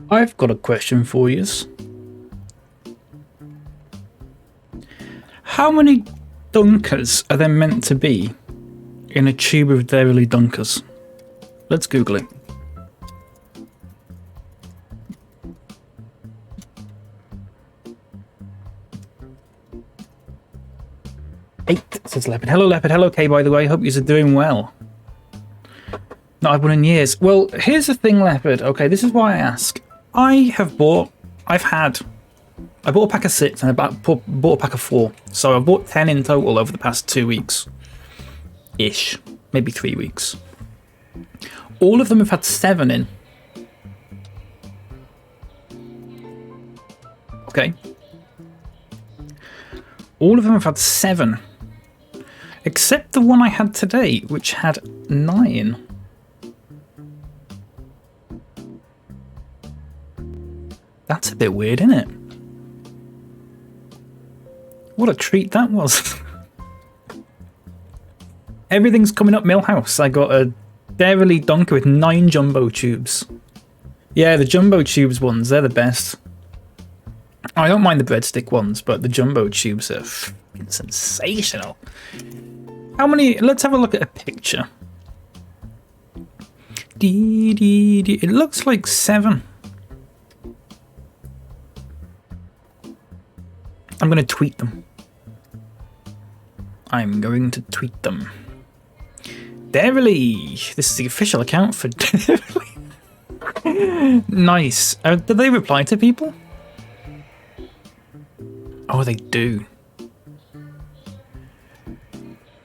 I've got a question for you. How many dunkers are there meant to be in a tube of dairy dunkers? Let's Google it. Eight, says Leopard. Hello, Leopard. Hello, Kay, by the way. Hope you're doing well. Not had one in years. Well, here's the thing, Leopard. Okay, this is why I ask. I bought a pack of 6 and I bought a pack of 4. So I bought 10 in total over the past 2 weeks. Ish. Maybe 3 weeks. All of them have had 7 in. Okay. All of them have had 7. Except the one I had today, which had 9. That's a bit weird, isn't it? What a treat that was. Everything's coming up Millhouse. I got a Dairy Dunker with 9 jumbo tubes. Yeah, the jumbo tubes ones, they're the best. I don't mind the breadstick ones, but the jumbo tubes are sensational. How many? Let's have a look at a picture. It looks like 7. I'm going to tweet them. I'm going to tweet them. Dairy. This is the official account for Dairy. Nice. Did they reply to people? Oh, they do.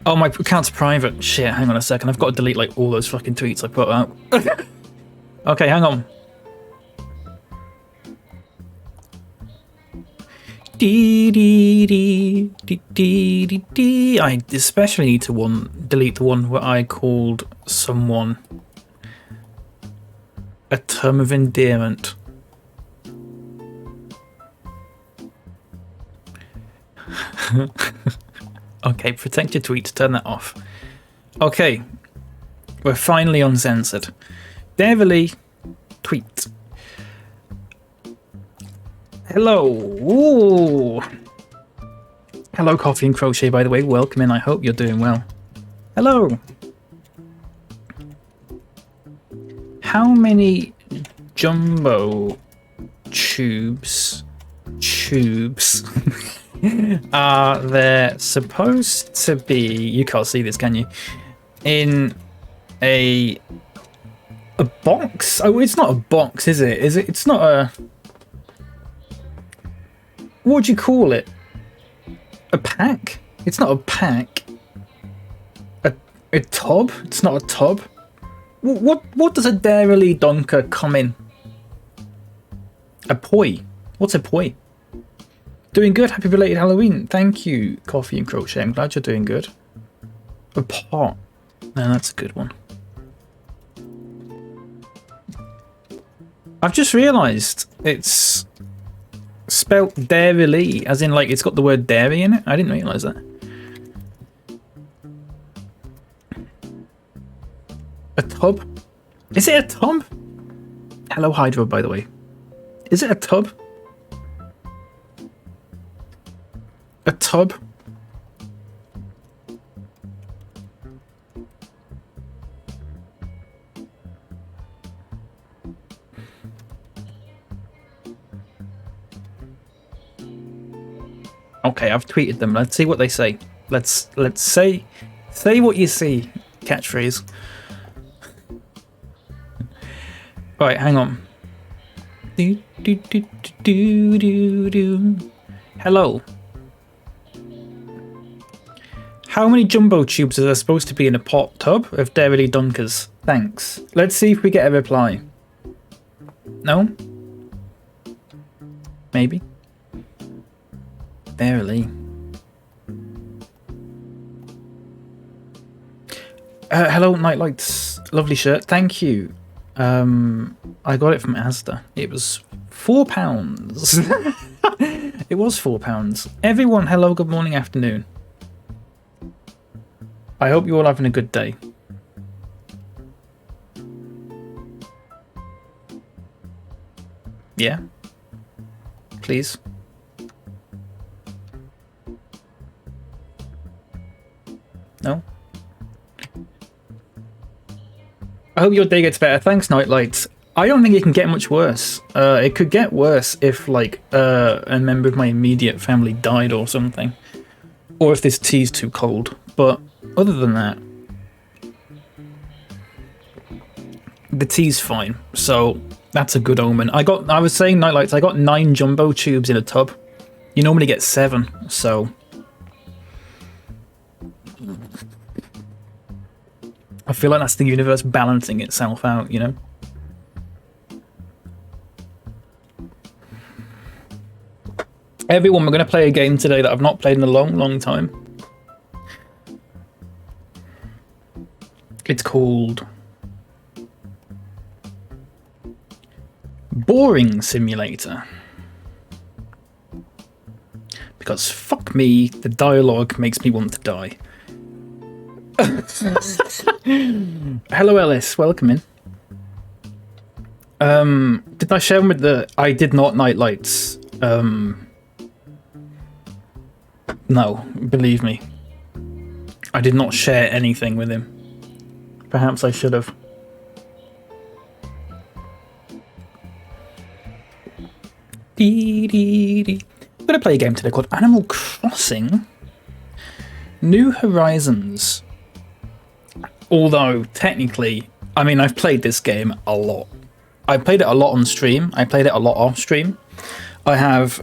Oh, my account's private. Shit, hang on a second. I've got to delete like all those fucking tweets I put out. Okay, hang on. I especially need to delete the one where I called someone a term of endearment. Okay, protect your tweets, turn that off. Okay, we're finally uncensored. Beverly, tweet. Hello. Ooh. Hello, Coffee and Crochet, by the way. Welcome in. I hope you're doing well. Hello. How many jumbo tubes are there supposed to be? You can't see this, can you? In a box? Oh, it's not a box, is it? Is it? It's not a... What would you call it? A pack? It's not a pack. A tub? It's not a tub. What does a Dairy Dunker come in? A poi. What's a poi? Doing good. Happy belated Halloween. Thank you, Coffee and Crochet. I'm glad you're doing good. A pot. No, that's a good one. I've just realised it's spelt Dairy, as in like it's got the word dairy in it. I didn't realise that. A tub? Is it a tub? Hello, Hydro, by the way. Is it a tub? A tub? Okay, I've tweeted them. Let's see what they say. Let's say what you see. Catchphrase. Right, hang on. Hello. How many jumbo tubes are there supposed to be in a pot tub of Dairy Dunkers? Thanks. Let's see if we get a reply. No? Maybe. Barely. Hello, Nightlights. Lovely shirt. Thank you. I got it from Asda. It was £4. It was £4. Everyone, hello, good morning, afternoon. I hope you're all having a good day. Yeah? Please? No? I hope your day gets better. Thanks, Nightlights. I don't think it can get much worse. It could get worse if, like, a member of my immediate family died or something. Or if this tea's too cold. But other than that, the tea's fine. So that's a good omen. I was saying, Nightlights, I got 9 jumbo tubes in a tub. You normally get 7, so I feel like that's the universe balancing itself out, you know? Everyone, we're going to play a game today that I've not played in a long, long time. It's called Boring Simulator. Because fuck me, the dialogue makes me want to die. Hello Ellis, welcome in. Did I share with the... I did not, Nightlights. No, believe me. I did not share anything with him. Perhaps I should have. I'm going to play a game today called Animal Crossing New Horizons. Although, technically, I mean, I've played this game a lot. I played it a lot on stream. I played it a lot off stream. I have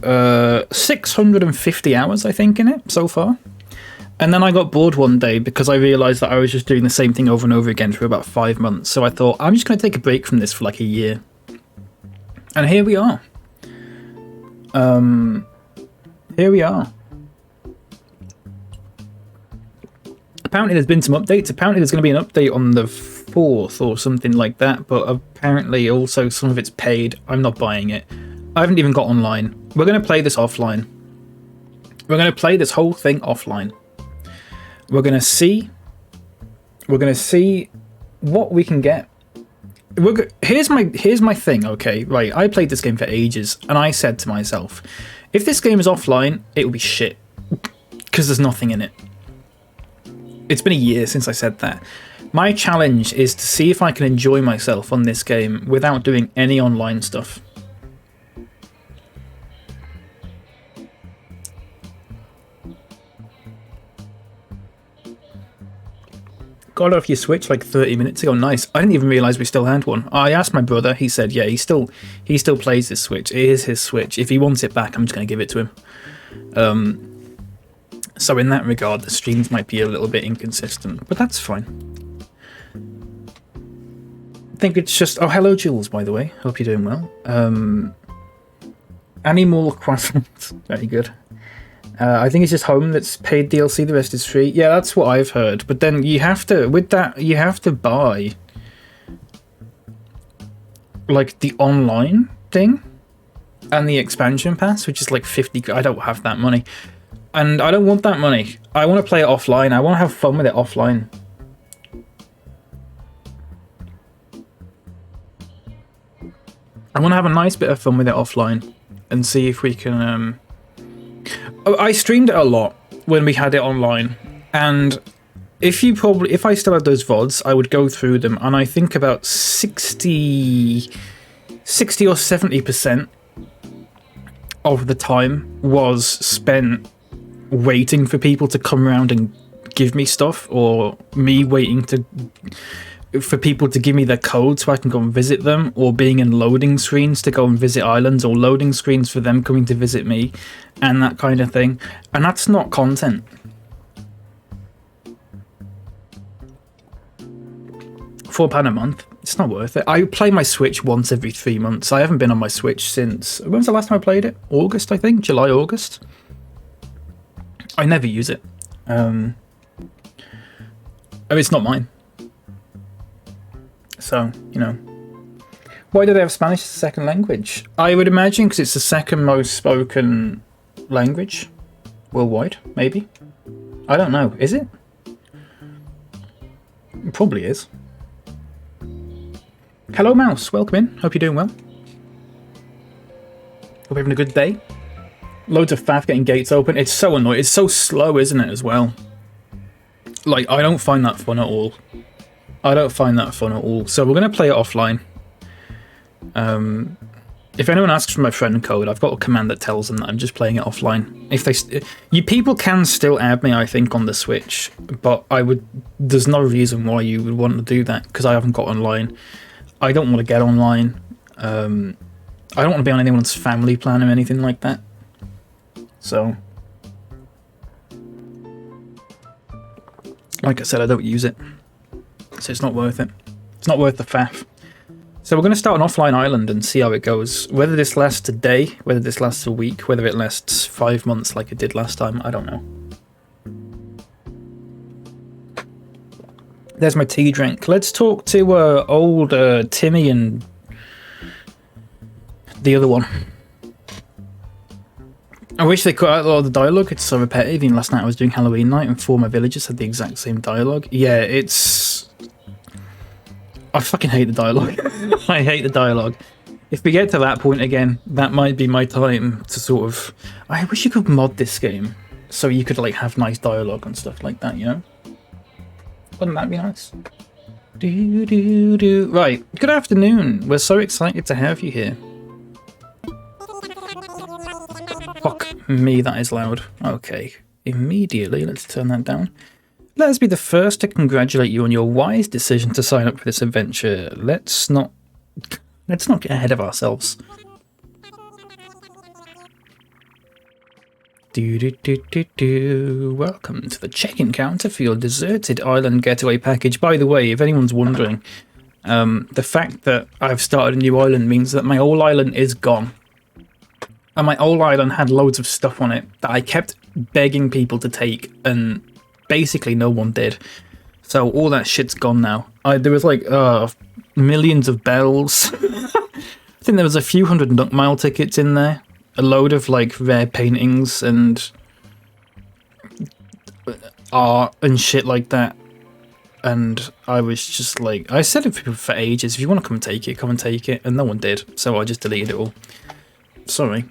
650 hours, I think, in it so far. And then I got bored one day because I realised that I was just doing the same thing over and over again for about 5 months. So I thought, I'm just going to take a break from this for like a year. And here we are. Here we are. Apparently there's been some updates. Apparently there's going to be an update on the 4th or something like that. But apparently also some of it's paid. I'm not buying it. I haven't even got online. We're going to play this offline. We're going to play this whole thing offline. We're going to see what we can get. Here's my thing, okay? Right, I played this game for ages, and I said to myself, if this game is offline, it will be shit. Because there's nothing in it. It's been a year since I said that. My challenge is to see if I can enjoy myself on this game without doing any online stuff. Got off your Switch like 30 minutes ago. Nice. I didn't even realise we still had one. I asked my brother. He said, yeah, he still plays this Switch. It is his Switch. If he wants it back, I'm just going to give it to him. So in that regard, the streams might be a little bit inconsistent, but that's fine. I think it's just... Oh, hello, Jules, by the way. Hope you're doing well. Animal Crossing. Very good. I think it's just Home that's paid DLC, the rest is free. Yeah, that's what I've heard. But then you have to, with that, you have to buy like the online thing and the expansion pass, which is like 50. I don't have that money. And I don't want that money. I want to play it offline. I want to have fun with it offline. I want to have a nice bit of fun with it offline and see if we can... I streamed it a lot when we had it online, and if I still had those VODs, I would go through them, and I think about 60 or 70% of the time was spent waiting for people to come around and give me stuff, or me waiting for people to give me their code so I can go and visit them, or being in loading screens to go and visit islands, or loading screens for them coming to visit me, and that kind of thing. And that's not content. £4 a month, it's not worth it. I play my Switch once every 3 months. I haven't been on my Switch since... When was the last time I played it? August, I think? July, August? I never use it. It's not mine. So, you know. Why do they have Spanish as a second language? I would imagine because it's the second most spoken language worldwide, maybe. I don't know. Is it? It probably is. Hello, Mouse. Welcome in. Hope you're doing well. Hope you're having a good day. Loads of faff getting gates open. It's so annoying. It's so slow, isn't it, as well? Like, I don't find that fun at all. I don't find that fun at all. So we're going to play it offline. If anyone asks for my friend code, I've got a command that tells them that I'm just playing it offline. If they, people can still add me, I think, on the Switch, but there's no reason why you would want to do that because I haven't got online. I don't want to get online. I don't want to be on anyone's family plan or anything like that. So, like I said, I don't use it, so it's not worth it. It's not worth the faff. So we're going to start an offline island and see how it goes. Whether this lasts a day, whether this lasts a week, whether it lasts 5 months like it did last time, I don't know. There's my tea drink. Let's talk to old Timmy and the other one. I wish they cut out all the dialogue. It's so repetitive. Even last night I was doing Halloween night and 4 of my villagers had the exact same dialogue. Yeah, it's... I fucking hate the dialogue. I hate the dialogue. If we get to that point again, that might be my time to sort of... I wish you could mod this game so you could like have nice dialogue and stuff like that, you know? Wouldn't that be nice? Right, good afternoon. We're so excited to have you here. Fuck me, that is loud. Okay, immediately, let's turn that down. Let us be the first to congratulate you on your wise decision to sign up for this adventure. Let's not get ahead of ourselves. Welcome to the check-in counter for your deserted island getaway package. By the way, if anyone's wondering, the fact that I've started a new island means that my old island is gone. And my old island had loads of stuff on it that I kept begging people to take, and basically no one did. So all that shit's gone now. There was like millions of bells. I think there was a few hundred Nook Mile tickets in there. A load of like rare paintings and art and shit like that. And I was just like, I said it for ages, if you want to come and take it, come and take it. And no one did. So I just deleted it all. Sorry.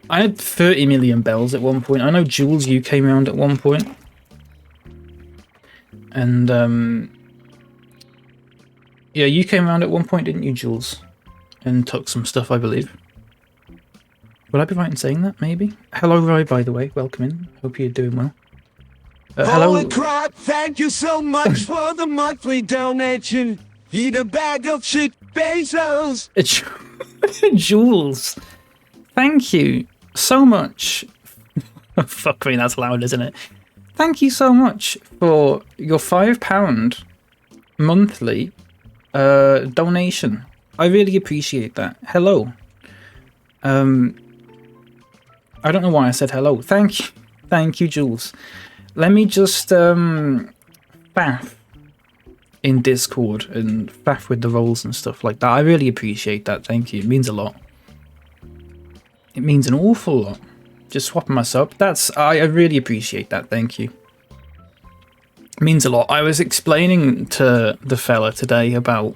I had 30 million bells at one point. I know, Jules, you came around at one point. And, yeah, you came around at one point, didn't you, Jules? And took some stuff, I believe. Would I be right in saying that, maybe? Hello, Roy, by the way. Welcome in. Hope you're doing well. Hello. Holy crap, thank you so much for the monthly donation. Eat a bag of shit, Bezos. Jules, thank you so much. Fuck me, that's loud, isn't it? Thank you so much for your £5 monthly donation. I really appreciate that. Hello. I don't know why I said hello. Thank you. Thank you, Jules. Let me just faff in Discord and faff with the roles and stuff like that. I really appreciate that. Thank you. It means a lot. It means an awful lot. Just swapping myself. I really appreciate that. Thank you. It means a lot. I was explaining to the fella today about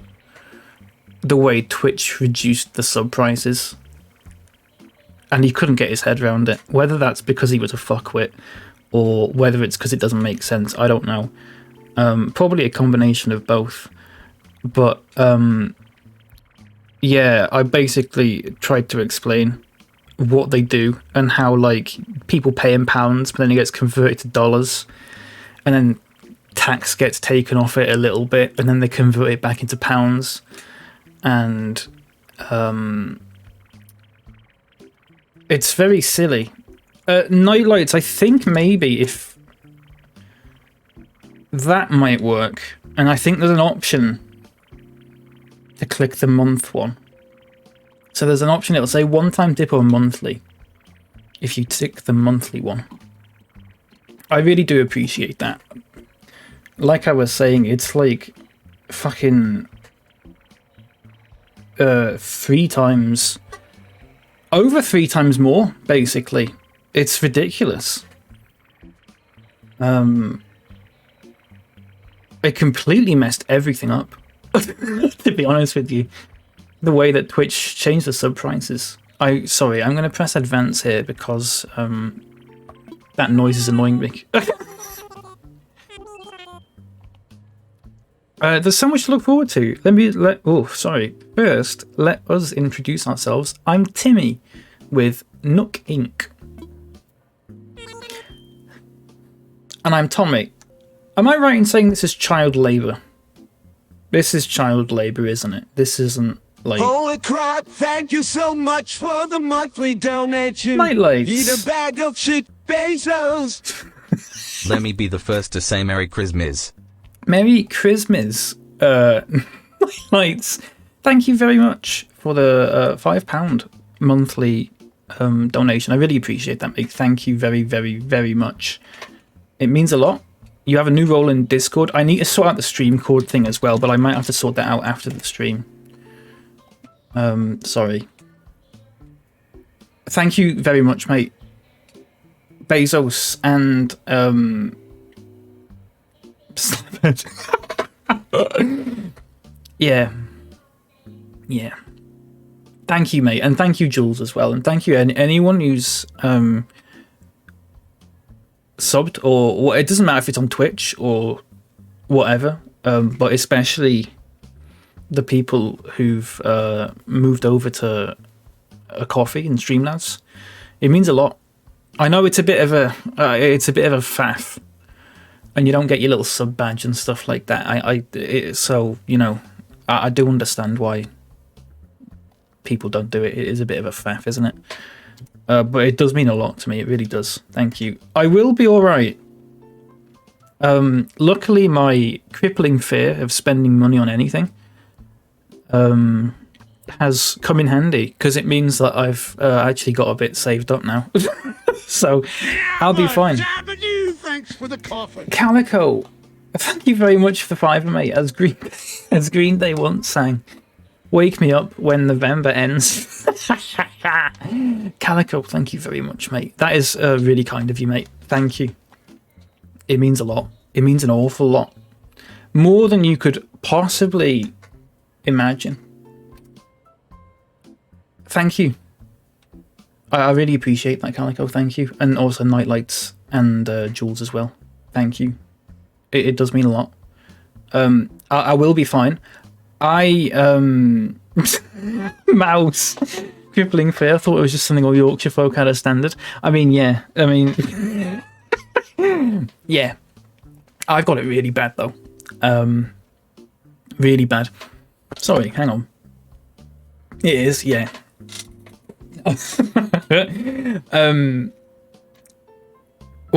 the way Twitch reduced the sub prices. And he couldn't get his head around it. Whether that's because he was a fuckwit or whether it's because it doesn't make sense, I don't know. Probably a combination of both. But, yeah, I basically tried to explain what they do and how, like, people pay in pounds, but then it gets converted to dollars. And then tax gets taken off it a little bit, and then they convert it back into pounds. And, it's very silly. Nightlights, I think maybe if that might work. And I think there's an option to click the month one. So there's an option, it'll say one-time dip or monthly. If you tick the monthly one. I really do appreciate that. Like I was saying, it's like fucking 3 times... Over 3 times more, basically. It's ridiculous. It completely messed everything up, to be honest with you. The way that Twitch changed the sub prices. Sorry, I'm going to press advance here because that noise is annoying me. There's so much to look forward to. First, let us introduce ourselves. I'm Timmy with Nook Inc. And I'm Tommy. Am I right in saying this is child labour? This is child labour, isn't it? This isn't like... Holy crap, thank you so much for the monthly donation. Nightlights. Eat a bag of shit, Bezos. Let me be the first to say Merry Christmas. Merry Christmas, Lights. Thank you very much for the £5 monthly donation. I really appreciate that, mate. Thank you very, very, very much. It means a lot. You have a new role in Discord. I need to sort out the stream cord thing as well, but I might have to sort that out after the stream. Sorry. Thank you very much, mate. Bezos and yeah. Thank you, mate, and thank you, Jules, as well, and thank you anyone who's subbed or it doesn't matter if it's on Twitch or whatever, but especially the people who've moved over to a coffee and Streamlabs. It means a lot. I know it's a bit of a faff. And you don't get your little sub badge and stuff like that. So, you know, I do understand why people don't do it. It is a bit of a faff, isn't it? But it does mean a lot to me. It really does. Thank you. I will be all right. Luckily, my crippling fear of spending money on anything has come in handy because it means that I've actually got a bit saved up now. So I'll be fine. Thanks for the coffee. Calico, thank you very much for $5, mate. As Green Day once sang, "Wake me up when November ends." Calico, thank you very much, mate. That is really kind of you, mate. Thank you. It means a lot. It means an awful lot. More than you could possibly imagine. Thank you. I really appreciate that, Calico. Thank you. And also Nightlights and Jules as well. Thank you. It does mean a lot. I will be fine. Mouse. Crippling fear. I thought it was just something all Yorkshire folk had as standard. I mean, yeah. Yeah. I've got it really bad, though. Really bad. Sorry, hang on. It is, yeah. What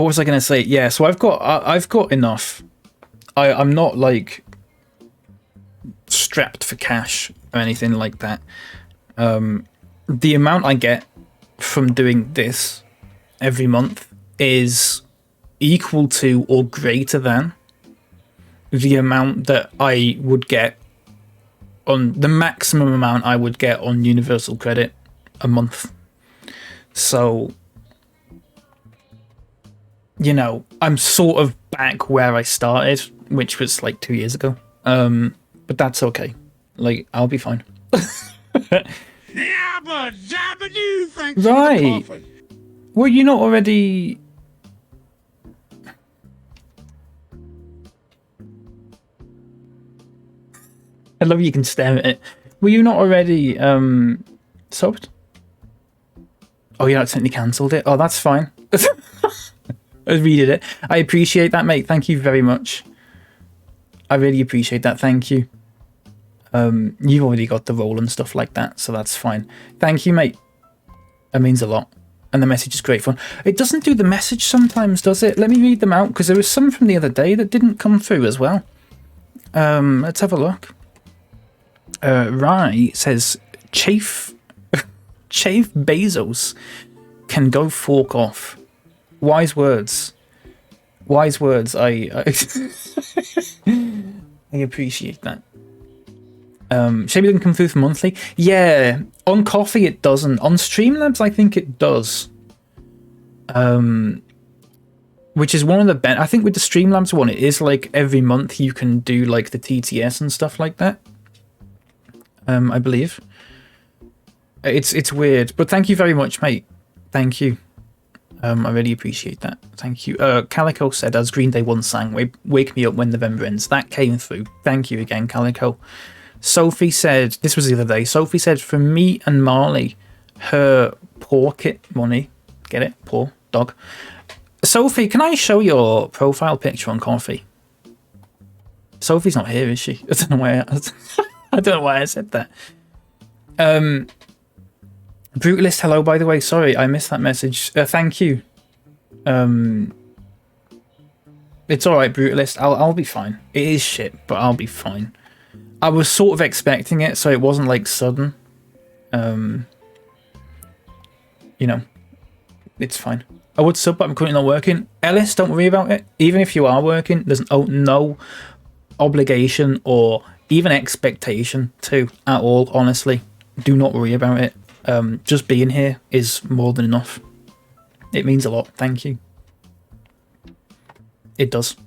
was I going to say? Yeah, so I've got enough. I'm not like strapped for cash or anything like that. The amount I get from doing this every month is equal to or greater than the amount that I would get on the maximum amount I would get on Universal Credit a month. So, you know, I'm sort of back where I started, which was like 2 years ago. But that's okay. Like, I'll be fine. Yabba dabba doo, thanks Right. for the coffee. Were you not already... I love you can stare at it. Were you not already subbed? Oh, you accidentally cancelled it? Oh, that's fine. I redid it. I appreciate that, mate. Thank you very much. I really appreciate that. Thank you. You've already got the role and stuff like that, so that's fine. Thank you, mate. That means a lot. And the message is great fun. It doesn't do the message sometimes, does it? Let me read them out, because there was some from the other day that didn't come through as well. Let's have a look. Rye says, Chafe Bezos can go fork off. Wise words. Wise words. I appreciate that. Shame it didn't come through for monthly. Yeah, on Coffee it doesn't. On Streamlabs I think it does. Which is one of the I think with the Streamlabs one it is like every month you can do like the TTS and stuff like that. I believe. It's weird, but thank you very much, mate. Thank you. I really appreciate that. Thank you. Calico said, as Green Day once sang, "Wake me up when November ends." That came through. Thank you again, Calico. Sophie said, this was the other day. Sophie said, "For me and Marley, her paw kit money." Get it? Paw dog. Sophie, can I show your profile picture on Coffee? Sophie's not here, is she? I don't know why. I don't know why I said that. Brutalist, hello, by the way. Sorry, I missed that message. Thank you. It's all right, Brutalist. I'll be fine. It is shit, but I'll be fine. I was sort of expecting it, so it wasn't like sudden. You know, it's fine. I would sub, but I'm currently not working. Ellis, don't worry about it. Even if you are working, there's no obligation or even expectation to at all. Honestly, do not worry about it. Just being here is more than enough. It means a lot. Thank you. It does.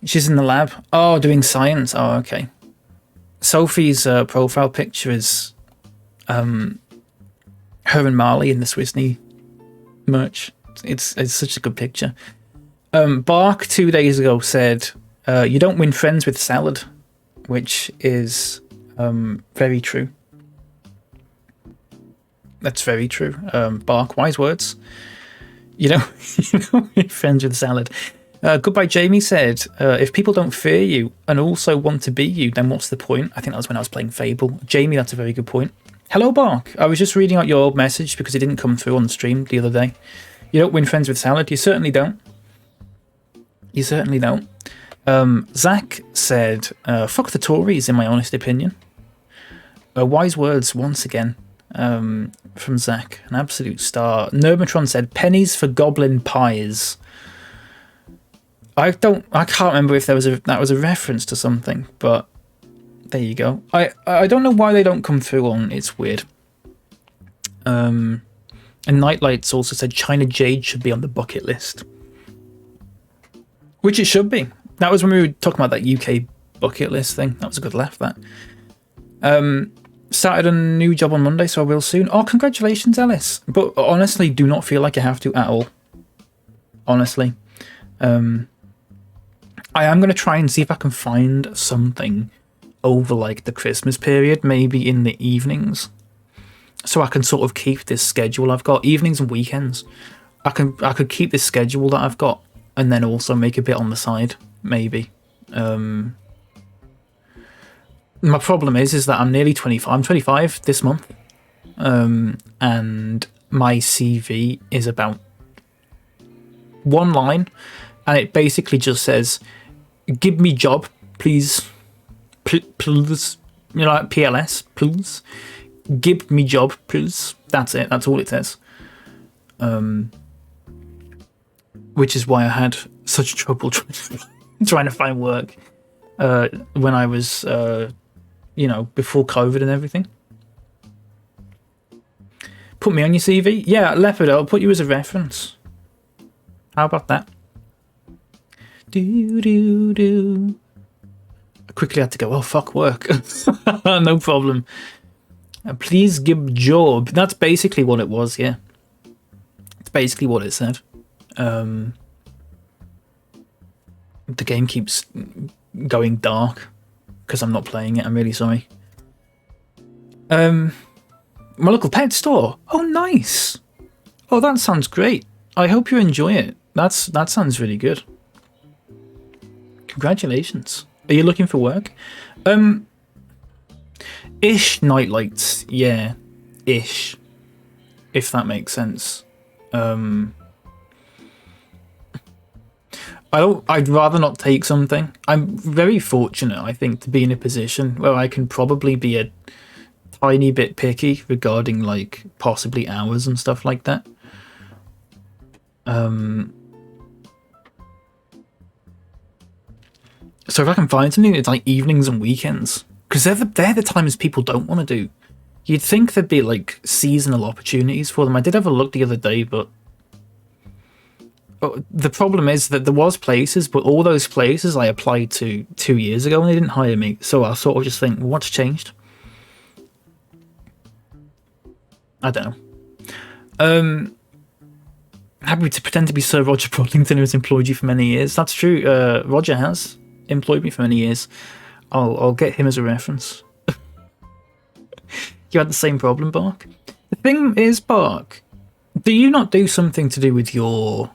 She's in the lab. Oh, doing science. Oh, okay. Sophie's profile picture is her and Marley in the SwissKnee merch. It's such a good picture. Bark 2 days ago said, "You don't win friends with salad," which is very true. That's very true. Bark, wise words. You don't win friends with salad. Goodbye Jamie said, "If people don't fear you and also want to be you, then what's the point?" I think that was when I was playing Fable. Jamie, that's a very good point. Hello, Bark. I was just reading out your message because it didn't come through on the stream the other day. You don't win friends with salad. You certainly don't. You certainly don't. Zach said, "Fuck the Tories, in my honest opinion." Wise words once again from Zach, an absolute star. Nermatron said, "Pennies for goblin pies." I can't remember if that was a reference to something, but there you go. I don't know why they don't come through on. It's weird. And Nightlights also said China Jade should be on the bucket list, which it should be. That was when we were talking about that UK bucket list thing. That was a good laugh. That. Started a new job on Monday, so I will soon. Oh, congratulations, Ellis. But honestly, do not feel like I have to at all. Honestly. I am going to try and see if I can find something over like the Christmas period, maybe in the evenings, so I can sort of keep this schedule I've got, evenings and weekends. I could keep this schedule that I've got and then also make a bit on the side, maybe. My problem is that I'm nearly 25. I'm 25 this month, and my CV is about one line, and it basically just says, "Give me job, please. Please." You know, like PLS, please. Give me job, please. That's it. That's all it says. Which is why I had such trouble trying to find work when I was, before COVID and everything. Put me on your CV. Yeah, Leopard, I'll put you as a reference. How about that? Do. I quickly had to go, oh, fuck work. No problem. Please give job. That's basically what it was, yeah. It's basically what it said. The game keeps going dark because I'm not playing it. I'm really sorry. My local pet store. Oh, nice. Oh, that sounds great. I hope you enjoy it. That sounds really good. Congratulations. Are you looking for work? Ish Nightlights. Yeah. Ish. If that makes sense. I'd rather not take something. I'm very fortunate, I think, to be in a position where I can probably be a tiny bit picky regarding, like, possibly hours and stuff like that. So if I can find something that's like evenings and weekends, because they're the times people don't want to do. You'd think there'd be like seasonal opportunities for them. I did have a look the other day, but the problem is that there was places, but all those places I applied to 2 years ago and they didn't hire me. So I sort of just think, well, what's changed? I don't know. Happy to pretend to be Sir Roger Broadlington, who has employed you for many years. That's true. Roger has employed me for many years. I'll get him as a reference. You had the same problem, Bark. The thing is, Bark, do you not do something to do with your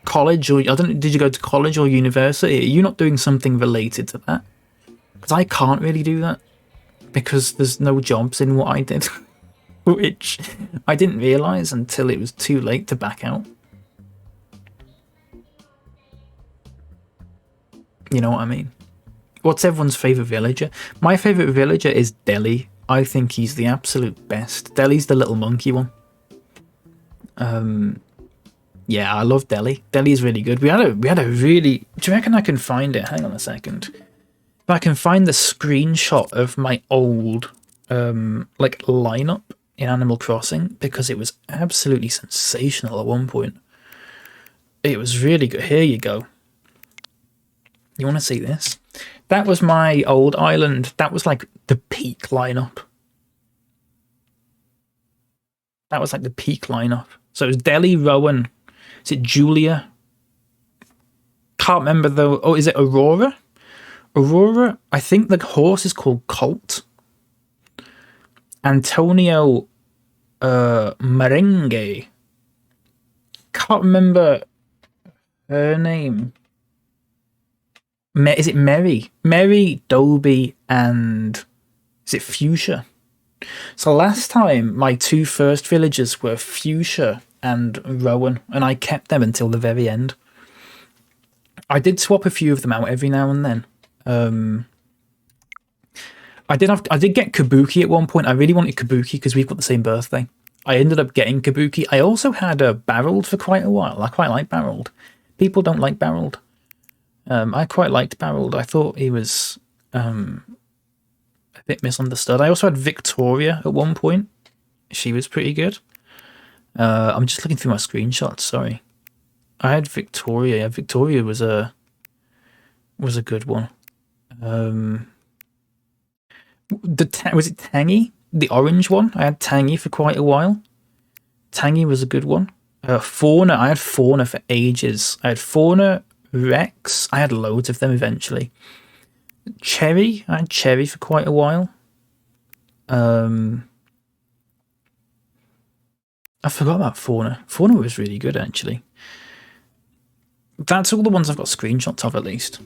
college, or I don't know, did you go to college or university? Are you not doing something related to that? Because I can't really do that because there's no jobs in what I did. Which I didn't realise until it was too late to back out. You know what I mean? What's everyone's favourite villager? My favourite villager is Delhi. I think he's the absolute best. Delhi's the little monkey one. Yeah, I love Delhi. Delhi's really good. We had a really... Do you reckon I can find it? Hang on a second. If I can find the screenshot of my old like lineup in Animal Crossing, because it was absolutely sensational at one point. It was really good. Here you go. You want to see this? That was my old island. That was like the peak lineup. That was like the peak lineup. So it was Delhi, Rowan. Is it Julia? Can't remember though. Oh, is it Aurora? Aurora? I think the horse is called Colt. Antonio Merengue. Can't remember her name. Is it Mary? Mary, Dobie, and is it Fuchsia? So last time, my two first villagers were Fuchsia and Rowan, and I kept them until the very end. I did swap a few of them out every now and then. I did get Kabuki at one point. I really wanted Kabuki because we've got the same birthday. I ended up getting Kabuki. I also had a Barreled for quite a while. I quite like Barreled. People don't like Barreled. I quite liked Barreled. I thought he was a bit misunderstood. I also had Victoria at one point. She was pretty good. I'm just looking through my screenshots. Sorry, I had Victoria. Yeah, Victoria was a good one. Was it Tangy? The orange one? I had Tangy for quite a while. Tangy was a good one. Fauna. I had Fauna for ages. I had Fauna, Rex. I had loads of them eventually. Cherry. I had Cherry for quite a while. I forgot about Fauna. Fauna was really good, actually. That's all the ones I've got screenshots of, at least.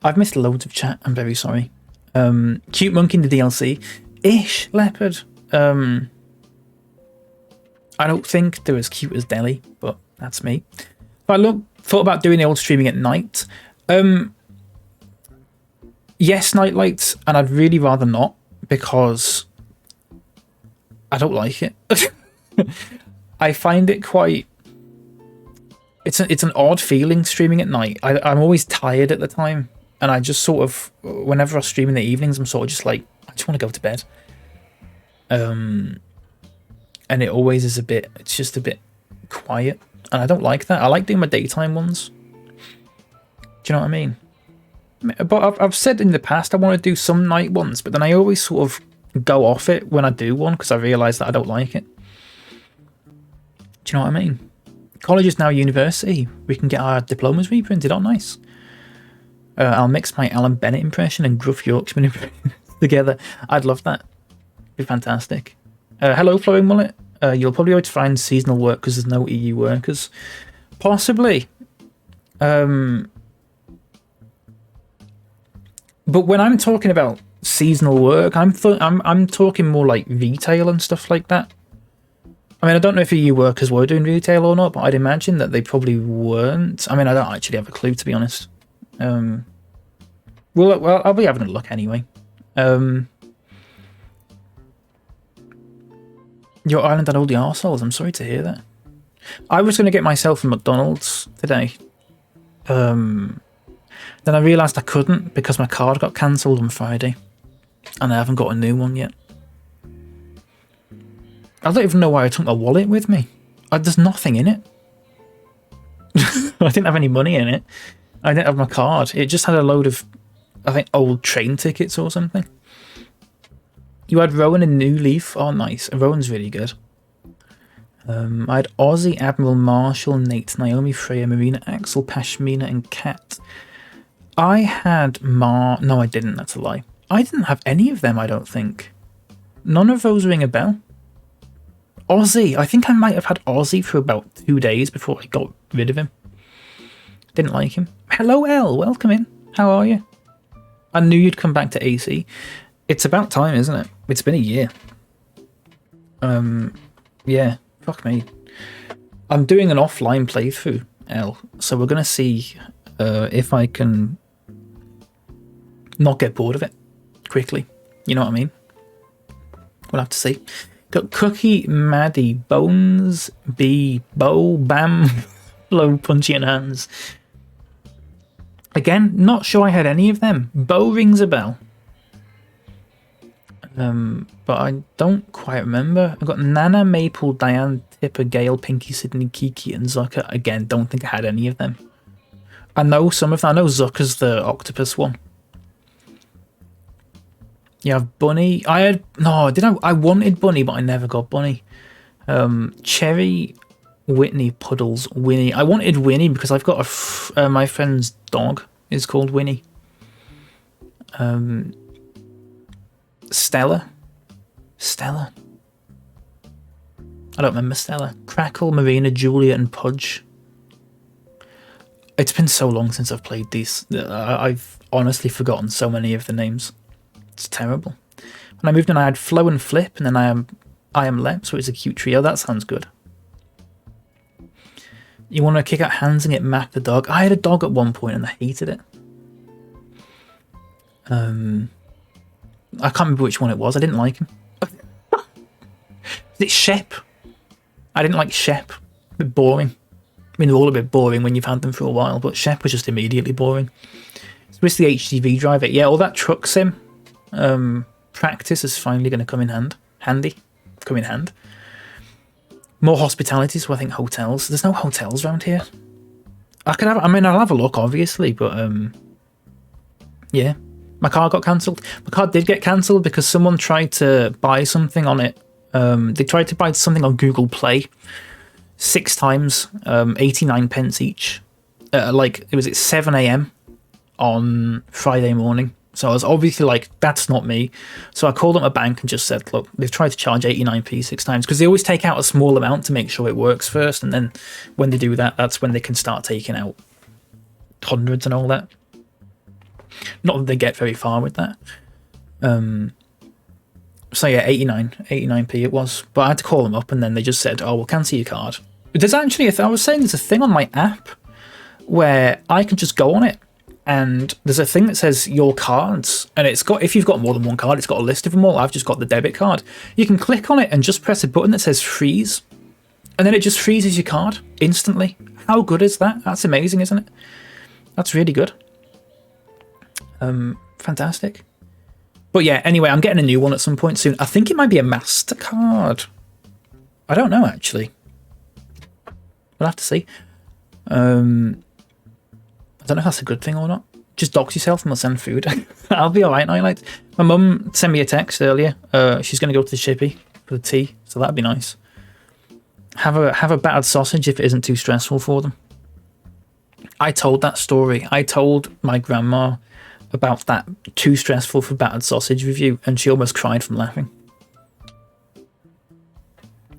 I've missed loads of chat. I'm very sorry. Cute Monkey in the DLC. Ish Leopard. I don't think they're as cute as Delhi, but that's me. But thought about doing the old streaming at night. Yes, nightlights, and I'd really rather not because I don't like it. I find it quite... It's an odd feeling streaming at night. I'm always tired at the time. And I just sort of, whenever I stream in the evenings, I'm sort of just like, I just want to go to bed. And it always is it's just a bit quiet. And I don't like that. I like doing my daytime ones. Do you know what I mean? But I've said in the past I want to do some night ones, but then I always sort of go off it when I do one because I realise that I don't like it. Do you know what I mean? College is now university. We can get our diplomas reprinted. Oh, nice. I'll mix my Alan Bennett impression and Gruff Yorkshireman impression together. I'd love that. It'd be fantastic. Hello, Flowing Mullet. You'll probably be able to find seasonal work because there's no EU workers. Possibly. But when I'm talking about seasonal work, I'm talking more like retail and stuff like that. I mean, I don't know if EU workers were doing retail or not, but I'd imagine that they probably weren't. I mean, I don't actually have a clue, to be honest. Well, I'll be having a look anyway. Your island had all the arseholes. I'm sorry to hear that. I was going to get myself a McDonald's today. Then I realised I couldn't because my card got cancelled on Friday. And I haven't got a new one yet. I don't even know why I took my wallet with me. There's nothing in it. I didn't have any money in it. I didn't have my card. It just had a load of, I think, old train tickets or something. You had Rowan and New Leaf. Oh, nice. Rowan's really good. I had Ozzy, Admiral Marshall, Nate, Naomi, Freya, Marina, Axel, Pashmina, and Kat. I had No, I didn't. That's a lie. I didn't have any of them, I don't think. None of those ring a bell. Ozzy. I think I might have had Ozzy for about 2 days before I got rid of him. Didn't like him. Hello, Elle. Welcome in. How are you? I knew you'd come back to AC. It's about time, isn't it? It's been a year. Yeah. Fuck me. I'm doing an offline playthrough, Elle. So we're going to see if I can not get bored of it quickly. You know what I mean? We'll have to see. Got Cookie, Maddie, Bones, B, Bo, Bam, Low, Punchy and Hands. Again, not sure I had any of them. Bo rings a bell. But I don't quite remember. I've got Nana, Maple, Diane, Tipper, Gail, Pinky, Sydney, Kiki, and Zucker. Again, don't think I had any of them. I know some of them. I know Zucker's the octopus one. You have Bunny. I had... No, did I wanted Bunny, but I never got Bunny. Cherry, Whitney, Puddles, Winnie. I wanted Winnie because I've got my friend's dog is called Winnie. Stella. I don't remember Stella. Crackle, Marina, Julia, and Pudge. It's been so long since I've played these. I've honestly forgotten so many of the names. It's terrible. When I moved in, I had Flo and Flip, and then I am Lep, so it's a cute trio. That sounds good. You want to kick out Hands and get Mac the dog? I had a dog at one point, and I hated it. I can't remember which one it was. I didn't like him. Is it Shep? I didn't like Shep. A bit boring. I mean, they're all a bit boring when you've had them for a while, but Shep was just immediately boring. Where's the HGV driver? Yeah, all that truck sim practice is finally going to come in handy. Come in hand. More hospitality, so I think hotels. There's no hotels around here. I'll have a look, obviously, but yeah. My car got cancelled. My car did get cancelled because someone tried to buy something on it. They tried to buy something on Google Play 6 times, 89 pence each. It was at 7 a.m. on Friday morning. So I was obviously like, that's not me. So I called up my bank and just said, look, they've tried to charge 89p 6 times because they always take out a small amount to make sure it works first. And then when they do that, that's when they can start taking out hundreds and all that. Not that they get very far with that. So yeah, 89p it was. But I had to call them up and then they just said, oh, we'll cancel your card. There's actually, I was saying there's a thing on my app where I can just go on it and there's a thing that says your cards and it's got, if you've got more than one card, it's got a list of them all. I've just got the debit card. You can click on it and just press a button that says freeze and then it just freezes your card instantly. How good is that? That's amazing, isn't it? That's really good. Fantastic. But yeah, anyway, I'm getting a new one at some point soon. I think it might be a MasterCard. I don't know, actually. We'll have to see. I don't know if that's a good thing or not. Just dox yourself and we'll send food. I'll be alright now. Like, my mum sent me a text earlier. She's going to go to the shippy for the tea, so that'd be nice. Have a battered sausage if it isn't too stressful for them. I told that story. I told my grandma about that too stressful for battered sausage review, and she almost cried from laughing.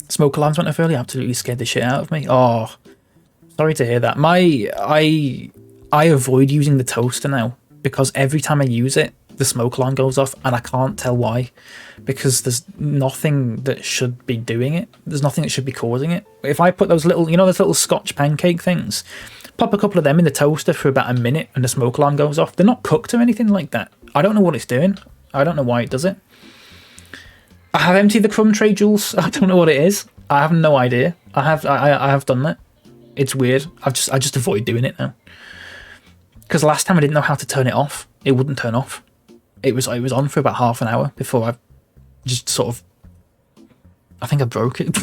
Smoke alarms went off early, absolutely scared the shit out of me. Oh, sorry to hear that. I avoid using the toaster now because every time I use it, the smoke alarm goes off, and I can't tell why. Because there's nothing that should be doing it. There's nothing that should be causing it. If I put those little, those little Scotch pancake things, pop a couple of them in the toaster for about a minute and the smoke alarm goes off. They're not cooked or anything like that. I don't know what it's doing. I don't know why it does it. I have emptied the crumb tray, Jules. I don't know what it is. I have no idea. I have done that. It's weird. I just avoid doing it now. Because last time I didn't know how to turn it off. It wouldn't turn off. It was on for about half an hour before I just sort of... I think I broke it.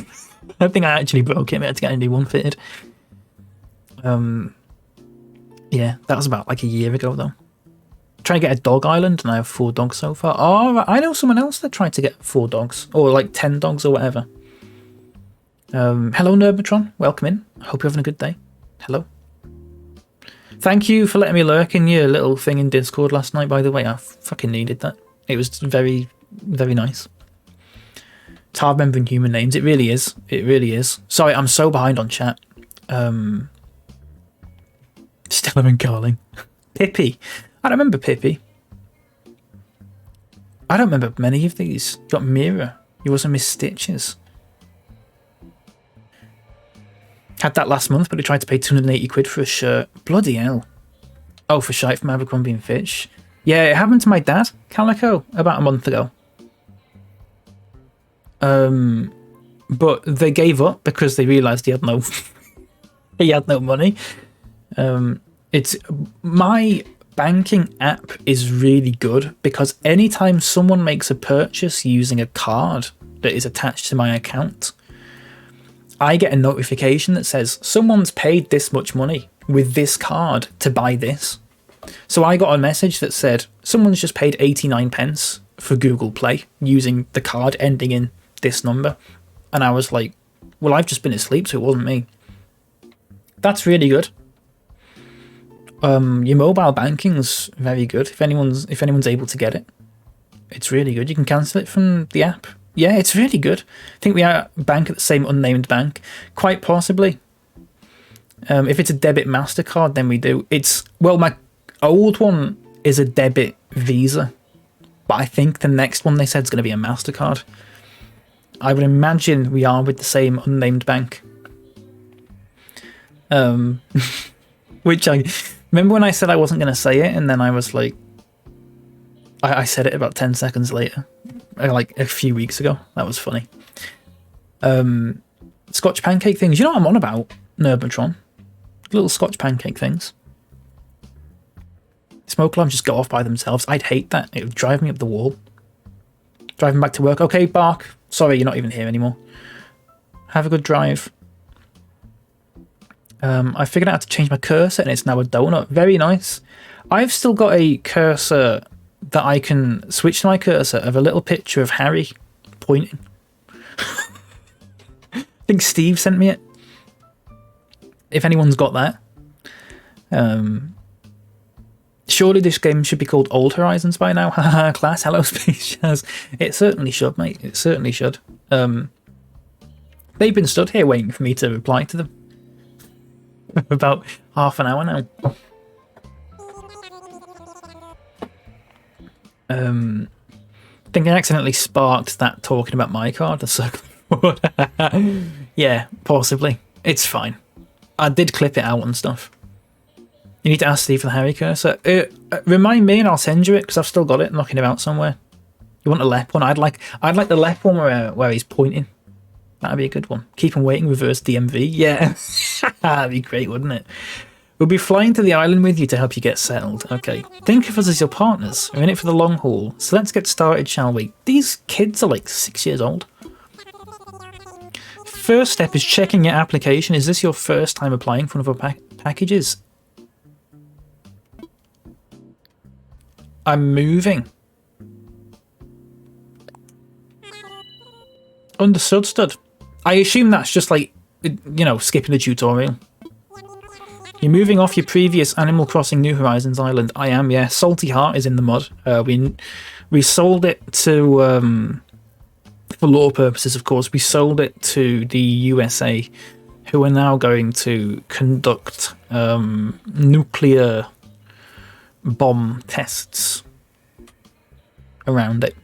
I think I actually broke it. I had to get a new one fitted. Yeah, that was about like a year ago though. trying to get a dog island, and I have 4 dogs so far. Oh, I know someone else that tried to get 4 dogs, or like 10 dogs or whatever. Hello, Nerbatron. Welcome in. I hope you're having a good day. Hello. Thank you for letting me lurk in your little thing in Discord last night, by the way. I fucking needed that. It was very, very nice. It's hard remembering human names. It really is. It really is. Sorry, I'm so behind on chat. Stella and Carling. Pippi. I don't remember Pippi. I don't remember many of these. You got Mira. You also Miss Stitches. Had that last month, but I tried to pay 280 quid for a shirt. Bloody hell. Oh, for shite from Abercrombie and Fitch. Yeah, it happened to my dad, Calico, about a month ago. But they gave up because they realised he had no money. It's my banking app is really good because anytime someone makes a purchase using a card that is attached to my account, I get a notification that says someone's paid this much money with this card to buy this. So I got a message that said someone's just paid 89 pence for Google Play using the card ending in this number. And I was like, well, I've just been asleep, so it wasn't me. That's really good. Your mobile banking's very good. If anyone's able to get it, it's really good. You can cancel it from the app. Yeah, it's really good. I think we are bank at the same unnamed bank, quite possibly. If it's a debit MasterCard, then we do. My old one is a debit Visa, but I think the next one they said is going to be a MasterCard. I would imagine we are with the same unnamed bank. Which I remember when I said I wasn't going to say it, and then I was like, I said it about 10 seconds later, like a few weeks ago. That was funny. Scotch pancake things. You know what I'm on about, Nerbatron? Little Scotch pancake things. Smoke alarms just go off by themselves. I'd hate that. It would drive me up the wall. Driving back to work. Okay, Bark. Sorry, you're not even here anymore. Have a good drive. I figured out how to change my cursor and it's now a donut. Very nice. I've still got a cursor that I can switch to my cursor of a little picture of Harry pointing. I think Steve sent me it. If anyone's got that. Surely this game should be called Old Horizons by now. Haha, class. Hello, Space Jazz. It certainly should, mate. It certainly should. They've been stood here waiting for me to reply to them. About half an hour now. I think I accidentally sparked that talking about my card. The circle. Yeah, possibly. It's fine. I did clip it out and stuff. You need to ask Steve for the Harry cursor. Remind me and I'll send you it because I've still got it knocking about somewhere. You want a left one? I'd like the left one where he's pointing. That'd be a good one. Keep him waiting. Reverse DMV. Yeah, that'd be great, wouldn't it? We'll be flying to the island with you to help you get settled. Okay. Think of us as your partners. We're in it for the long haul. So let's get started, shall we? These kids are like 6 years old. First step is checking your application. Is this your first time applying for one of our packages? I'm moving. Understood. I assume that's just like, skipping the tutorial. You're moving off your previous Animal Crossing New Horizons island. I am, yeah. Salty Heart is in the mud. We sold it to, for law purposes, of course, we sold it to the USA, who are now going to conduct nuclear bomb tests around it.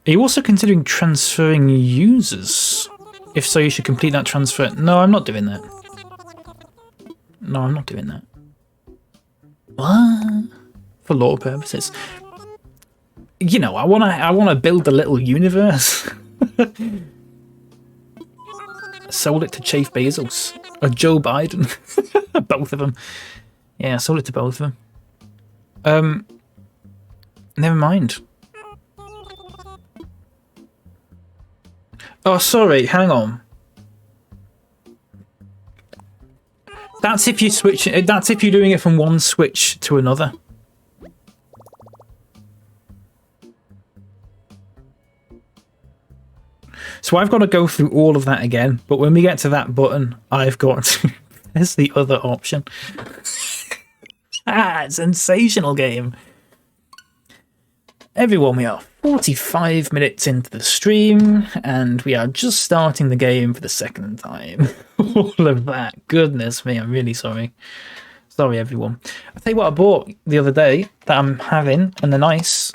Are you also considering transferring users? If so, you should complete that transfer. No, I'm not doing that. No, I'm not doing that. What? For law purposes. I wanna build a little universe. Sold it to Chief Bezos or Joe Biden. Both of them. Yeah, I sold it to both of them. Never mind. Oh, sorry, hang on. That's if you switch. That's if you're doing it from one switch to another. So I've got to go through all of that again. But when we get to that button, I've got to. There's the other option. Sensational game. Everyone, we are 45 minutes into the stream, and we are just starting the game for the second time. All of that. Goodness me, I'm really sorry. Sorry, everyone. I'll tell you what I bought the other day that I'm having, and they're nice.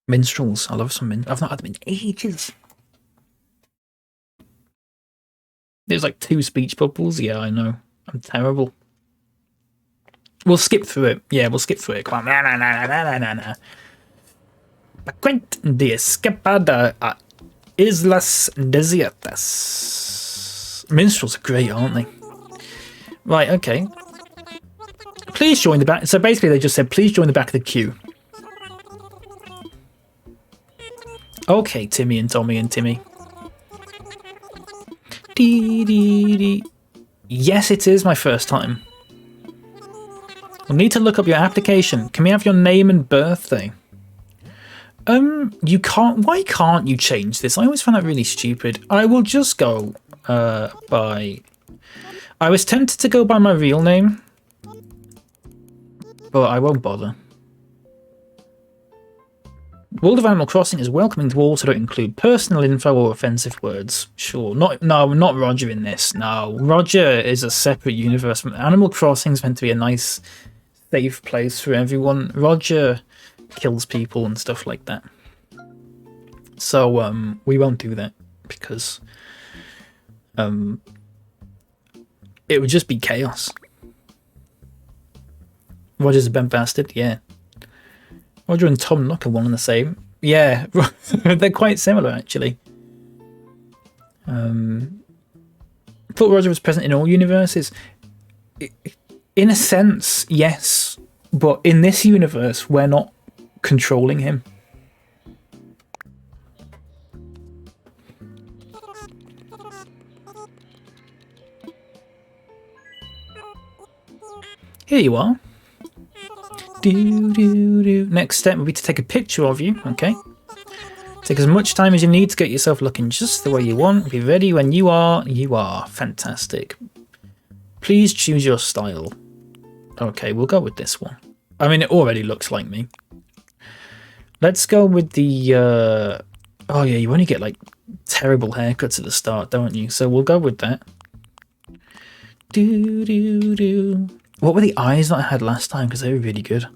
Minstrels. I love some minstrels. I've not had them in ages. There's like 2 speech bubbles. Yeah, I know. I'm terrible. We'll skip through it. Yeah, we'll skip through it. Come on. Paquent de escapada a Islas Desiertas. Minstrels are great, aren't they? Right, okay. Please join the back. So basically they just said, please join the back of the queue. Okay, Timmy and Tommy and Timmy. Dee, dee, dee. Yes, it is my first time. We'll need to look up your application. Can we have your name and birthday? You can't. Why can't you change this? I always find that really stupid. I will just go by. I was tempted to go by my real name, but I won't bother. World of Animal Crossing is welcoming to all, so don't include personal info or offensive words. Sure. Not Roger in this. No, Roger is a separate universe. Animal Crossing is meant to be a nice, safe place for everyone. Roger kills people and stuff like that. So we won't do that because it would just be chaos. Roger's a bent bastard, yeah. Roger and Tom Nook are one and the same. Yeah, they're quite similar, actually. I thought Roger was present in all universes. In a sense, yes. But in this universe, we're not controlling him. Here you are. Next step will be to take a picture of you, okay? Take as much time as you need to get yourself looking just the way you want. Be ready when you are. You are. Fantastic. Please choose your style. Okay, we'll go with this one. I mean, it already looks like me. Let's go with the... Oh yeah, you only get like terrible haircuts at the start, don't you? So we'll go with that. What were the eyes that I had last time? Because they were really good.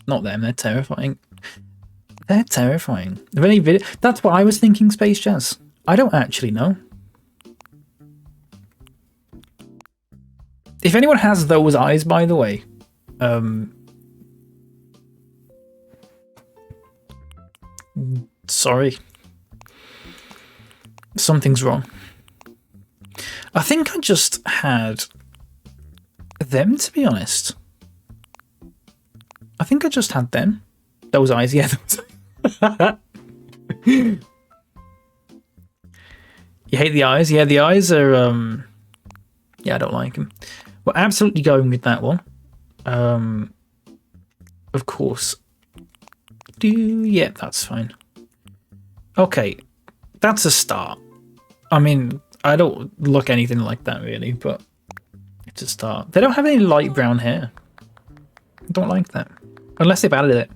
Not them, they're terrifying. They're terrifying. That's what I was thinking, Space Jazz. I don't actually know. If anyone has those eyes, by the way, sorry. Something's wrong. I think I just had them, to be honest. I think I just had them. Those eyes, yeah. You hate the eyes? Yeah, the eyes are, yeah, I don't like them. We're absolutely going with that one. Of course. Yeah, that's fine. Okay, that's a start. I mean... I don't look anything like that really, but it's a start. They don't have any light brown hair. I don't like that. Unless they've added it.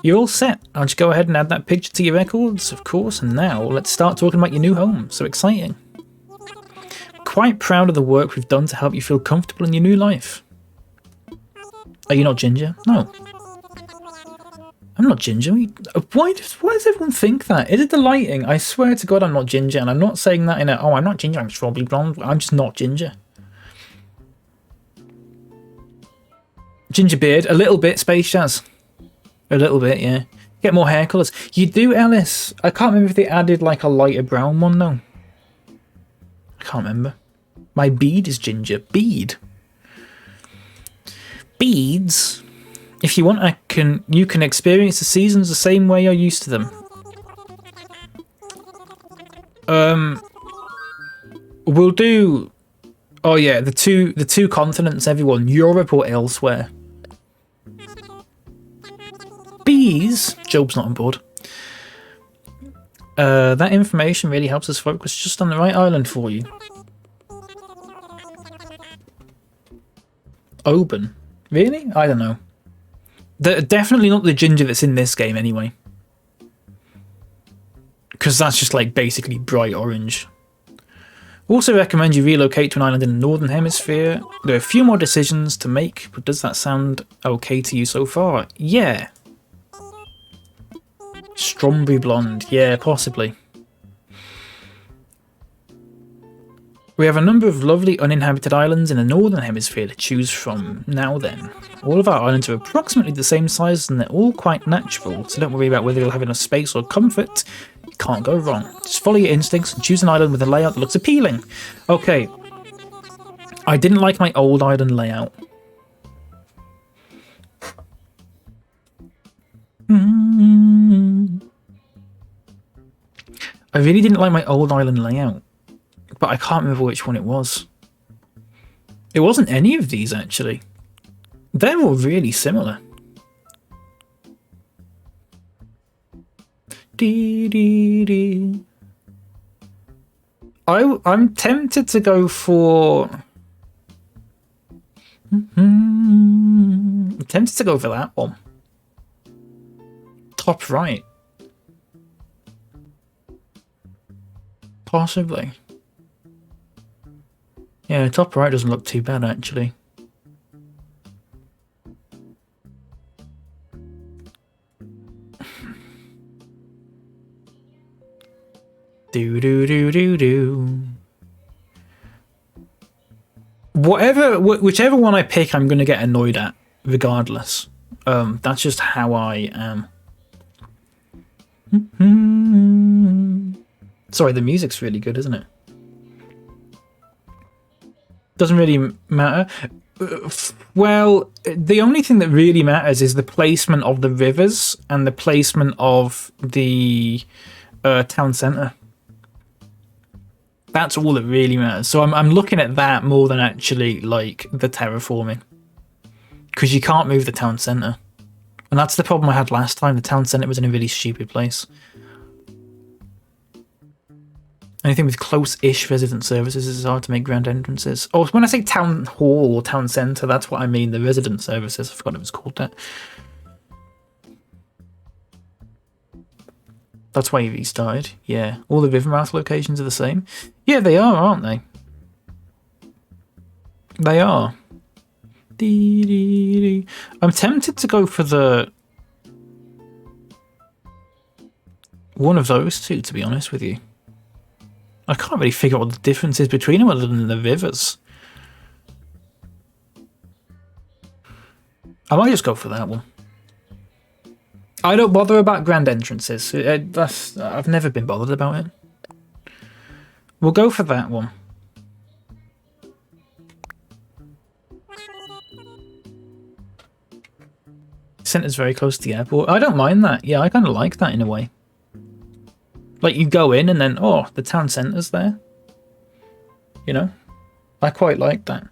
You're all set. I'll just go ahead and add that picture to your records, of course, and now let's start talking about your new home. So exciting. Quite proud of the work we've done to help you feel comfortable in your new life. Are you not ginger? No. I'm not ginger. Why does everyone think that? Is it the lighting? I swear to God I'm not ginger, and I'm not saying that in a, oh, I'm not ginger, I'm strawberry blonde. I'm just not ginger. Ginger beard, a little bit, Space Jazz. A little bit, yeah. Get more hair colours. You do, Ellis. I can't remember if they added like a lighter brown one, though. I can't remember. My bead is ginger. Bead? Beads? If you want, you can experience the seasons the same way you're used to them. We'll do. Oh yeah, the two continents, everyone, Europe or elsewhere. Bees. Job's not on board. That information really helps us focus just on the right island for you. Oban. Really? I don't know. Definitely not the ginger that's in this game anyway. Because that's just like basically bright orange. Also recommend you relocate to an island in the Northern Hemisphere. There are a few more decisions to make, but does that sound okay to you so far? Yeah. Strawberry blonde. Yeah, possibly. We have a number of lovely uninhabited islands in the Northern Hemisphere to choose from. Now then, all of our islands are approximately the same size and they're all quite natural, so don't worry about whether you'll have enough space or comfort. You can't go wrong. Just follow your instincts and choose an island with a layout that looks appealing. Okay. I didn't like my old island layout. I really didn't like my old island layout. But I can't remember which one it was. It wasn't any of these, actually. They're all really similar. I'm tempted to go for... I'm tempted to go for that one. Top right. Possibly. Yeah, top right doesn't look too bad, actually. Do. Whichever one I pick, I'm going to get annoyed at, regardless. That's just how I am. Sorry, the music's really good, isn't it? Doesn't really matter. Well, the only thing that really matters is the placement of the rivers and the placement of the town centre. That's all that really matters. So I'm looking at that more than actually like the terraforming, because you can't move the town centre, and that's the problem I had last time. The town centre was in a really stupid place. Anything with close-ish resident services is hard to make grand entrances. Oh, when I say town hall or town centre, that's what I mean. The resident services. I forgot it was called that. That's why you restarted. Yeah. All the Rivermouth locations are the same. Yeah, they are, aren't they? They are. I'm tempted to go for the... one of those two, to be honest with you. I can't really figure out what the difference is between them other than the rivers. I might just go for that one. I don't bother about grand entrances. I've never been bothered about it. We'll go for that one. Centre's very close to the airport. I don't mind that. Yeah, I kind of like that in a way. Like, you go in and then, oh, the town centre's there. You know? I quite like that.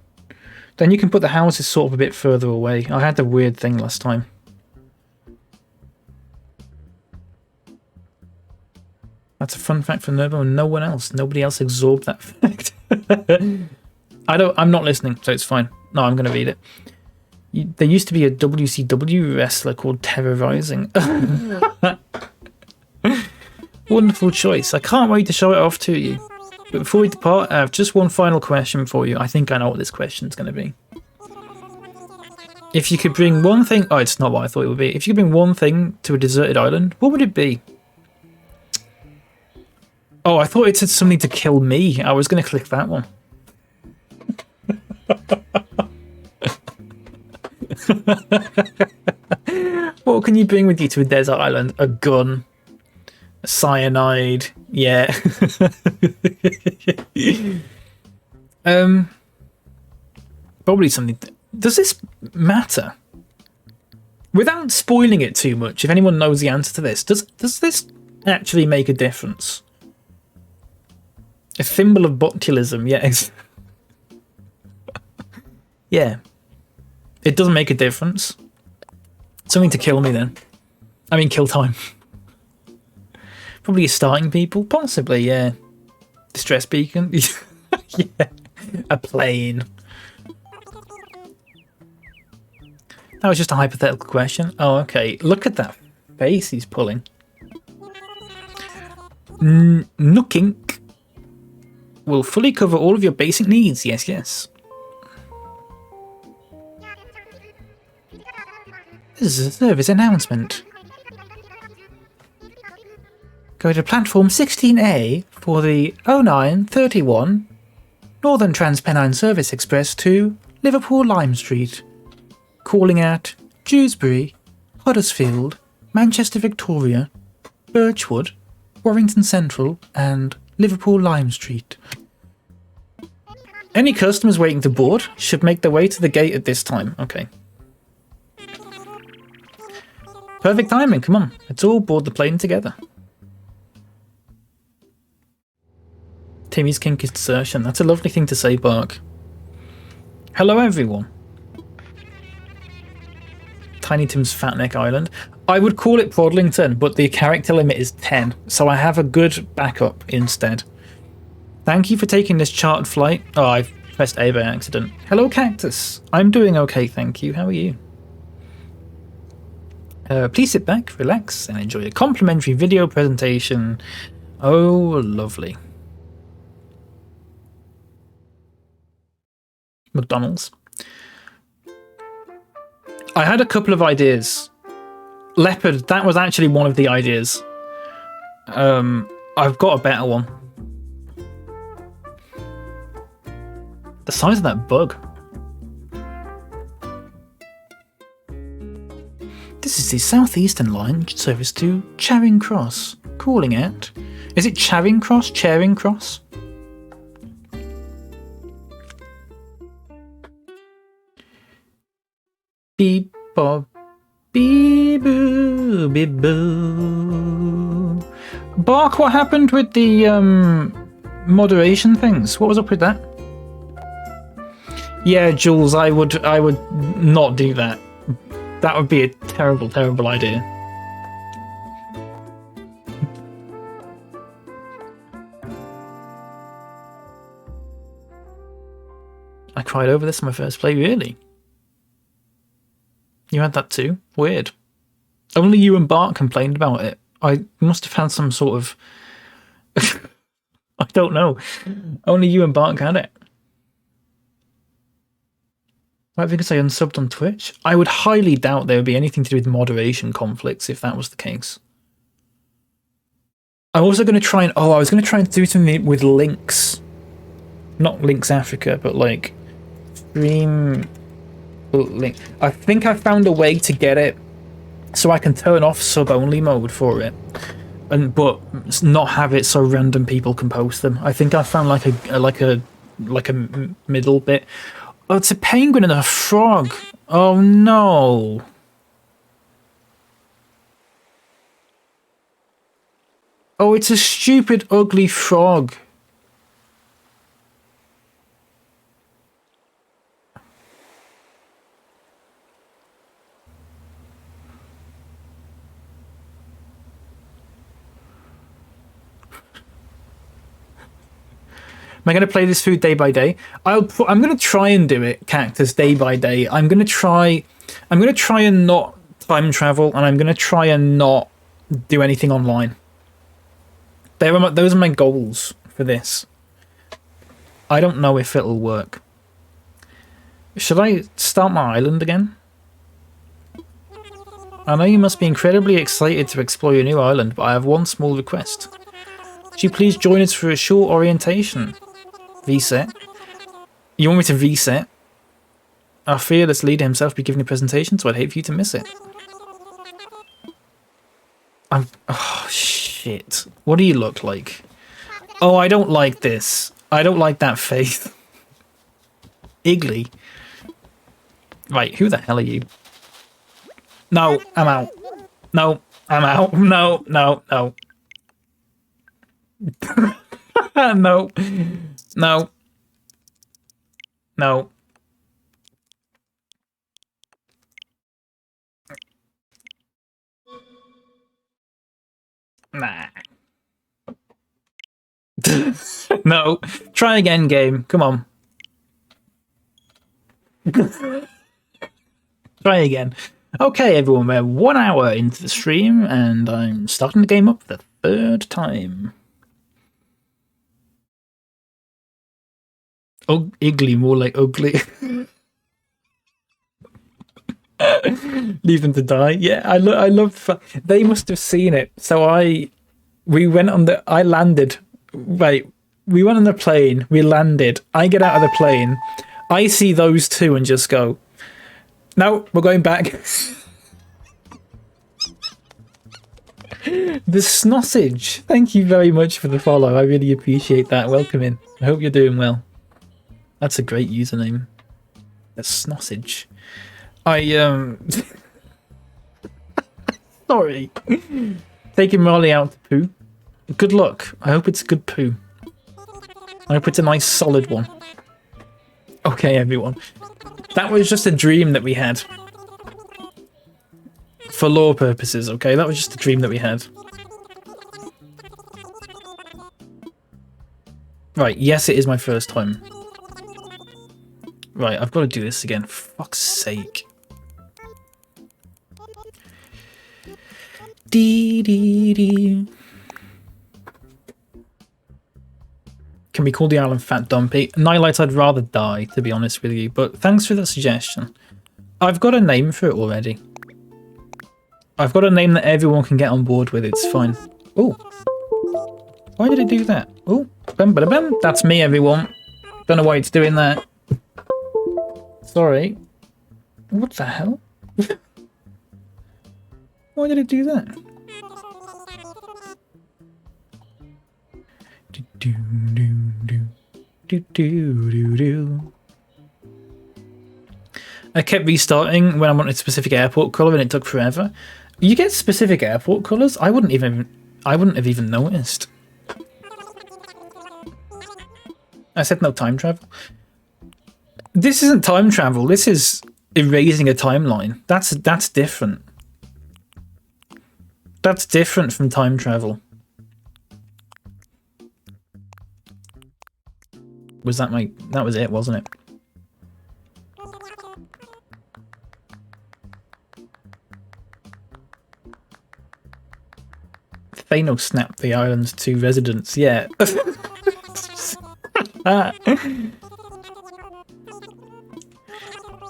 Then you can put the houses sort of a bit further away. I had the weird thing last time. That's a fun fact for Nervo and no one else. Nobody else absorbed that fact. I'm not listening, so it's fine. No, I'm going to read it. There used to be a WCW wrestler called Terrorizing. Wonderful choice. I can't wait to show it off to you. But before we depart, I have just one final question for you. I think I know what this question's going to be. If you could bring one thing... Oh, it's not what I thought it would be. If you could bring one thing to a deserted island, what would it be? Oh, I thought it said something to kill me. I was going to click that one. What can you bring with you to a desert island? A gun. Cyanide, yeah. Probably something. Does this matter? Without spoiling it too much, if anyone knows the answer to this, does this actually make a difference? A symbol of botulism, yes. Yeah. It doesn't make a difference. Something to kill me then. I mean, kill time. Probably starting people? Possibly, yeah. Distress beacon? Yeah. A plane. That was just a hypothetical question. Oh, okay. Look at that face he's pulling. Nookink will fully cover all of your basic needs. Yes, yes. This is a service announcement. Go to platform 16A for the 0931 Northern Transpennine Service Express to Liverpool Lime Street. Calling at Dewsbury, Huddersfield, Manchester Victoria, Birchwood, Warrington Central, and Liverpool Lime Street. Any customers waiting to board should make their way to the gate at this time. Okay. Perfect timing, come on. Let's all board the plane together. Timmy's kink is desertion. That's a lovely thing to say, Bark. Hello, everyone. Tiny Tim's Fatneck Island. I would call it Prodlington, but the character limit is 10, so I have a good backup instead. Thank you for taking this chartered flight. Oh, I've pressed A by accident. Hello, Cactus. I'm doing okay, thank you. How are you? Please sit back, relax, and enjoy a complimentary video presentation. Oh, lovely. McDonald's. I had a couple of ideas. Leopard, that was actually one of the ideas. I've got a better one. The size of that bug. This is the Southeastern Line service to Charing Cross. Calling at... Is it Charing Cross? Charing Cross? Beep bop, beep boo, beep boo. Bark, what happened with the moderation things? What was up with that? Yeah, Jules, I would not do that. That would be a terrible, terrible idea. I cried over this in my first play, really? You had that too? Weird. Only you and Bart complained about it. I must have had some sort of... I don't know. Only you and Bart had it. Right, because I unsubbed on Twitch. I would highly doubt there would be anything to do with moderation conflicts if that was the case. I'm also going to try and... Oh, I was going to try and do something with links. Not Links Africa, but like... Stream... Link. I think I found a way to get it so I can turn off sub-only mode for it, but not have it so random people can post them. I think I found like a middle bit. Oh, it's a penguin and a frog. Oh no. Oh, it's a stupid, ugly frog. Am I going to play this food day by day? I'm going to try and do it, Cactus, day by day. I'm going to try and not time travel, and I'm going to try and not do anything online. Those are my goals for this. I don't know if it'll work. Should I start my island again? I know you must be incredibly excited to explore your new island, but I have one small request. Could you please join us for a short orientation? Reset. You want me to reset? Our fearless leader himself will be giving a presentation, so I'd hate for you to miss it. Oh, shit. What do you look like? Oh, I don't like this. I don't like that face. Iggly. Right, who the hell are you? No, I'm out. No, I'm out. No, no, no. No. No. No. Nah. No. Try again, game. Come on. Try again. Okay, everyone, we're 1 hour into the stream, and I'm starting the game up for the third time. Iggly, more like ugly. Leave them to die. Yeah, I love. They must have seen it. So I landed. Right, we went on the plane. We landed. I get out of the plane. I see those two and just go, no, we're going back. The Snossage. Thank you very much for the follow. I really appreciate that. Welcome in. I hope you're doing well. That's a great username. The Snossage. Sorry. Taking Molly out to poo. Good luck. I hope it's a good poo. I hope it's a nice solid one. Okay, everyone. That was just a dream that we had. For lore purposes, okay? That was just a dream that we had. Right, yes, it is my first time. Right, I've got to do this again. For fuck's sake. Dee dee dee. Can we call the island Fat Dumpy? Nihilite, I'd rather die, to be honest with you, but thanks for that suggestion. I've got a name for it already. I've got a name that everyone can get on board with, it's fine. Oh. Why did it do that? Oh, bam, bam, bam. That's me, everyone. Don't know why it's doing that. Sorry. What the hell? Why did it do that? Do, do, do, do, do, do, do. I kept restarting when I wanted a specific airport colour and it took forever. You get specific airport colours? I wouldn't have even noticed. I said no time travel. This isn't time travel. This is erasing a timeline. That's different. That's different from time travel. That was it, wasn't it? Thanos snapped the island's 2 residents, yeah.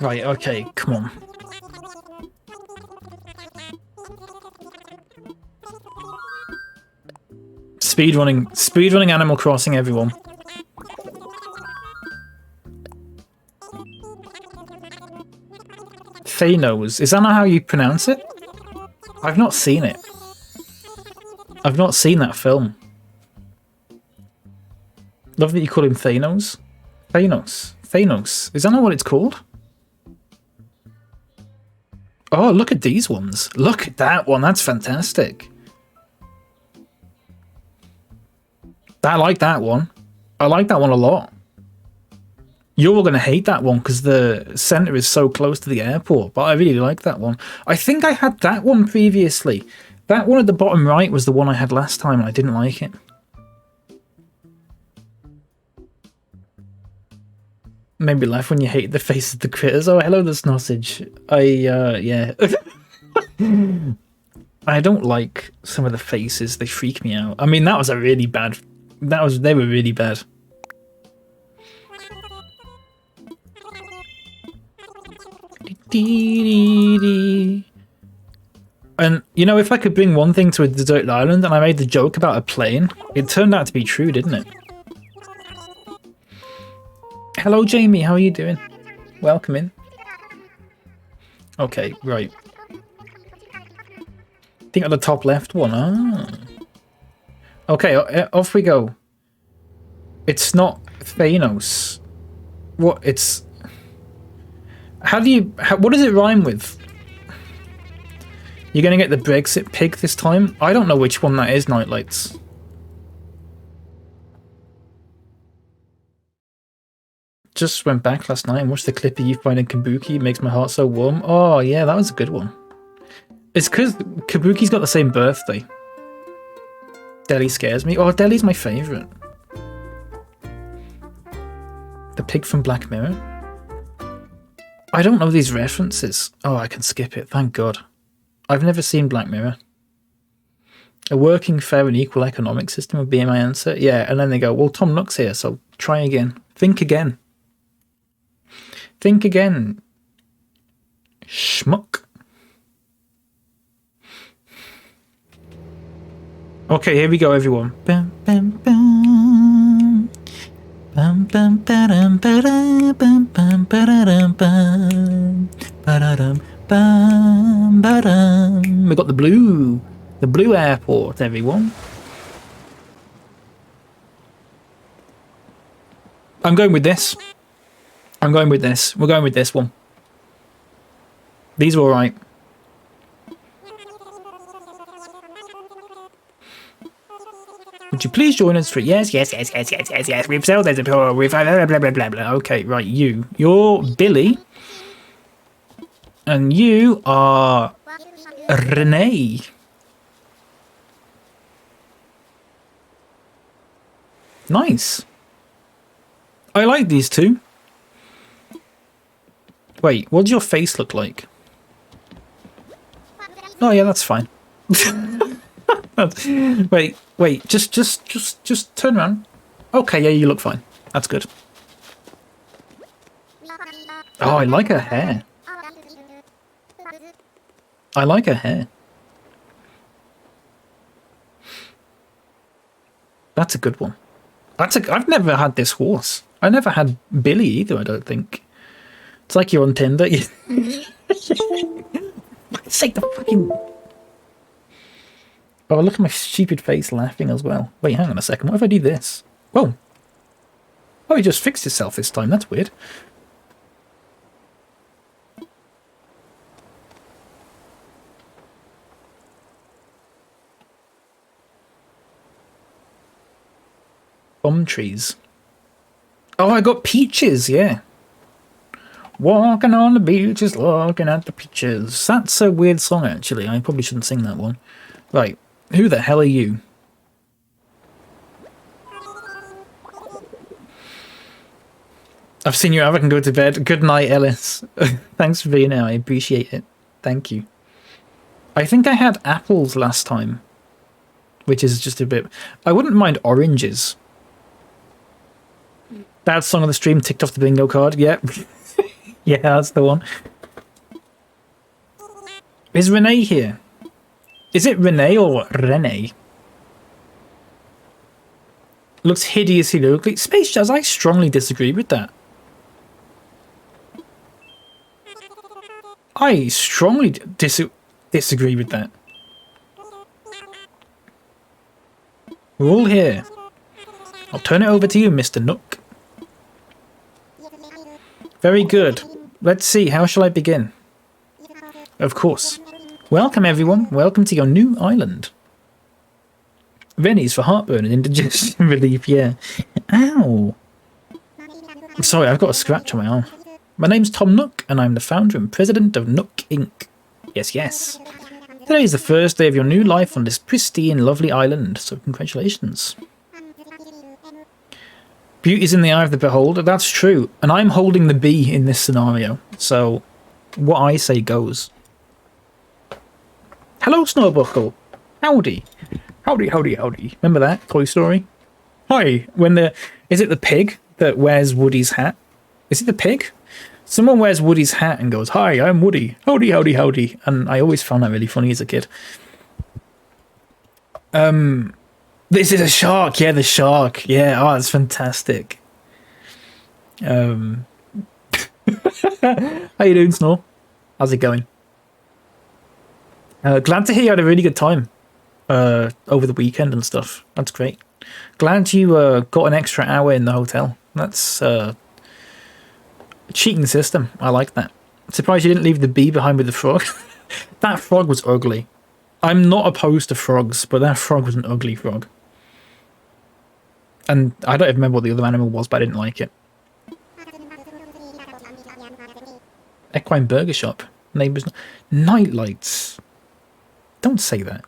Right, okay, come on. Speedrunning Animal Crossing, everyone. Thanos, is that not how you pronounce it? I've not seen it. I've not seen that film. Love that you call him Thanos. Thanos. Is that not what it's called? Oh, look at these ones. Look at that one. That's fantastic. I like that one. I like that one a lot. You're going to hate that one because the center is so close to the airport, but I really like that one. I think I had that one previously. That one at the bottom right was the one I had last time and I didn't like it. Maybe laugh when you hate the face of the critters. Oh, hello, the Snossage. Yeah. I don't like some of the faces. They freak me out. I mean, that was a really bad... They were really bad. And, you know, if I could bring one thing to a deserted island and I made the joke about a plane, it turned out to be true, didn't it? Hello, Jamie. How are you doing? Welcome in. Okay, right. I think on the top left one. Ah. Okay, off we go. It's not Thanos. What? It's... what does it rhyme with? You're going to get the Brexit pig this time? I don't know which one that is, Nightlights. just went back last night and watched the clip of you finding Kabuki. It makes my heart so warm. Oh, yeah, that was a good one. It's because Kabuki's got the same birthday. Deli scares me. Oh, Deli's my favourite. The pig from Black Mirror. I don't know these references. Oh, I can skip it. Thank God. I've never seen Black Mirror. A working, fair and equal economic system would be my answer. Yeah, and then they go, well, Tom Nook's here, so try again. Think again. Think again. Schmuck. Okay, here we go, everyone. Bam, bam, bam. Bam, bam, ba-dum, ba-dum, bam, bam, ba-da-dum, bam. Ba-da-dum, bam, ba-dum. We got the blue airport, everyone. I'm going with this. I'm going with this. We're going with this one. These are all right. Would you please join us for yes. We've sold this. We've blah blah blah blah blah. Okay, right. You're Billy, and you are Renee. Nice. I like these two. Wait, what does your face look like? Oh yeah, that's fine. Wait, just turn around. Okay, yeah, you look fine. That's good. Oh, I like her hair. I like her hair. That's a good one. I've never had this horse. I never had Billy either, I don't think. It's like you're on Tinder. It's like the fucking... Oh, look at my stupid face laughing as well. Wait, hang on a second. What if I do this? Whoa. Oh, he just fixed himself this time. That's weird. Bomb trees. Oh, I got peaches, yeah. Walking on the beaches, looking at the peaches. That's a weird song, actually. I probably shouldn't sing that one. Right. Who the hell are you? I've seen you out. I can go to bed. Good night, Ellis. Thanks for being here. I appreciate it. Thank you. I think I had apples last time, which is just a bit... I wouldn't mind oranges. That song on the stream ticked off the bingo card. Yep. Yeah, that's the one. Is Renee here? Is it Renee or Renee? Looks hideously ugly. Space Jazz, I strongly disagree with that. I strongly disagree with that. We're all here. I'll turn it over to you, Mr. Nook. Very good. Let's see, how shall I begin? Of course. Welcome, everyone. Welcome to your new island. Rennie's for heartburn and indigestion relief, yeah. Ow. Sorry, I've got a scratch on my arm. My name's Tom Nook, and I'm the founder and president of Nook Inc. Yes, yes. Today is the first day of your new life on this pristine, lovely island, so congratulations. Beauty's in the eye of the beholder, that's true. And I'm holding the bee in this scenario, so what I say goes. Hello, Snowbuckle. Howdy. Howdy, howdy, howdy. Remember that? Toy Story? Hi. Is it the pig that wears Woody's hat? Is it the pig? Someone wears Woody's hat and goes, hi, I'm Woody. Howdy, howdy, howdy. And I always found that really funny as a kid. This is a shark. Yeah, the shark. Yeah, oh, it's fantastic. How you doing, Snore? How's it going? Glad to hear you had a really good time over the weekend and stuff. That's great. Glad you got an extra hour in the hotel. That's a cheating system. I like that. Surprised you didn't leave the bee behind with the frog. That frog was ugly. I'm not opposed to frogs, but that frog was an ugly frog. And I don't even remember what the other animal was, but I didn't like it. Equine Burger Shop. Neighbours. Night lights. Don't say that.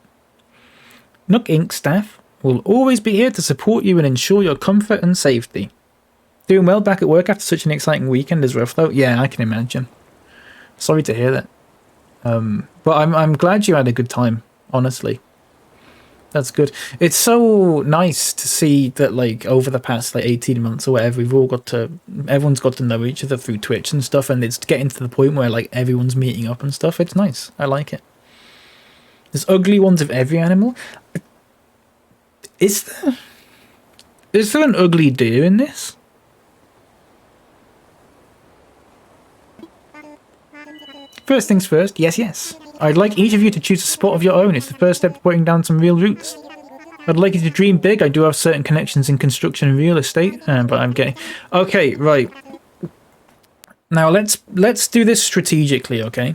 Nook Inc. staff will always be here to support you and ensure your comfort and safety. Doing well back at work after such an exciting weekend is rough though. Yeah, I can imagine. Sorry to hear that. But I'm glad you had a good time, honestly. That's good. It's so nice to see that, like, over the past, like, 18 months or whatever, everyone's got to know each other through Twitch and stuff, and it's getting to the point where, like, everyone's meeting up and stuff. It's nice. I like it. There's ugly ones of every animal. Is there an ugly deer in this? First things first, yes. I'd like each of you to choose a spot of your own. It's the first step to putting down some real roots. I'd like you to dream big. I do have certain connections in construction and real estate, but I'm getting... Okay, right. Now let's do this strategically, okay?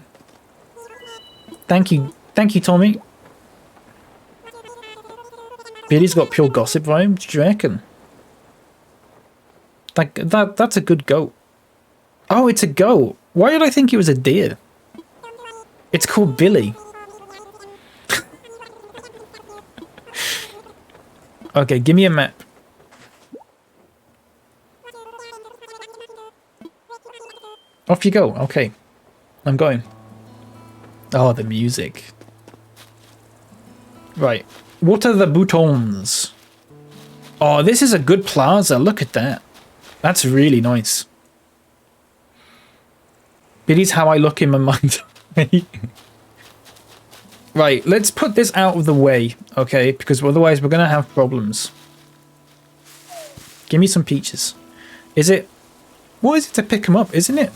Thank you, Tommy. Billy's got pure gossip vibes, do you reckon? That's a good goat. Oh, it's a goat. Why did I think it was a deer? It's called Billy. Okay, give me a map. Off you go. Okay. I'm going. Oh, the music. Right. What are the boutons? Oh, this is a good plaza. Look at that. That's really nice. Billy's how I look in my mind. Right, let's put this out of the way, okay? Because otherwise we're going to have problems. Give me some peaches. Is it... What is it to pick them up, isn't it?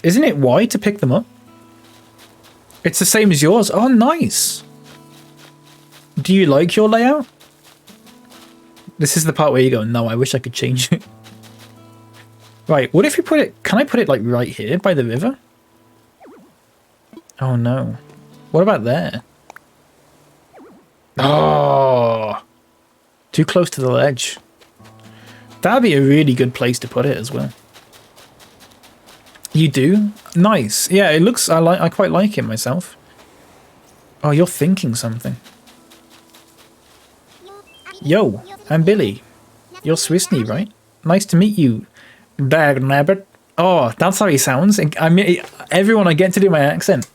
Isn't it Y to pick them up? It's the same as yours. Oh, nice. Do you like your layout? This is the part where you go, no, I wish I could change it. Right, what if you put it... Can I put it, like, right here by the river? Oh, no. What about there? Oh! Too close to the ledge. That'd be a really good place to put it as well. You do? Nice. Yeah, it looks... I quite like it myself. Oh, you're thinking something. Yo, I'm Billy. You're SwissKnee, right? Nice to meet you. Dagnabbit. Oh, that's how he sounds. I mean, everyone, I get to do my accent.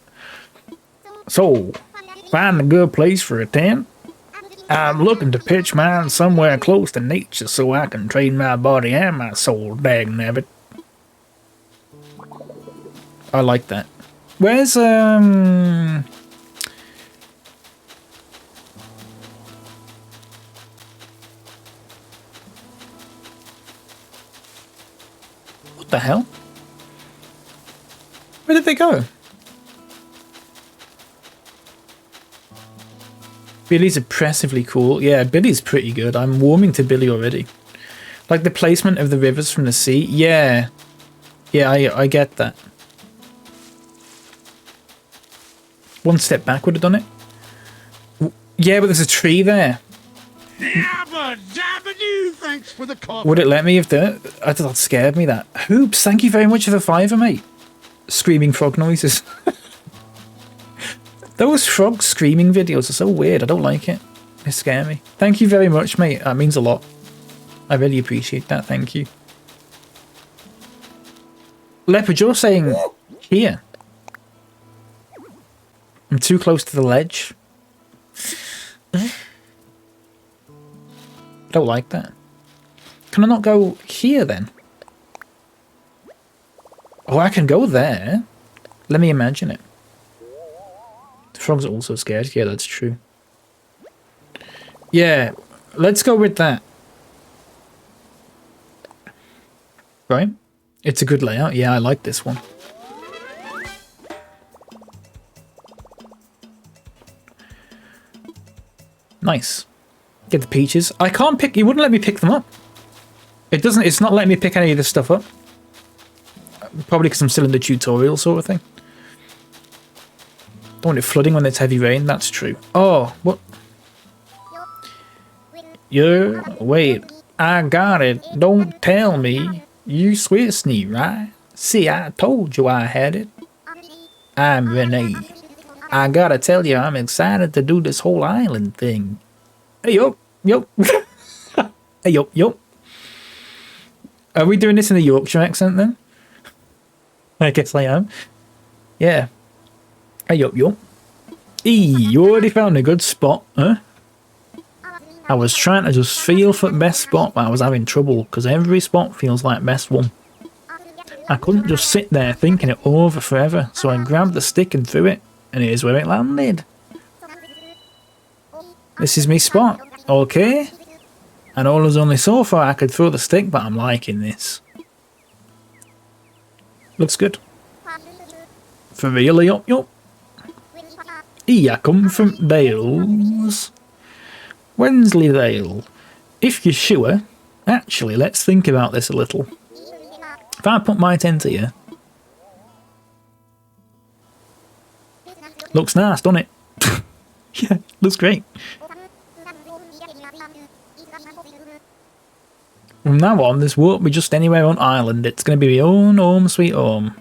So, find a good place for a tent. I'm looking to pitch mine somewhere close to nature so I can train my body and my soul. Dagnabbit. I like that. Where's What the hell? Where did they go? Billy's oppressively cool. Yeah, Billy's pretty good. I'm warming to Billy already. Like the placement of the rivers from the sea. Yeah. Yeah, I get that. One step back would have done it. Yeah, but there's a tree there. Thanks for the coffee. Would it let me have done it? I thought that scared me, that. Hoops, thank you very much for the $5, mate. Screaming frog noises. Those frog screaming videos are so weird. I don't like it. They scare me. Thank you very much, mate. That means a lot. I really appreciate that. Thank you. Leopard, you're saying here. I'm too close to the ledge. I don't like that. Can I not go here then? Oh, I can go there. Let me imagine it. The frogs are also scared. Yeah, that's true. Yeah, let's go with that. Right? It's a good layout. Yeah, I like this one. Nice. Get the peaches. I can't pick... You wouldn't let me pick them up. It doesn't... It's not letting me pick any of this stuff up. Probably because I'm still in the tutorial sort of thing. Don't want it flooding when it's heavy rain. That's true. Oh, what? Wait. I got it. Don't tell me. You SwissKnee, right? See, I told you I had it. I'm Renee. I gotta tell you, I'm excited to do this whole island thing. Hey, yo, yo. Hey, yo, yo. Are we doing this in a Yorkshire accent then? I guess I am. Yeah. Hey, yo, yo. You already found a good spot, huh? I was trying to just feel for the best spot, but I was having trouble, because every spot feels like best one. I couldn't just sit there thinking it over forever, so I grabbed the stick and threw it, and here's where it landed. This is me spot, okay? I know there's only so far I could throw the stick, but I'm liking this. Looks good. For real, yup, yup. I come from Dales. Wensleydale. If you're sure, actually, let's think about this a little. If I put my tent here, looks nice, doesn't it? Yeah, looks great. From now on, this won't be just anywhere on island. It's going to be my own home sweet home.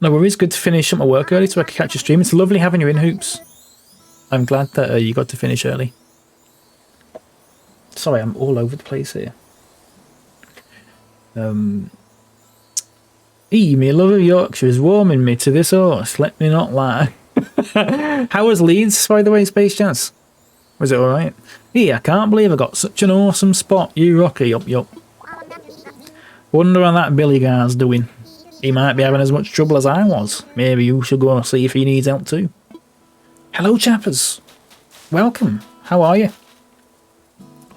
No worries, good to finish up my work early so I can catch a stream. It's lovely having you in, Hoops. I'm glad that you got to finish early. Sorry, I'm all over the place here. Me love of Yorkshire is warming me to this horse, let me not lie. How was Leeds, by the way, Space Jazz? Was it alright? I can't believe I got such an awesome spot. You rocky, yup, yup. Wonder how that Billy guy's doing. He might be having as much trouble as I was. Maybe you should go and see if he needs help too. Hello, chappers. Welcome. How are you?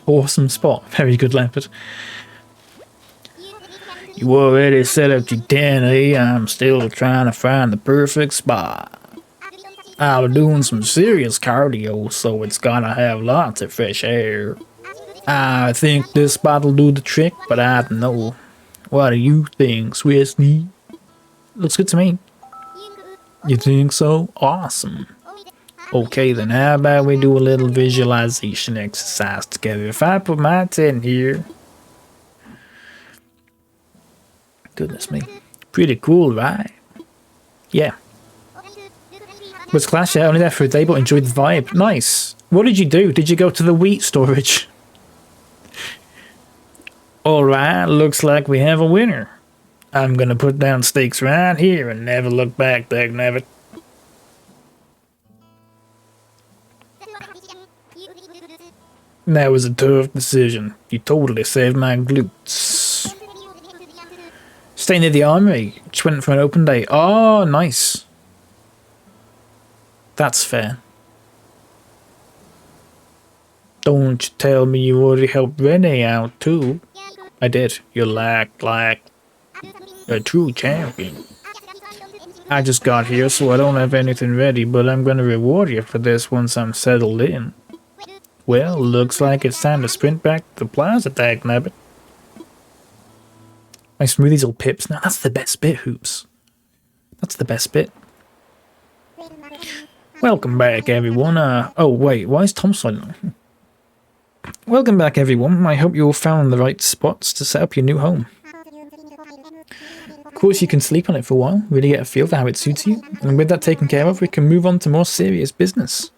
Awesome spot. Very good, Leopard. You already set up your tent, eh? I'm still trying to find the perfect spot. I'm doing some serious cardio, so it's gotta have lots of fresh air. I think this spot'll do the trick, but I don't know. What do you think, SwissKnee? Looks good to me. You think so? Awesome. Okay then, how about we do a little visualization exercise together? If I put my tent here... Goodness me. Pretty cool, right? Yeah. Was Clash only there for a day but enjoyed the vibe? Nice. What did you do? Did you go to the wheat storage? Alright, looks like we have a winner. I'm gonna put down stakes right here and never look back, dagnabbit. That was a tough decision. You totally saved my glutes. Stay near the armory. Just went for an open day. Oh, nice. That's fair. Don't you tell me you already helped Renee out too. I did. You're like a true champion. I just got here, so I don't have anything ready, but I'm gonna reward you for this once I'm settled in. Well, looks like it's time to sprint back to the plaza, dagnabbit. My smoothies all pips. Now that's the best bit, Hoops. That's the best bit. Welcome back, everyone. Oh wait, why is Tom silent? Welcome back, everyone. I hope you all found the right spots to set up your new home. Of course, you can sleep on it for a while, really get a feel for how it suits you, and with that taken care of, we can move on to more serious business.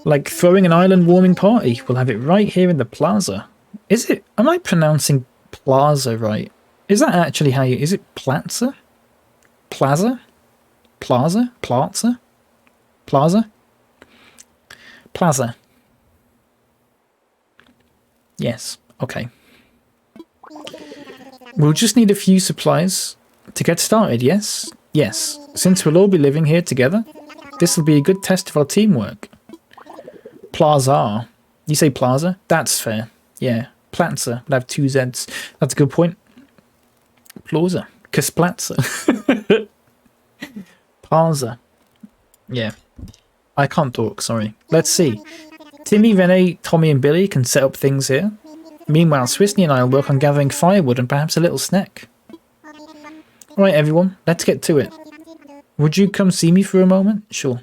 Like throwing an island warming party. We'll have it right here in the plaza. Is it? Am I pronouncing plaza right? Is that actually how you... Is it plaza? Plaza? Plaza? Plaza? Plaza? Plaza. Yes. Okay. We'll just need a few supplies to get started, yes? Yes. Since we'll all be living here together, this will be a good test of our teamwork. Plaza. You say plaza? That's fair. Yeah. Plaza. Would have two Z's. That's a good point. Plaza. Kasplatza. Plaza. Yeah. I can't talk, sorry. Let's see. Timmy, Renee, Tommy and Billy can set up things here. Meanwhile, SwissKnee and I will work on gathering firewood and perhaps a little snack. Alright everyone, let's get to it. Would you come see me for a moment? Sure.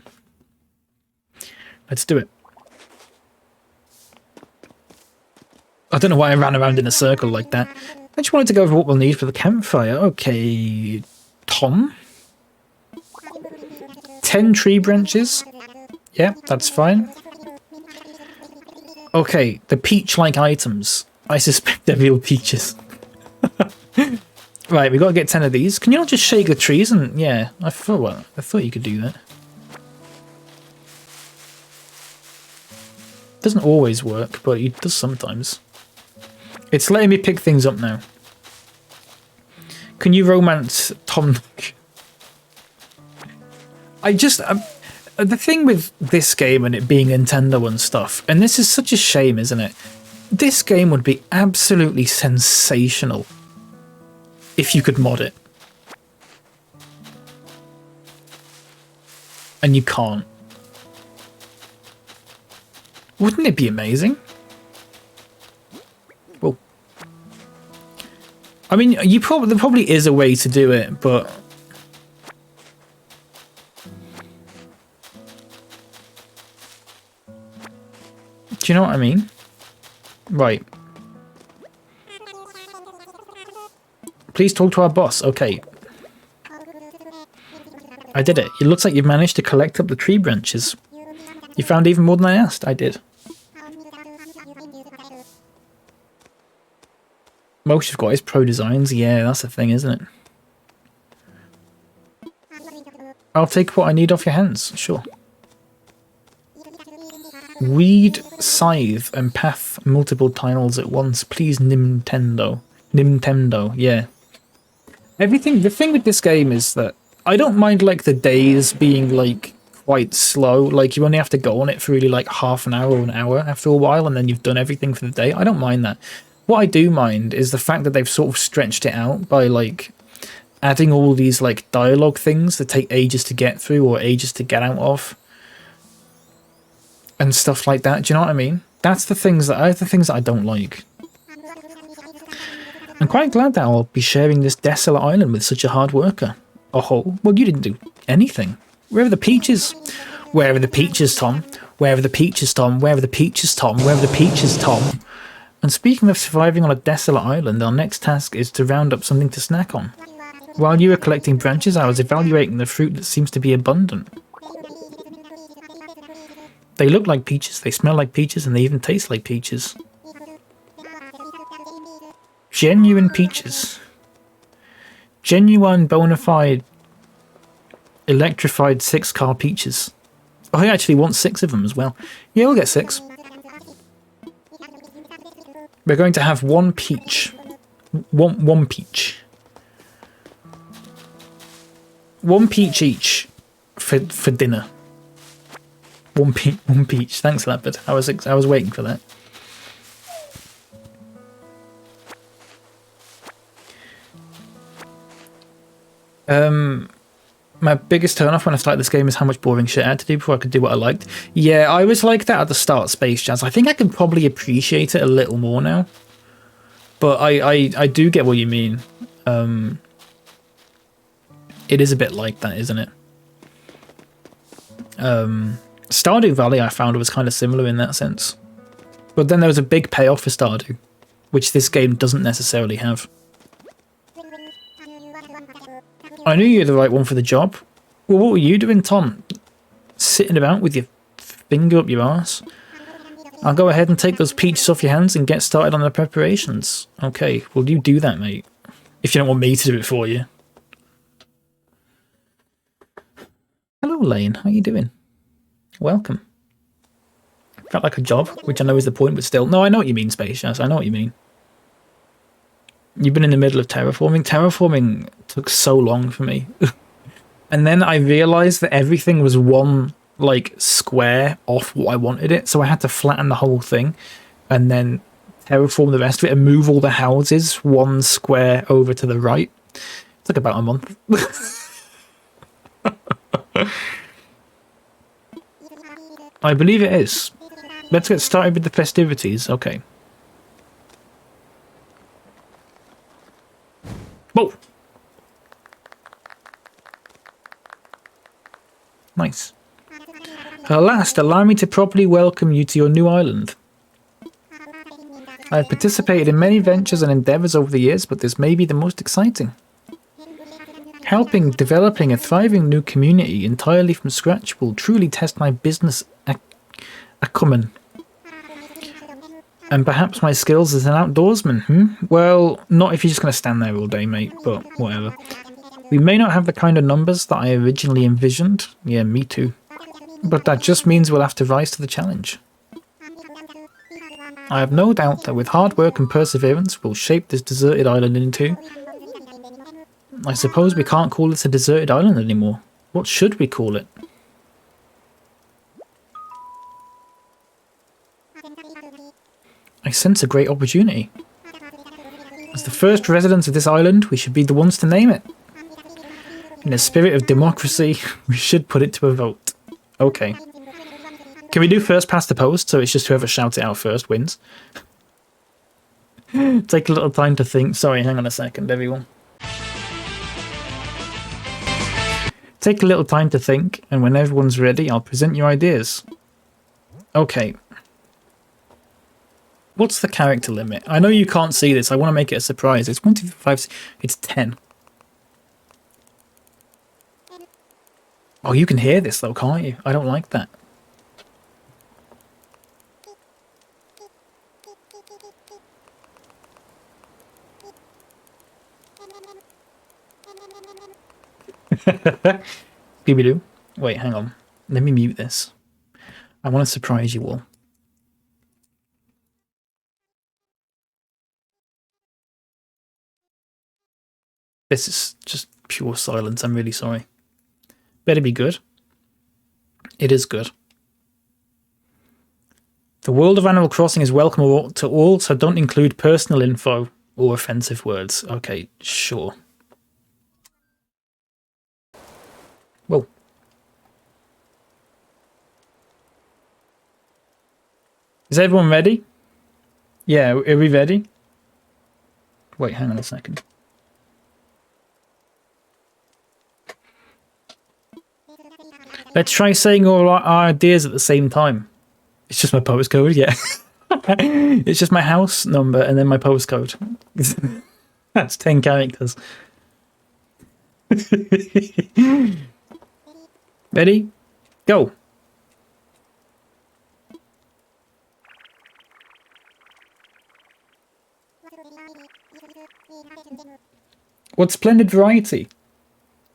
Let's do it. I don't know why I ran around in a circle like that. I just wanted to go over what we'll need for the campfire. Okay, Tom. 10 tree branches. Yeah, that's fine. Okay, the peach-like items. I suspect they're real peaches. Right, we got to get 10 of these. Can you not just shake the trees and... Yeah, I thought you could do that. Doesn't always work, but it does sometimes. It's letting me pick things up now. Can you romance Tom? The thing with this game and it being Nintendo and stuff, and this is such a shame, isn't it? This game would be absolutely sensational if you could mod it. And you can't. Wouldn't it be amazing? Well, I mean, there probably is a way to do it, but do you know what I mean? Right. Please talk to our boss. Okay. I did it. It looks like you've managed to collect up the tree branches. You found even more than I asked. I did. Most you've got is pro designs. Yeah, that's the thing, isn't it? I'll take what I need off your hands. Sure. Weed, scythe, and path multiple tiles at once. Please, Nintendo. Nintendo, yeah. The thing with this game is that I don't mind, like, the days being, like, quite slow. Like, you only have to go on it for really, like, half an hour or an hour after a while, and then you've done everything for the day. I don't mind that. What I do mind is the fact that they've sort of stretched it out by, like, adding all these, like, dialogue things that take ages to get through or ages to get out of. And stuff like that. Do you know what I mean? That's the things that I don't like. I'm quite glad that I'll be sharing this desolate island with such a hard worker. Oh, well, you didn't do anything. Where are the peaches? Where are the peaches, Tom? Where are the peaches, Tom? Where are the peaches, Tom? Where are the peaches, Tom? And speaking of surviving on a desolate island, our next task is to round up something to snack on. While you were collecting branches, I was evaluating the fruit that seems to be abundant. They look like peaches, they smell like peaches, and they even taste like peaches. Genuine peaches. Genuine, bona fide, electrified 6-car peaches. Oh, I actually want 6 of them as well. Yeah, we'll get 6. We're going to have 1 peach. One peach. 1 peach each for dinner. One peach. Thanks for that, but I was waiting for that. My biggest turn-off when I started this game is how much boring shit I had to do before I could do what I liked. Yeah, I was like that at the start, Space Jazz. I think I can probably appreciate it a little more now. But I do get what you mean. It is a bit like that, isn't it? Stardew Valley I found was kind of similar in that sense. But then there was a big payoff for Stardew, which this game doesn't necessarily have. I knew you were the right one for the job. Well, what were you doing, Tom? Sitting about with your finger up your arse? I'll go ahead and take those peaches off your hands and get started on the preparations. Okay, well, you do that, mate. If you don't want me to do it for you. Hello, Lane. How you doing? Welcome. Felt like a job, which I know is the point, but still. No, I know what you mean, Space Jazz. I know what you mean. You've been in the middle of terraforming. Terraforming took so long for me. And then I realised that everything was one, like, square off what I wanted it. So I had to flatten the whole thing and then terraform the rest of it and move all the houses 1 square over to the right. It took about a month. I believe it is. Let's get started with the festivities. Okay. Whoa! Nice. At last, allow me to properly welcome you to your new island. I've participated in many ventures and endeavours over the years, but this may be the most exciting. Helping developing a thriving new community entirely from scratch will truly test my business acumen. And perhaps my skills as an outdoorsman, Well, not if you're just going to stand there all day, mate, but whatever. We may not have the kind of numbers that I originally envisioned. Yeah, me too. But that just means we'll have to rise to the challenge. I have no doubt that with hard work and perseverance, we'll shape this deserted island into... I suppose we can't call this a deserted island anymore. What should we call it? I sense a great opportunity. As the first residents of this island, we should be the ones to name it. In a spirit of democracy, we should put it to a vote. Okay. Can we do first past the post, so it's just whoever shouts it out first wins? Take a little time to think. Sorry, hang on a second, everyone. Take a little time to think, and when everyone's ready, I'll present your ideas. Okay. What's the character limit? I know you can't see this. I want to make it a surprise. It's 1, 2, 3, 4, 5, 6. It's 10. Oh, you can hear this though, can't you? I don't like that. Scooby-Doo. Wait, hang on. Let me mute this. I want to surprise you all. This is just pure silence. I'm really sorry. Better be good. It is good. The world of Animal Crossing is welcome to all, so don't include personal info or offensive words. Okay, sure. Whoa. Is everyone ready? Yeah, are we ready? Wait, hang on a second. Let's try saying all our ideas at the same time. It's just my postcode, yeah. It's just my house number and then my postcode. That's 10 characters. Ready? Go. What splendid variety.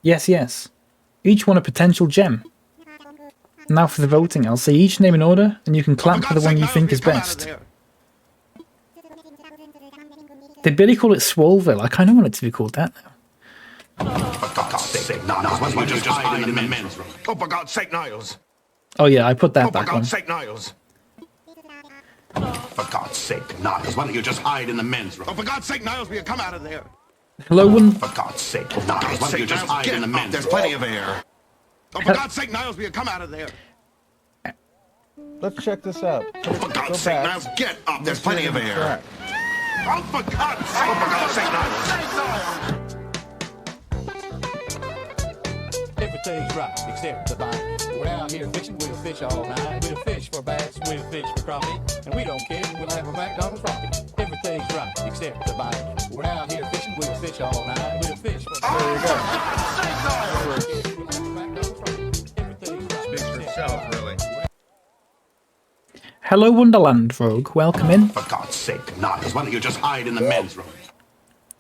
Yes, yes. Each one a potential gem. Now for the voting. I'll say each name in order, and you can clap for the one you think is best. Did Billy call it Swolville? I kind of want it to be called that now. For God's sake, Niles, why don't you just hide in the men's room? Oh, for God's sake, Niles. Oh yeah, I put that back on. For God's sake, Niles. For God's sake, Niles, why don't you just hide in the men's room? Oh, for God's sake, Niles, will you come out of there? Hello, one. For God's sake, Niles, why don't you just hide in the men's room? There's plenty of air. Oh, for God's sake, Niles, will you come out of there? Let's check this out. For God's sake, Niles, get up. There's plenty of air. Oh, for God's sake. Oh, for God's sake, Niles. Everything's right, except the bite. We're out here fishing, we'll fish all night. We'll fish for bass, we'll fish for crappie. And we don't care, we'll have a McDonald's rocket. Everything's right, except the bite. We're out here fishing, we'll fish all night. We'll fish for bass. There you go. We'll have a McDonald's rocket. Everything's right, Speaks for itself, really. Hello, Wonderland Rogue. Welcome in. For God's sake, Niles, why don't you just hide in the men's room?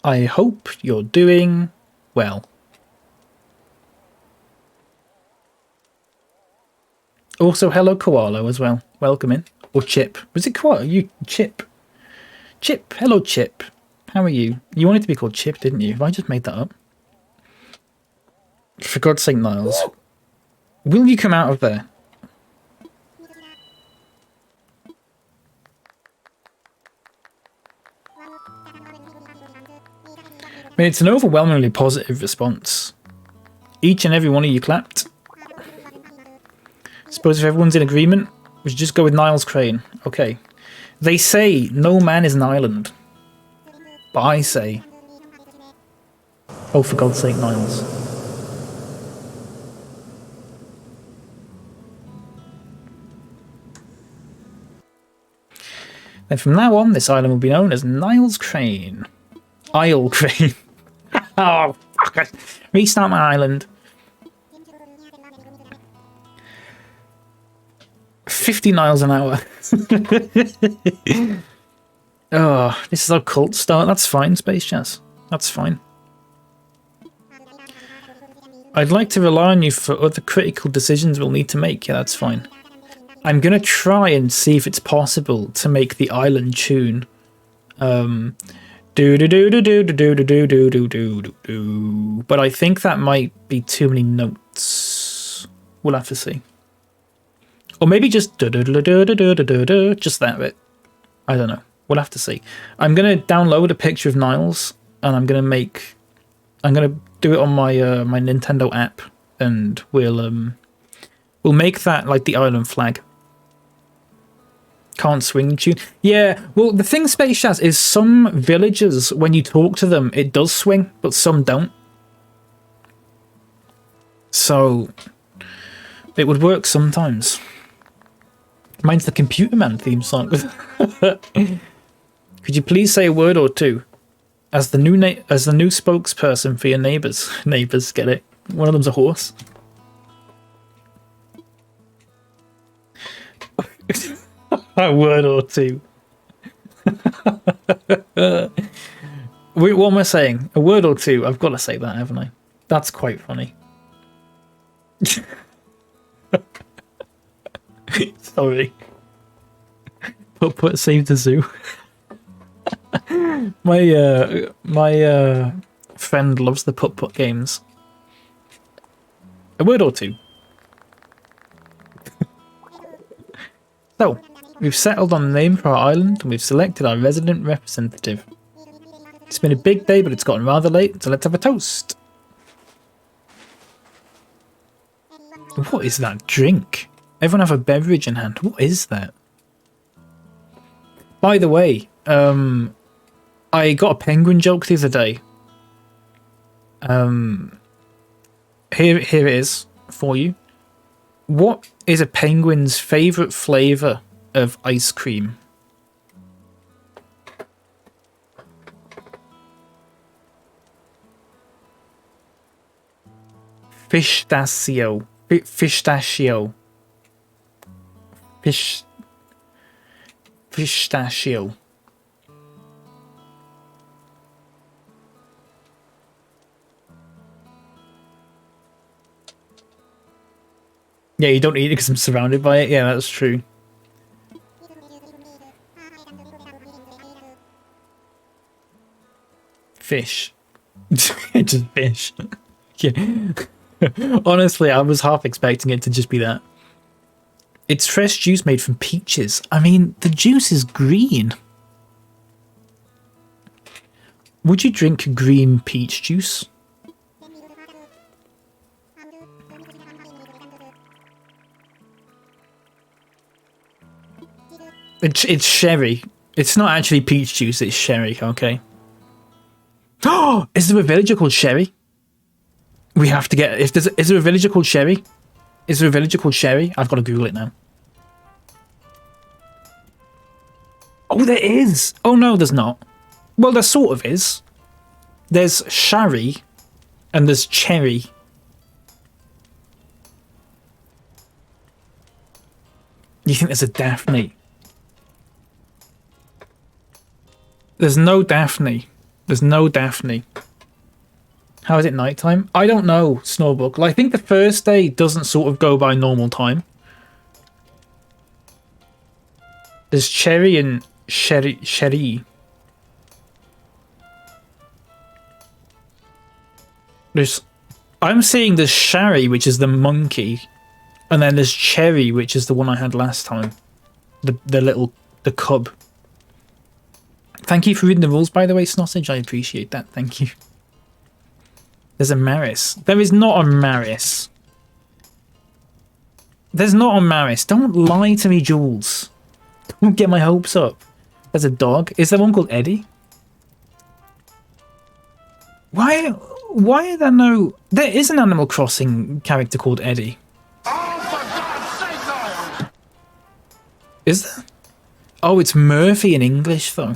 I hope you're doing well. Also, hello, Koala, as well. Welcome in. Or Chip. Was it Koala? You, Chip. Chip. Hello, Chip. How are you? You wanted to be called Chip, didn't you? Have I just made that up? For God's sake, Niles. Will you come out of there? I mean, it's an overwhelmingly positive response. Each and every one of you clapped. Suppose if everyone's in agreement, we should just go with NilesCrane. Okay. They say no man is an island. But I say... Oh, for God's sake, Niles. Then from now on, this island will be known as NilesCrane. Crane. Oh, fuck. Restart my island. 50 miles an hour. Oh, this is our cult start. That's fine, Space Jazz. That's fine. I'd like to rely on you for other critical decisions we'll need to make. Yeah, that's fine. I'm going to try and see if it's possible to make the island tune. Do do do do do do do do do do do do. But I think that might be too many notes. We'll have to see. Or maybe just do do do do do do do do. Just that bit. I don't know. We'll have to see. I'm gonna download a picture of Niles, and I'm gonna do it on my my Nintendo app, and we'll make that like the island flag. Can't swing tune. Yeah, well, the thing, Space Jazz, is some villagers, when you talk to them, it does swing, but some don't. So it would work sometimes. Mine's the Computer Man theme song. Could you please say a word or two as the new spokesperson for your neighbors? Neighbors, get it? One of them's a horse. A word or two. Wait, what am I saying? A word or two. I've got to say that, haven't I? That's quite funny. Sorry. Put save the zoo. My friend loves the put games. A word or two. So, we've settled on the name for our island, and we've selected our resident representative. It's been a big day, but it's gotten rather late, so let's have a toast. What is that drink? Everyone have a beverage in hand. What is that? By the way, I got a penguin joke the other day. Here it is for you. What is a penguin's favourite flavour of ice cream? Pistachio. Pistachio. Pistachio. Yeah, you don't eat it because I'm surrounded by it. Yeah, that's true. Fish. Just fish. Yeah. Honestly, I was half expecting it to just be that. It's fresh juice made from peaches. I mean, the juice is green. Would you drink green peach juice? It's sherry. It's not actually peach juice, it's sherry, okay? Oh, is there a villager called Sherry? We have to get... Is there a villager called Sherry? Is there a villager called Sherry? I've got to Google it now. Oh, there is! Oh, no, there's not. Well, there sort of is. There's Sherry and there's Cherry. You think there's a Daphne? There's no Daphne. There's no Daphne. How is it nighttime? I don't know, Snowbuckle. I think the first day doesn't sort of go by normal time. There's Cherry and Sherry. I'm seeing there's Sherry, which is the monkey, and then there's Cherry, which is the one I had last time. The cub. Thank you for reading the rules, by the way, Snossage. I appreciate that. Thank you. There's a Maris. There is not a Maris. There's not a Maris. Don't lie to me, Jules. Don't get my hopes up. There's a dog. Is there one called Eddie? Why are there no... There is an Animal Crossing character called Eddie. Oh, for God's sake, no! Is there? Oh, it's Murphy in English, though.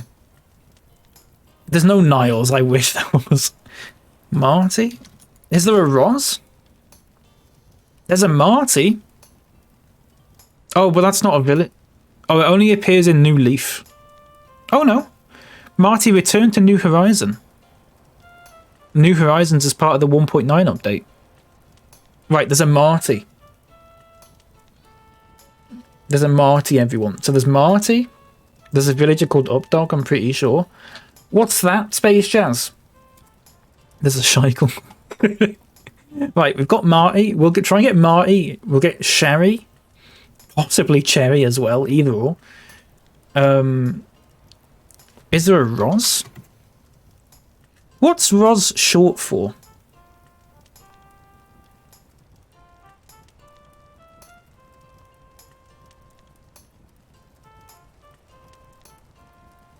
There's no Niles. I wish there was. Marty? Is there a Roz? There's a Marty. Oh, but that's not a village. Oh, it only appears in New Leaf. Oh, no. Marty returned to New Horizon. New Horizons is part of the 1.9 update. Right, there's a Marty. There's a Marty, everyone. So there's Marty. There's a villager called Updog, I'm pretty sure. What's that, Space Jazz? There's a Scheichel. Right, we've got Marty. We'll try and get Marty. We'll get Sherry. Possibly Cherry as well, either or. Is there a Roz? What's Roz short for?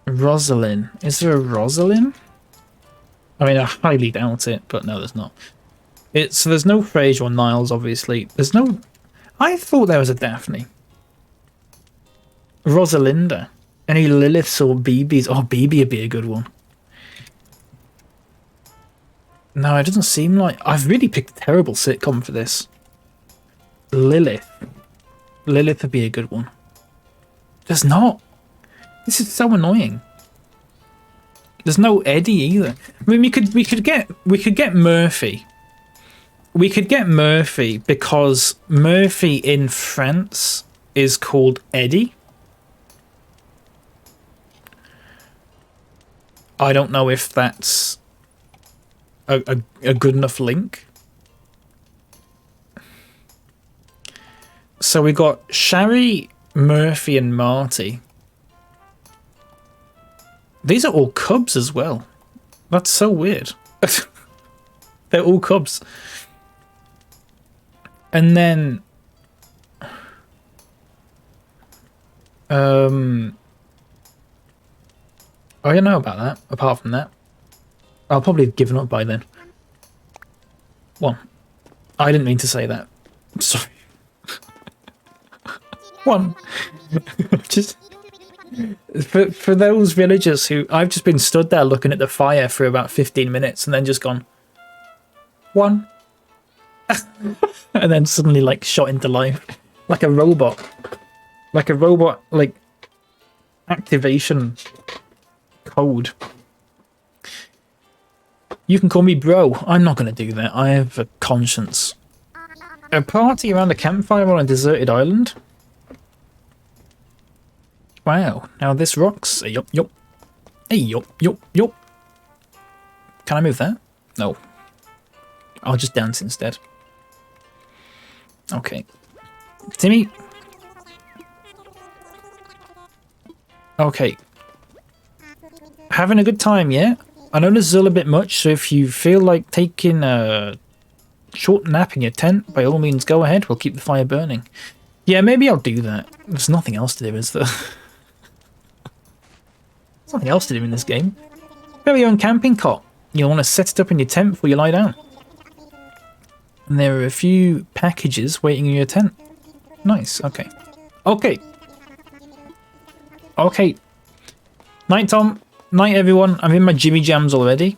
Rosalind. Is there a Rosalind? I mean, I highly doubt it, but no, there's not. So there's no Fraser or Niles, obviously. There's no... I thought there was a Daphne. Rosalinda. Any Liliths or BBs? Oh, BB would be a good one. No, it doesn't seem like... I've really picked a terrible sitcom for this. Lilith. Lilith would be a good one. There's not. This is so annoying. There's no Eddie either. I mean, we could get Murphy. We could get Murphy because Murphy in France is called Eddie. I don't know if that's a good enough link. So we got Sherry, Murphy, and Marty. These are all cubs as well. That's so weird. They're all cubs. And then... I don't know about that, apart from that. I'll probably have given up by then. Well, I didn't mean to say that. I'm sorry. One. Just... For those villagers who... I've just been stood there looking at the fire for about 15 minutes and then just gone... One. And then suddenly, like, shot into life. Like a robot. Like a robot, like, activation code. You can call me bro. I'm not going to do that. I have a conscience. A party around a campfire on a deserted island? Wow, now this rocks. Hey, yup, yup. Hey, yup, yup, yup. Can I move that? No. I'll just dance instead. Okay. Timmy. Okay. Having a good time, yeah? I know this is all a bit much, so if you feel like taking a short nap in your tent, by all means go ahead. We'll keep the fire burning. Yeah, maybe I'll do that. There's nothing else to do, is there? There's nothing else to do in this game. You have your own camping cot. You'll want to set it up in your tent before you lie down. And there are a few packages waiting in your tent. Nice, okay. Okay. Okay. Night, Tom. Night, everyone. I'm in my Jimmy Jams already.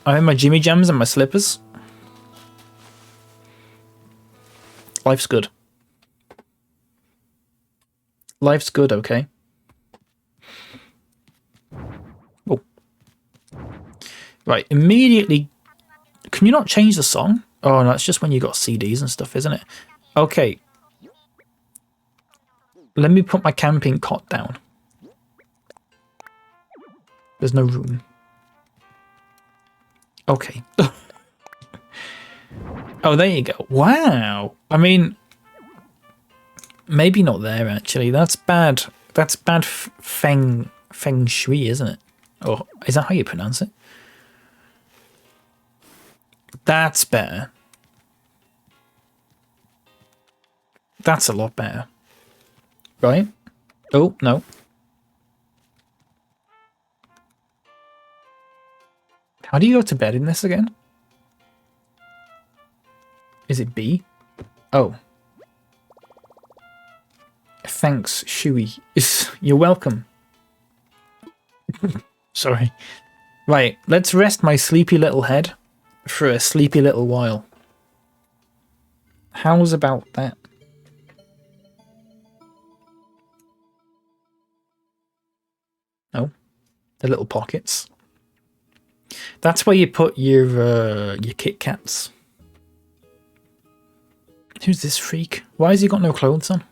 I'm in my Jimmy Jams and my slippers. Life's good. Life's good, okay? Oh. Right, immediately... Can you not change the song? Oh, no, it's just when you got CDs and stuff, isn't it? Okay. Let me put my camping cot down. There's no room. Okay. Oh, there you go. Wow. I mean, maybe not there, actually. That's bad. That's bad feng shui, isn't it? Or is that how you pronounce it? That's better. That's a lot better. Right? Oh, no. How do you go to bed in this again? Is it B? Oh. Thanks, Shui. You're welcome. Sorry. Right, let's rest my sleepy little head for a sleepy little while. How's about that? Oh, the little pockets. That's where you put your Kit Kats. Who's this freak? Why has he got no clothes on?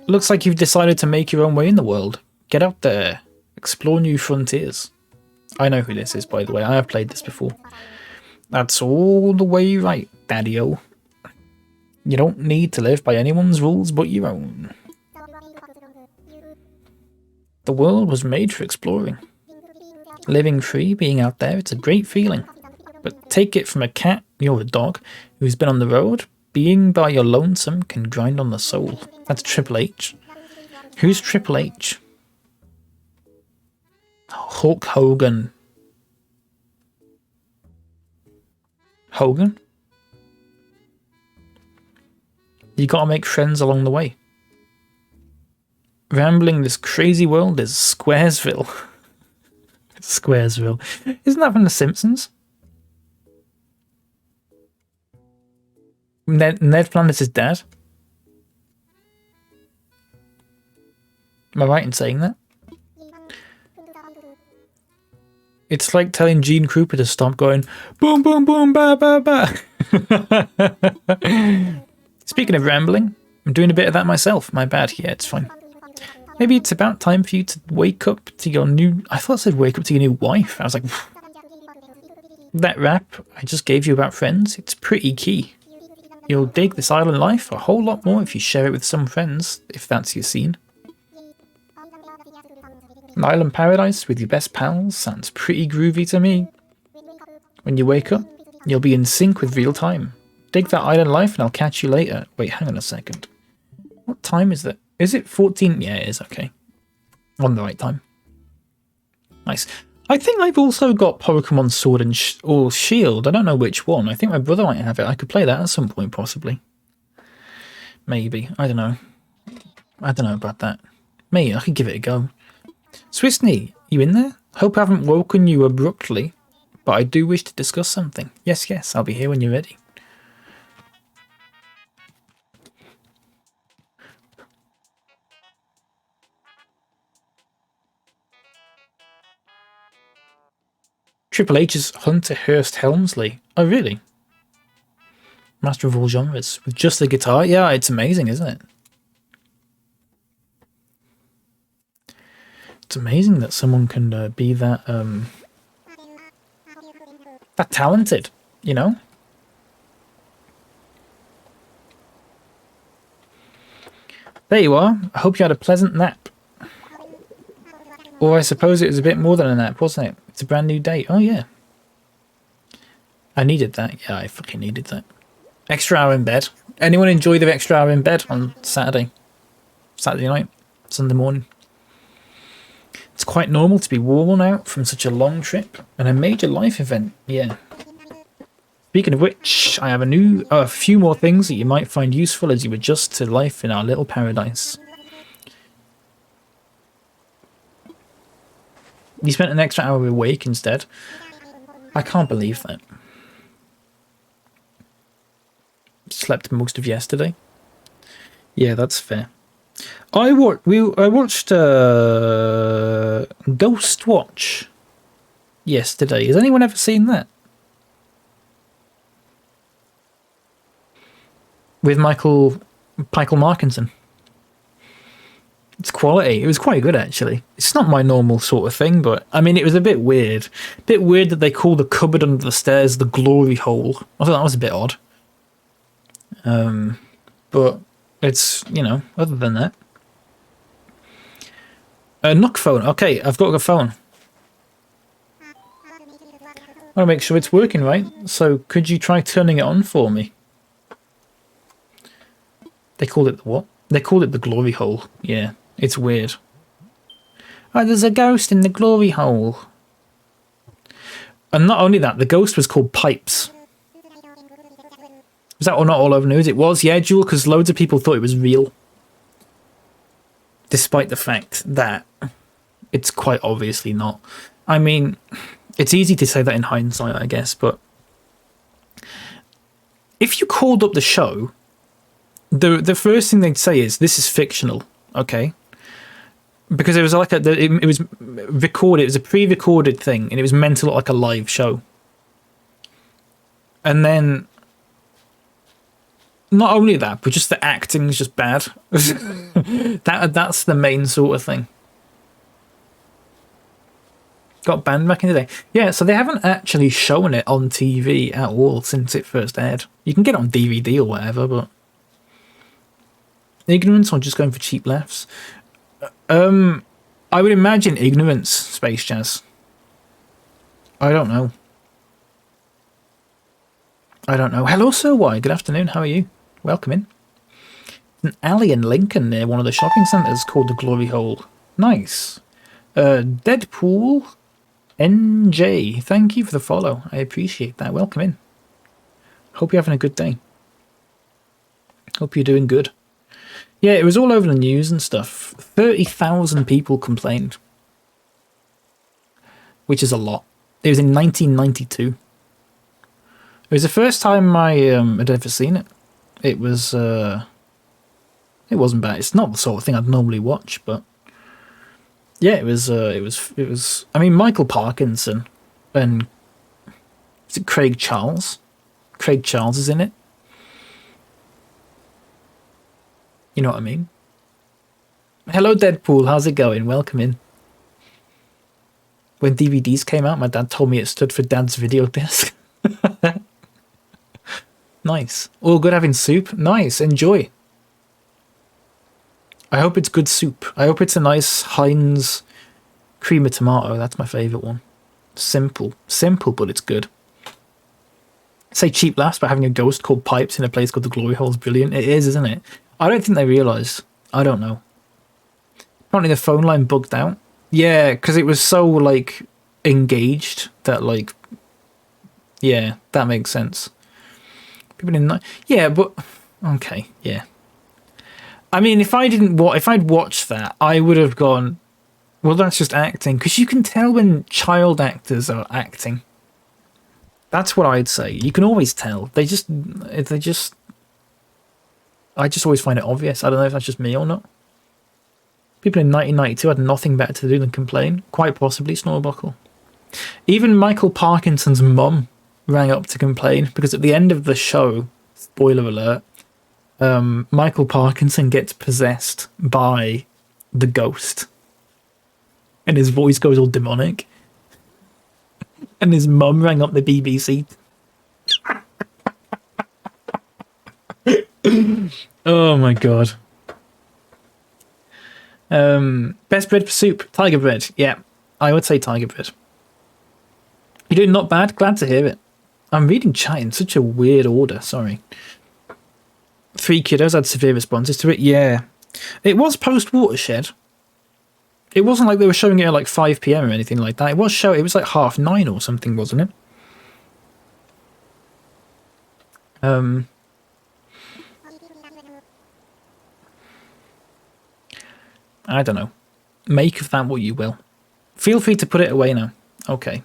Looks like you've decided to make your own way in the world. Get out there. Explore new frontiers. I know who this is, by the way. I have played this before. That's all the way right, Daddy-o. You don't need to live by anyone's rules but your own. The world was made for exploring. Living free, being out there, it's a great feeling. But take it from a cat, you're a dog, who's been on the road. Being by your lonesome can grind on the soul. That's Triple H. Who's Triple H? Hulk Hogan. Hogan? You gotta make friends along the way. Rambling this crazy world is Squaresville. Squaresville. Isn't that from The Simpsons? Ned Flanders' dad? Am I right in saying that? It's like telling Gene Krupa to stop going boom, boom, boom, ba, ba, ba. Speaking of rambling, I'm doing a bit of that myself. My bad. Yeah, it's fine. Maybe it's about time for you to wake up to your new... I thought it said wake up to your new wife. I was like... That rap I just gave you about friends, it's pretty key. You'll dig this island life a whole lot more if you share it with some friends, if that's your scene. An island paradise with your best pals sounds pretty groovy to me. When you wake up, you'll be in sync with real time. Dig that island life and I'll catch you later. Wait, hang on a second. What time is it? Is it 14? Yeah, it is, okay. On the right time. Nice. I think I've also got Pokemon Sword and or Shield. I don't know which one. I think my brother might have it. I could play that at some point, possibly. Maybe. I don't know. I don't know about that. Maybe I could give it a go. SwissKnee, you in there? Hope I haven't woken you abruptly, but I do wish to discuss something. Yes, yes, I'll be here when you're ready. Triple H's Hunter Hearst Helmsley. Oh, really? Master of all genres. With just the guitar? Yeah, it's amazing, isn't it? It's amazing that someone can be that, that talented, you know? There you are. I hope you had a pleasant nap. Or I suppose it was a bit more than a nap, wasn't it? It's a brand new day. Oh, yeah. I needed that. Yeah, I fucking needed that. Extra hour in bed. Anyone enjoy the extra hour in bed on Saturday? Saturday night? Sunday morning? It's quite normal to be worn out from such a long trip and a major life event. Yeah. Speaking of which, I have a few more things that you might find useful as you adjust to life in our little paradise. You spent an extra hour awake instead. I can't believe that. Slept most of yesterday. Yeah, that's fair. I watched Ghost Watch yesterday. Has anyone ever seen that? With Michael Markinson. It's quality. It was quite good, actually. It's not my normal sort of thing, but I mean, it was a bit weird. A bit weird that they call the cupboard under the stairs the glory hole. I thought that was a bit odd. But it's, you know, other than that. Nook phone. Okay, I've got a phone. I want to make sure it's working right. So could you try turning it on for me? They called it the what? They called it the glory hole. Yeah, it's weird. Oh, there's a ghost in the glory hole. And not only that, the ghost was called Pipes. Was that or not all over news? It was, yeah, Jewel, because loads of people thought it was real. Despite the fact that it's quite obviously not. I mean, it's easy to say that in hindsight, I guess, but if you called up the show, the first thing they'd say is, this is fictional, okay? Because it was like it was recorded, it was a pre-recorded thing, and it was meant to look like a live show. And then, not only that, but just the acting's just bad. That's the main sort of thing. Got banned back in the day. Yeah, so they haven't actually shown it on TV at all since it first aired. You can get it on DVD or whatever, but ignorance or just going for cheap laughs? I would imagine ignorance, Space Jazz. I don't know. Hello, Sir Y. Good afternoon. How are you? Welcome in. An alley in Lincoln near one of the shopping centres called the Glory Hole. Nice. Deadpool NJ. Thank you for the follow. I appreciate that. Welcome in. Hope you're having a good day. Hope you're doing good. Yeah, it was all over the news and stuff. 30,000 people complained. Which is a lot. It was in 1992. It was the first time I had ever seen it. It was, it wasn't bad. It's not the sort of thing I'd normally watch, but yeah, it was, I mean, Michael Parkinson and is it Craig Charles? Craig Charles is in it. You know what I mean? Hello, Deadpool. How's it going? Welcome in. When DVDs came out, my dad told me it stood for Dad's Video Disc. Nice. All good having soup? Nice. Enjoy. I hope it's good soup. I hope it's a nice Heinz cream of tomato. That's my favourite one. Simple. Simple, but it's good. Say cheap laughs, but having a ghost called Pipes in a place called the Glory Hole is brilliant. It is, isn't it? I don't think they realise. I don't know. Apparently the phone line bugged out. Yeah, because it was so, like, engaged that, like... Yeah, that makes sense. People didn't know. Yeah, but... Okay, yeah. I mean, if I'd watched that, I would have gone, well, that's just acting. Because you can tell when child actors are acting. That's what I'd say. You can always tell. I just always find it obvious. I don't know if that's just me or not. People in 1992 had nothing better to do than complain. Quite possibly Snorbuckle. Even Michael Parkinson's mum rang up to complain because at the end of the show, spoiler alert, Michael Parkinson gets possessed by the ghost. And his voice goes all demonic. And his mum rang up the BBC. Oh my god. Best bread for soup, tiger bread. Yeah, I would say tiger bread. You're doing not bad, glad to hear it. I'm reading chat in such a weird order, sorry. 3 kiddos had severe responses to it, yeah. It was post-Watershed. It wasn't like they were showing it at like 5 PM or anything like that. It was like 9:30 or something, wasn't it? I don't know. Make of that what you will. Feel free to put it away now. Okay.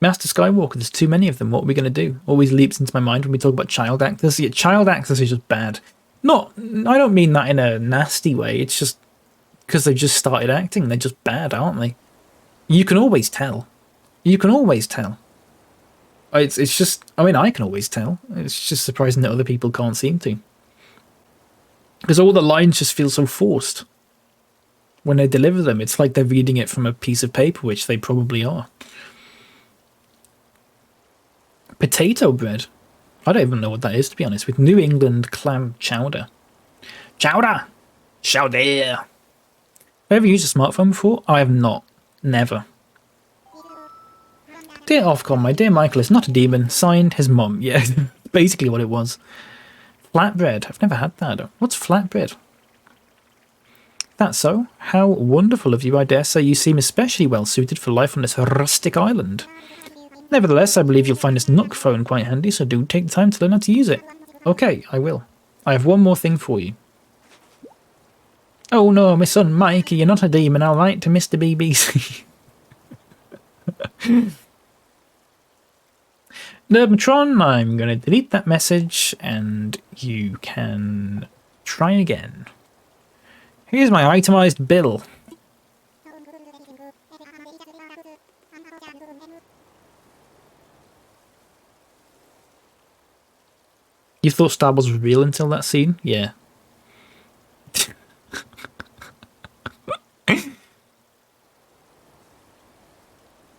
Master Skywalker, there's too many of them. What are we going to do? Always leaps into my mind when we talk about child actors. Yeah, child actors is just bad. I don't mean that in a nasty way. It's just because they've just started acting. They're just bad, aren't they? You can always tell. You can always tell. It's just, I mean, I can always tell. It's just surprising that other people can't seem to. Because all the lines just feel so forced. When they deliver them, it's like they're reading it from a piece of paper, which they probably are. Potato bread? I don't even know what that is, to be honest. With New England clam chowder. Chowder! Chowder! Have you ever used a smartphone before? I have not. Never. Dear Ofcom, my dear Michael is not a demon. Signed, his mum. Yeah, basically what it was. Flatbread. I've never had that. What's flatbread? That's so. How wonderful of you. I dare say you seem especially well suited for life on this rustic island. Nevertheless, I believe you'll find this Nook phone quite handy, so do take the time to learn how to use it. Okay, I will. I have one more thing for you. Oh no, my son Mikey, you're not a demon, I'll write to Mr. BBC. Nermatron, I'm going to delete that message, and you can try again. Here's my itemized bill. You thought Star Wars was real until that scene? Yeah.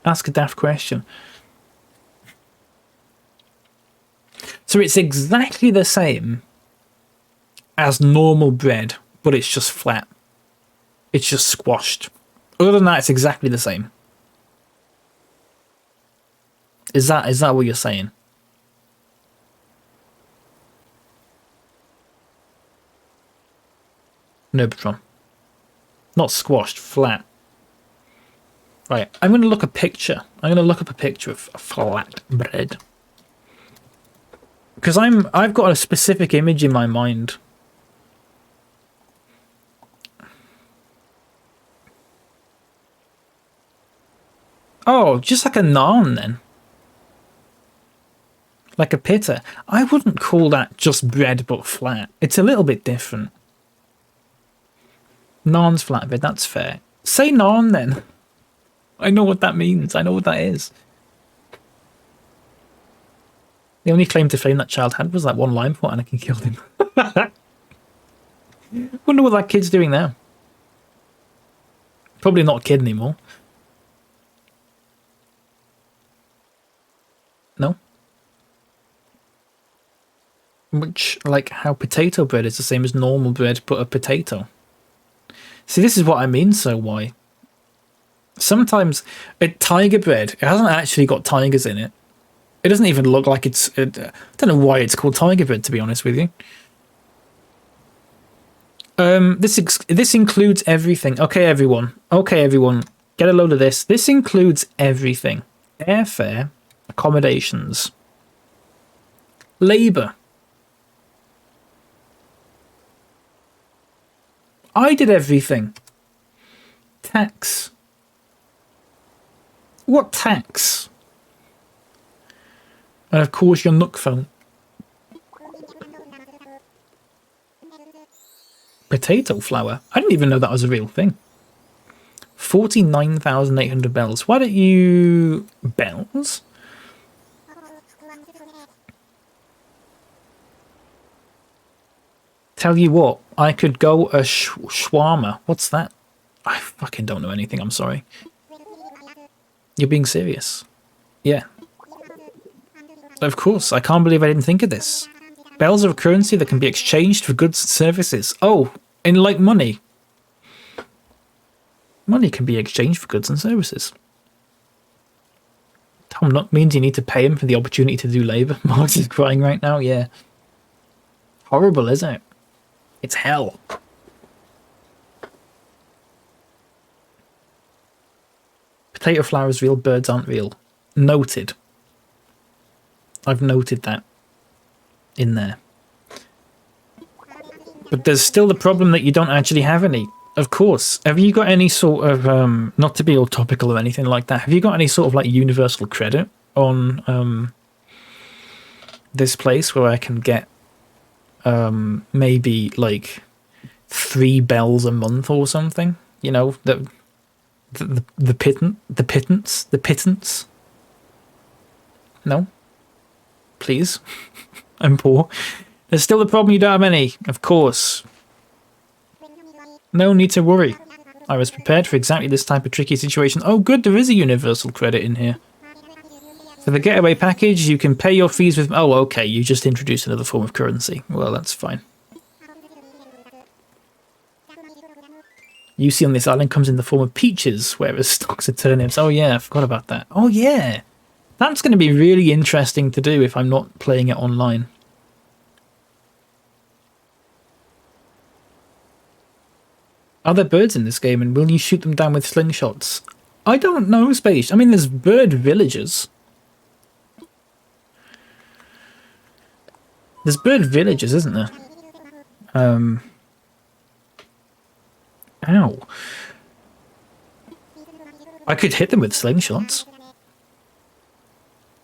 Ask a daft question. So it's exactly the same as normal bread, but it's just flat. It's just squashed. Other than that, it's exactly the same. Is that what you're saying? No, Patron. Not squashed, flat. Right, I'm going to look a picture. I'm going to look up a picture of a flat bread. Because I've got a specific image in my mind. Oh, just like a naan then. Like a pita. I wouldn't call that just bread but flat. It's a little bit different. Naan's flatbread, that's fair. Say naan then. I know what that means. I know what that is. The only claim to fame that child had was that one line before Anakin killed him. Wonder what that kid's doing now. Probably not a kid anymore. No? Which, like how potato bread is the same as normal bread, but a potato. See, this is what I mean, so why? Sometimes tiger bread, it hasn't actually got tigers in it. It doesn't even look like it's... I don't know why it's called tiger bread, to be honest with you. This includes everything. Okay, everyone. Okay, everyone. Get a load of this. This includes everything. Airfare, accommodations, labour. I did everything. Tax. What tax? And of course your Nook phone. Potato flour? I didn't even know that was a real thing. 49,800 bells. Why don't you... Bells? Tell you what, I could go a shawarma. What's that? I fucking don't know anything, I'm sorry. You're being serious? Yeah. Of course, I can't believe I didn't think of this. Bells are a currency that can be exchanged for goods and services. Oh, in like money. Money can be exchanged for goods and services. Tom Nook means you need to pay him for the opportunity to do labour. Marx is crying right now, yeah. Horrible, isn't it? It's hell. Potato flour is real, birds aren't real. Noted. I've noted that in there. But there's still the problem that you don't actually have any. Of course. Have you got any sort of, not to be all topical or anything like that, have you got any sort of like universal credit on this place where I can get maybe like 3 bells a month or something? You know, the pittance? No? Please? I'm poor. There's still the problem you don't have any, of course. No need to worry. I was prepared for exactly this type of tricky situation. Oh good, there is a universal credit in here. For the getaway package, you can pay your fees with... Oh, okay, you just introduced another form of currency. Well, that's fine. You see on this island comes in the form of peaches, whereas stocks are turnips. Oh yeah, I forgot about that. Oh yeah! That's going to be really interesting to do if I'm not playing it online. Are there birds in this game, and will you shoot them down with slingshots? I don't know, Space. I mean, there's bird villages. There's bird villages, isn't there? Ow. I could hit them with slingshots.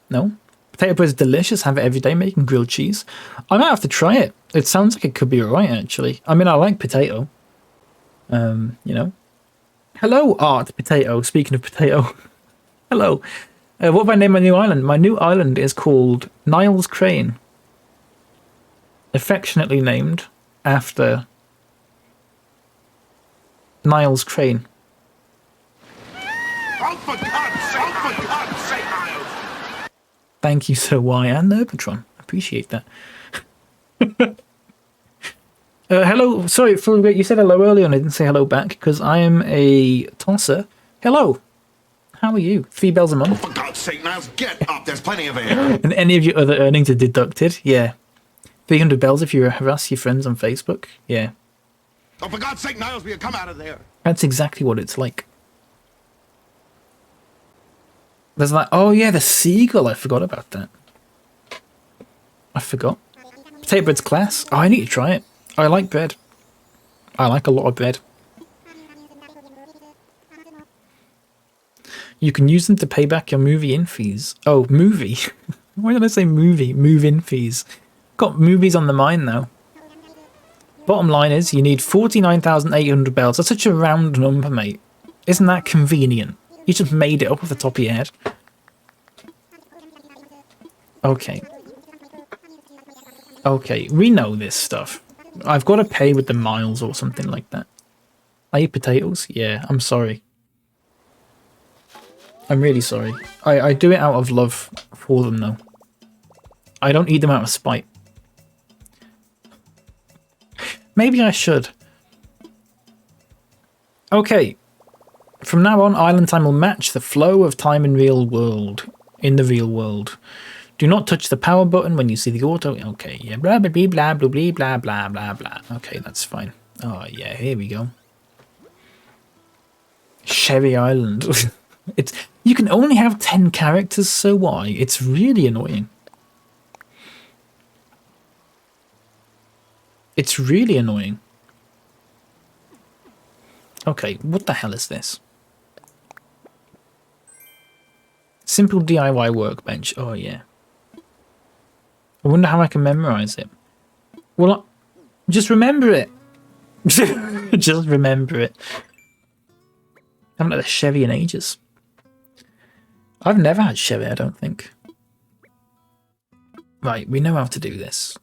No? Potato bread's delicious. Have it every day, making grilled cheese. I might have to try it. It sounds like it could be alright, actually. I mean, I like potato. You know. Hello, Art Potato. Speaking of potato. Hello. What have I named my new island? My new island is called NilesCrane. Affectionately named after NilesCrane. Oh, for God's sake, Niles! Thank you, Sir Y and Nerpatron. Appreciate that. Hello. Sorry, you said hello earlier and I didn't say hello back because I am a tosser. Hello. How are you? 3 bells a month. For God's sake, Niles, get up. There's plenty of air. And any of your other earnings are deducted? Yeah. 300 bells if you harass your friends on Facebook? Yeah. Oh, for God's sake, Niles, will you come out of there? That's exactly what it's like. There's like, oh yeah, the seagull. I forgot about that. I forgot. Potato bread's class. Oh, I need to try it. I like bread. I like a lot of bread. You can use them to pay back your movie-in fees. Oh, movie? Why did I say movie? Move-in fees. Got movies on the mind now. Bottom line is, you need 49,800 bells. That's such a round number, mate. Isn't that convenient? You just made it up off the top of your head. Okay. Okay, we know this stuff. I've got to pay with the miles or something like that. I eat potatoes? Yeah, I'm sorry. I'm really sorry. I do it out of love for them, though. I don't eat them out of spite. Maybe I should. Okay. From now on, island time will match the flow of time in the real world. Do not touch the power button when you see the auto. Okay, yeah. Blah, blah, blah, blah, blah, blah, blah, blah, blah. Okay, that's fine. Oh, yeah, here we go. Sherry Island. You can only have 10 characters, so why? It's really annoying. It's really annoying. Okay, what the hell is this? Simple DIY workbench. Oh, yeah. I wonder how I can memorize it. Well, just remember it. Just remember it. I haven't had a Chevy in ages. I've never had Chevy, I don't think. Right, we know how to do this.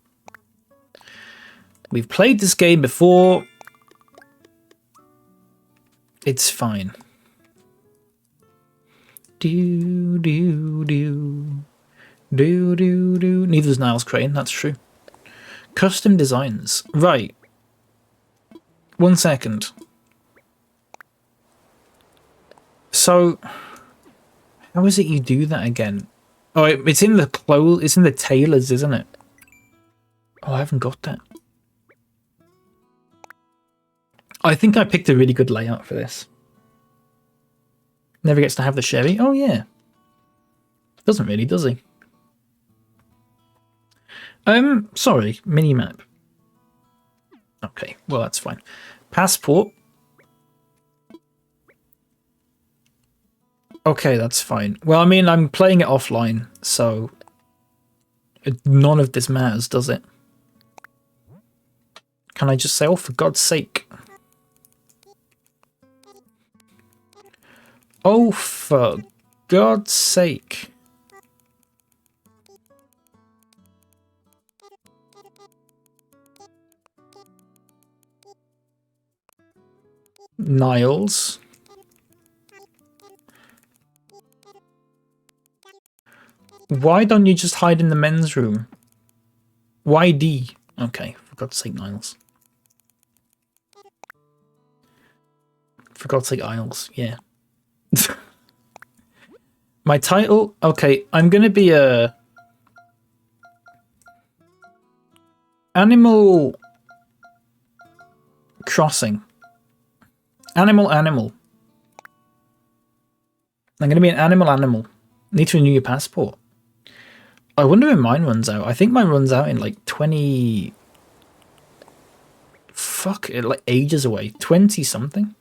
We've played this game before. It's fine. Do, do, do. Do, do, do. Neither's NilesCrane, that's true. Custom designs. Right. 1 second. So, how is it you do that again? Oh, it's in the clothes. It's in the tailors, isn't it? Oh, I haven't got that. I think I picked a really good layout for this. Never gets to have the Chevy. Oh, yeah. Doesn't really, does he? Sorry, minimap. Okay, well, that's fine. Passport. Okay, that's fine. Well, I mean, I'm playing it offline, so none of this matters, does it? Can I just say, oh, for God's sake. Oh, for God's sake. Niles. Why don't you just hide in the men's room? Why D? Okay, for God's sake, Niles. For God's sake, Isles. Yeah. My title? Okay, I'm gonna be a... Animal Crossing. Animal, animal. I'm going to be an animal. Need to renew your passport. I wonder when mine runs out. I think mine runs out in like 20... Fuck it, like ages away. 20 something.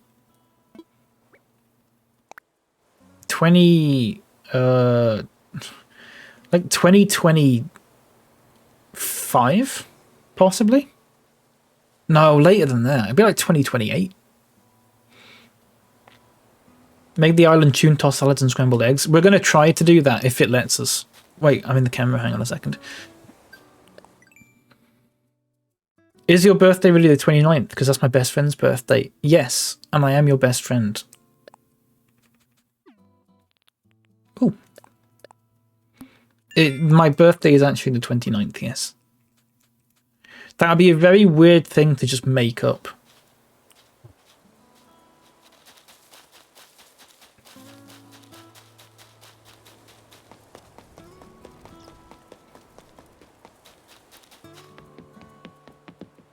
20... like 2025? Possibly? No, later than that. It'd be like 2028. Make the island tune, toss salads and scrambled eggs. We're going to try to do that if it lets us. Wait, I'm in the camera. Hang on a second. Is your birthday really the 29th? Because that's my best friend's birthday. Yes, and I am your best friend. Oh. My birthday is actually the 29th, yes. That would be a very weird thing to just make up.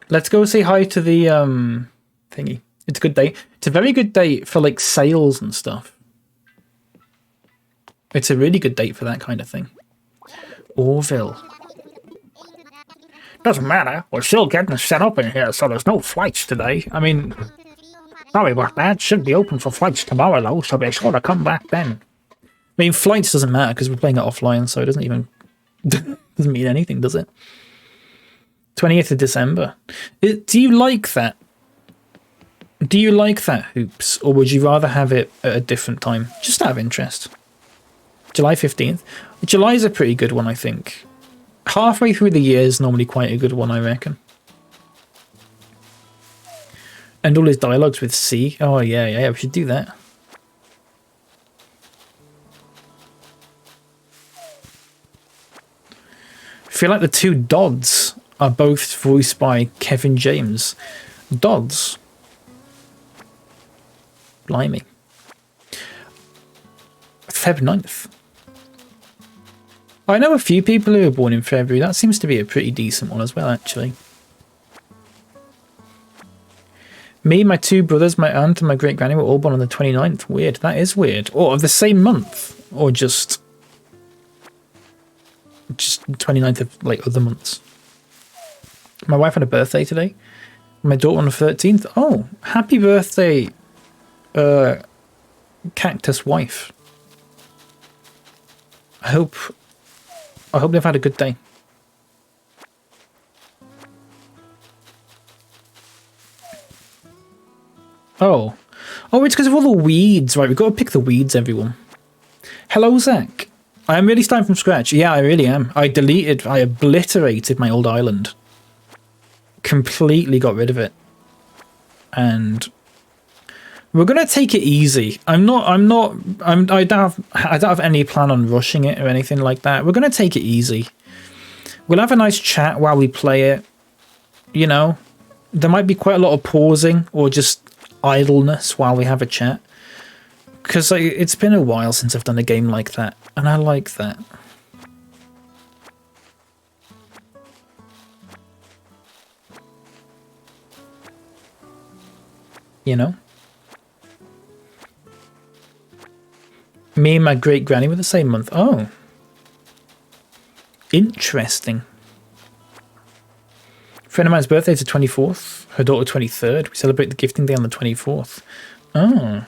Let's go say hi to the thingy. It's a good day. It's a very good date for like sales and stuff. It's a really good date for that kind of thing. Orville. Doesn't matter. We're still getting set up in here, so there's no flights today. I mean, sorry about that. Should be open for flights tomorrow, though, so be sure to come back then. I mean, flights doesn't matter because we're playing it offline, so it doesn't even doesn't mean anything, does it? 20th of December. Do you like that? Do you like that, Hoops? Or would you rather have it at a different time? Just out of interest. July 15th. July's a pretty good one, I think. Halfway through the year is normally quite a good one, I reckon. And all his dialogues with C. Oh, yeah, we should do that. I feel like the two Dodds are both voiced by Kevin James. Dodds. Blimey. Feb 9th. I know a few people who were born in February. That seems to be a pretty decent one as well, actually. Me, my two brothers, my aunt, and my great-granny were all born on the 29th. Weird. That is weird. Or of the same month. Or just 29th of, like, other months. My wife had a birthday today. My daughter on the 13th. Oh, happy birthday, Cactus wife. I hope they've had a good day. Oh, it's because of all the weeds. Right, we've got to pick the weeds, everyone. Hello, Zach. I am really starting from scratch. Yeah, I really am. I obliterated my old island. Completely got rid of it. And we're going to take it easy. I don't have any plan on rushing it or anything like that. We're going to take it easy. We'll have a nice chat while we play it. You know, there might be quite a lot of pausing or just idleness while we have a chat. Because it's been a while since I've done a game like that. And I like that. You know? Me and my great-granny were the same month. Oh. Interesting. A friend of mine's birthday is the 24th. Her daughter 23rd. We celebrate the gifting day on the 24th. Oh.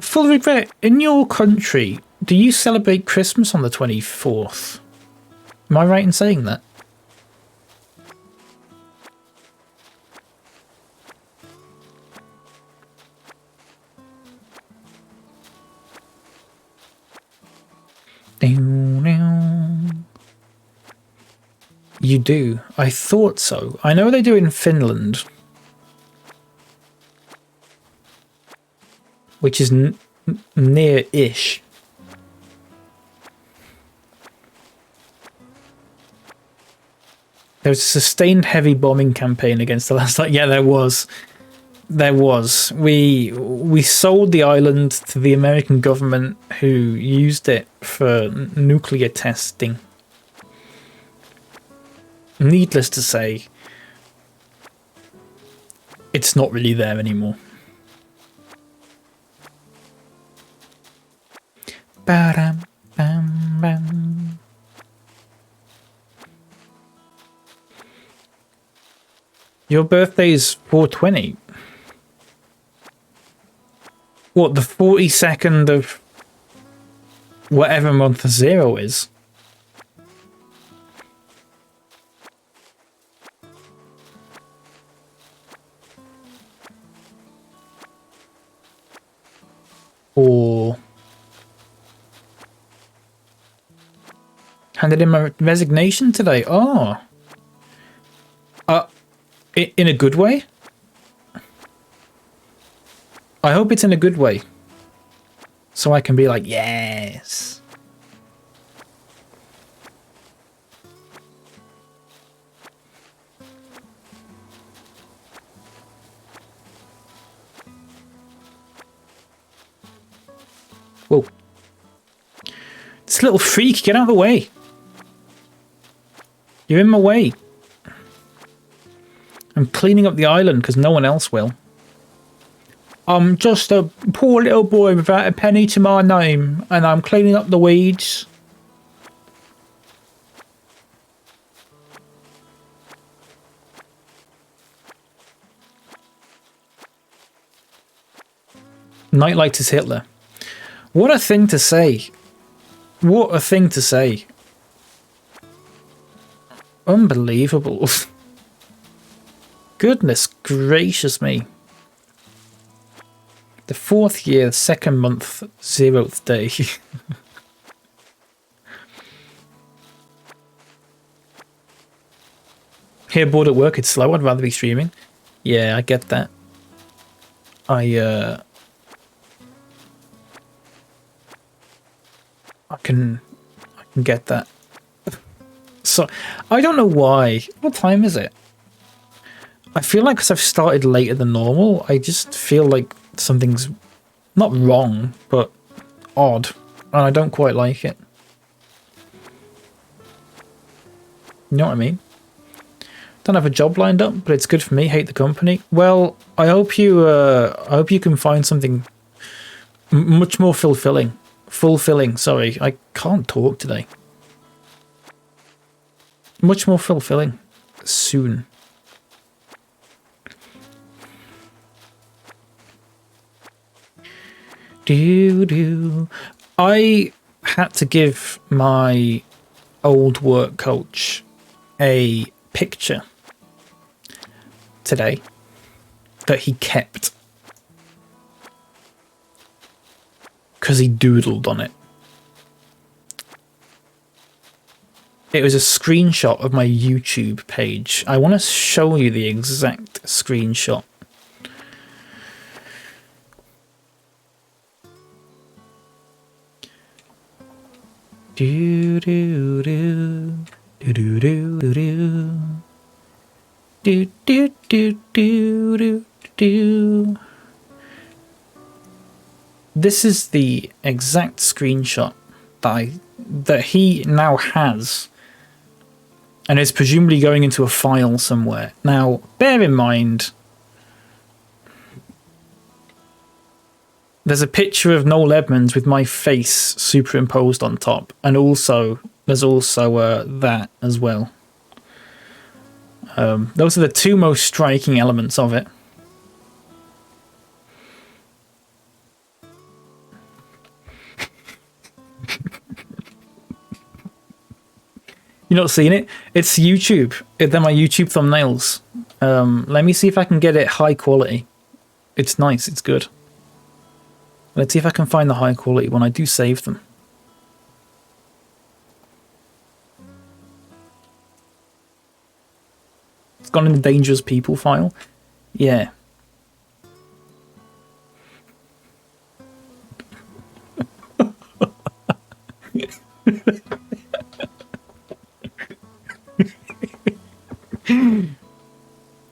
Full regret, in your country, do you celebrate Christmas on the 24th? Am I right in saying that? You do? I thought so. I know they do it in Finland. Which is near-ish. There was a sustained heavy bombing campaign against the last night. Yeah, there was. There was. We sold the island to the American government, who used it for nuclear testing. Needless to say, it's not really there anymore. Your birthday's 420. What, the 42nd of whatever month 0 is? Or handed in my resignation today. Oh. In a good way? I hope it's in a good way. So I can be like, yes. Whoa. This little freak, get out of the way. You're in my way. I'm cleaning up the island because no one else will. I'm just a poor little boy without a penny to my name, and I'm cleaning up the weeds. Nightlight is Hitler. What a thing to say. What a thing to say. Unbelievable. Goodness gracious me. The 4th year, 2nd month, 0th day. Here, bored at work, it's slow. I'd rather be streaming. Yeah, I get that. I can get that. So, I don't know why. What time is it? I feel like because I've started later than normal, I just feel like something's not wrong, but odd, and I don't quite like it. You know what I mean? Don't have a job lined up, but it's good for me. Hate the company. Well, I hope you can find something much more fulfilling. Sorry, I can't talk today. Much more fulfilling soon. I had to give my old work coach a picture today that he kept because he doodled on it. It was a screenshot of my YouTube page. I want to show you the exact screenshot. Do do do do do do do do do do do do. This is the exact screenshot that he now has, and is presumably going into a file somewhere. Now, bear in mind, there's a picture of Noel Edmonds with my face superimposed on top, and also there's also that as well. Those are the two most striking elements of it. You're not seeing it? It's YouTube. They're my YouTube thumbnails. Let me see if I can get it high quality. It's nice. It's good. Let's see if I can find the high quality when I do save them. It's gone in the dangerous people file. Yeah.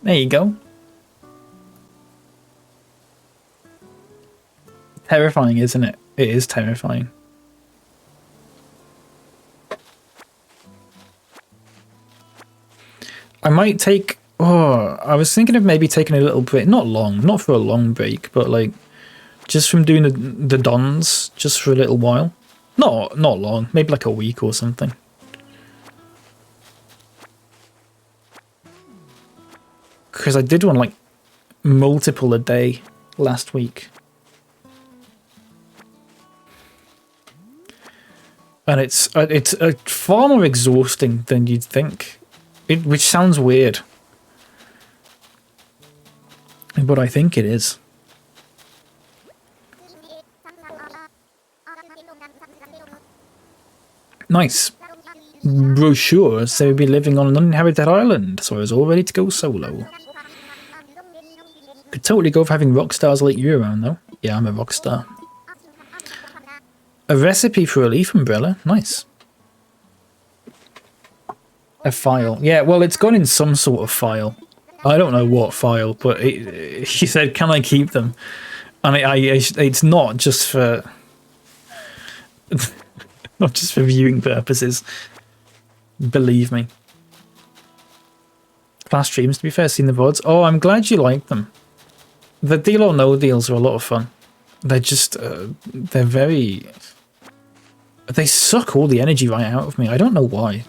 There you go. Terrifying, isn't it? It is terrifying. I might take... Oh, I was thinking of maybe taking a little break. Not long. Not for a long break, but like... Just from doing the dons. Just for a little while. Not long. Maybe like a week or something. because I did one like multiple a day last week. And it's far more exhausting than you'd think, which sounds weird. But I think it is. Nice. Brochure said we'd be living on an uninhabited island, so I was all ready to go solo. Could totally go for having rock stars like you around, though. Yeah, I'm a rock star. A recipe for a leaf umbrella. Nice. A file. Yeah, well, it's gone in some sort of file. I don't know what file, but he said, can I keep them? And it's not just for... not just for viewing purposes. Believe me. Class streams, to be fair, seen the VODs. Oh, I'm glad you like them. The Deal or No Deals are a lot of fun. They're just... they're very... They suck all the energy right out of me. I don't know why.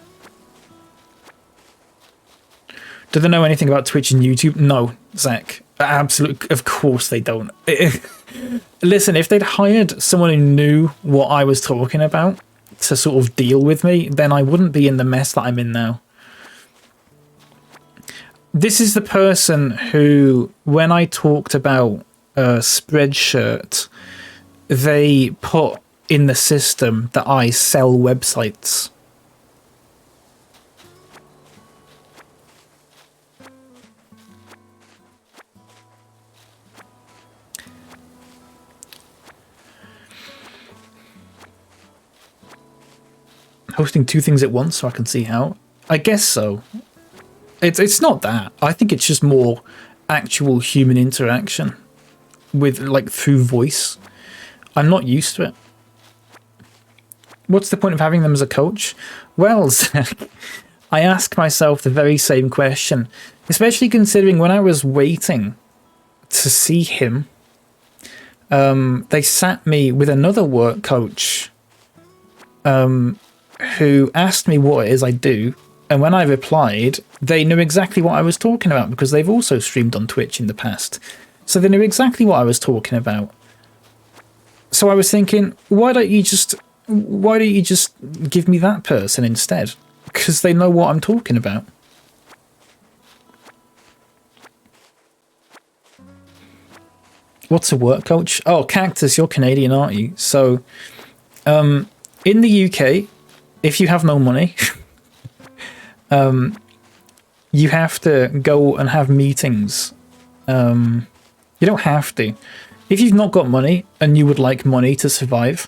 Do they know anything about Twitch and YouTube? No, Zach. Absolutely. Of course they don't. Listen, if they'd hired someone who knew what I was talking about to sort of deal with me, then I wouldn't be in the mess that I'm in now. This is the person who, when I talked about Spreadshirt, they put in the system that I sell websites. Hosting two things at once so I can see how. I guess so. It's not that. I think it's just more actual human interaction with, like, through voice. I'm not used to it. What's the point of having them as a coach? Well, Zach, I ask myself the very same question, especially considering when I was waiting to see him, they sat me with another work coach who asked me what it is I do, and when I replied, they knew exactly what I was talking about because they've also streamed on Twitch in the past. So they knew exactly what I was talking about. So I was thinking, why don't you just give me that person instead? Because they know what I'm talking about. What's a work coach? Oh, Cactus, you're Canadian, aren't you? So, in the UK, if you have no money, you have to go and have meetings. You don't have to. If you've not got money and you would like money to survive,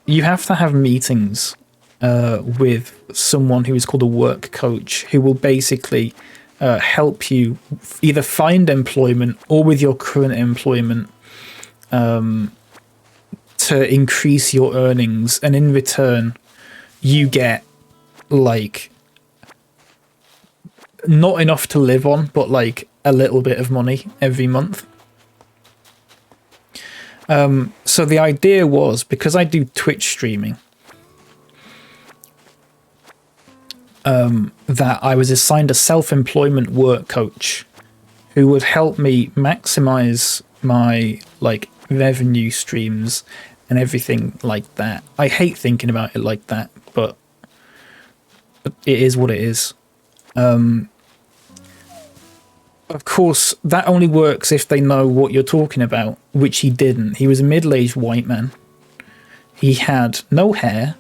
you have to have meetings with someone who is called a work coach, who will basically help you either find employment or with your current employment to increase your earnings, and in return you get, like, not enough to live on, but like a little bit of money every month. So the idea was, because I do Twitch streaming, that I was assigned a self-employment work coach who would help me maximize my, like, revenue streams and everything like that. I hate thinking about it like that, but it is what it is. Of course, that only works if they know what you're talking about, which he didn't. He was a middle-aged white man. He had no hair.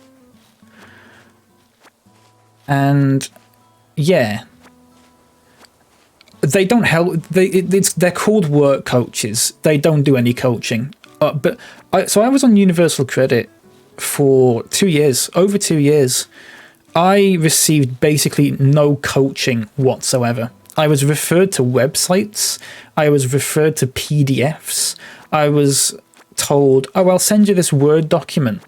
And, yeah. They don't help. They're called work coaches. They don't do any coaching. So I was on Universal Credit for 2 years, over 2 years. I received basically no coaching whatsoever. I was referred to websites. I was referred to PDFs. I was told, oh, I'll send you this Word document.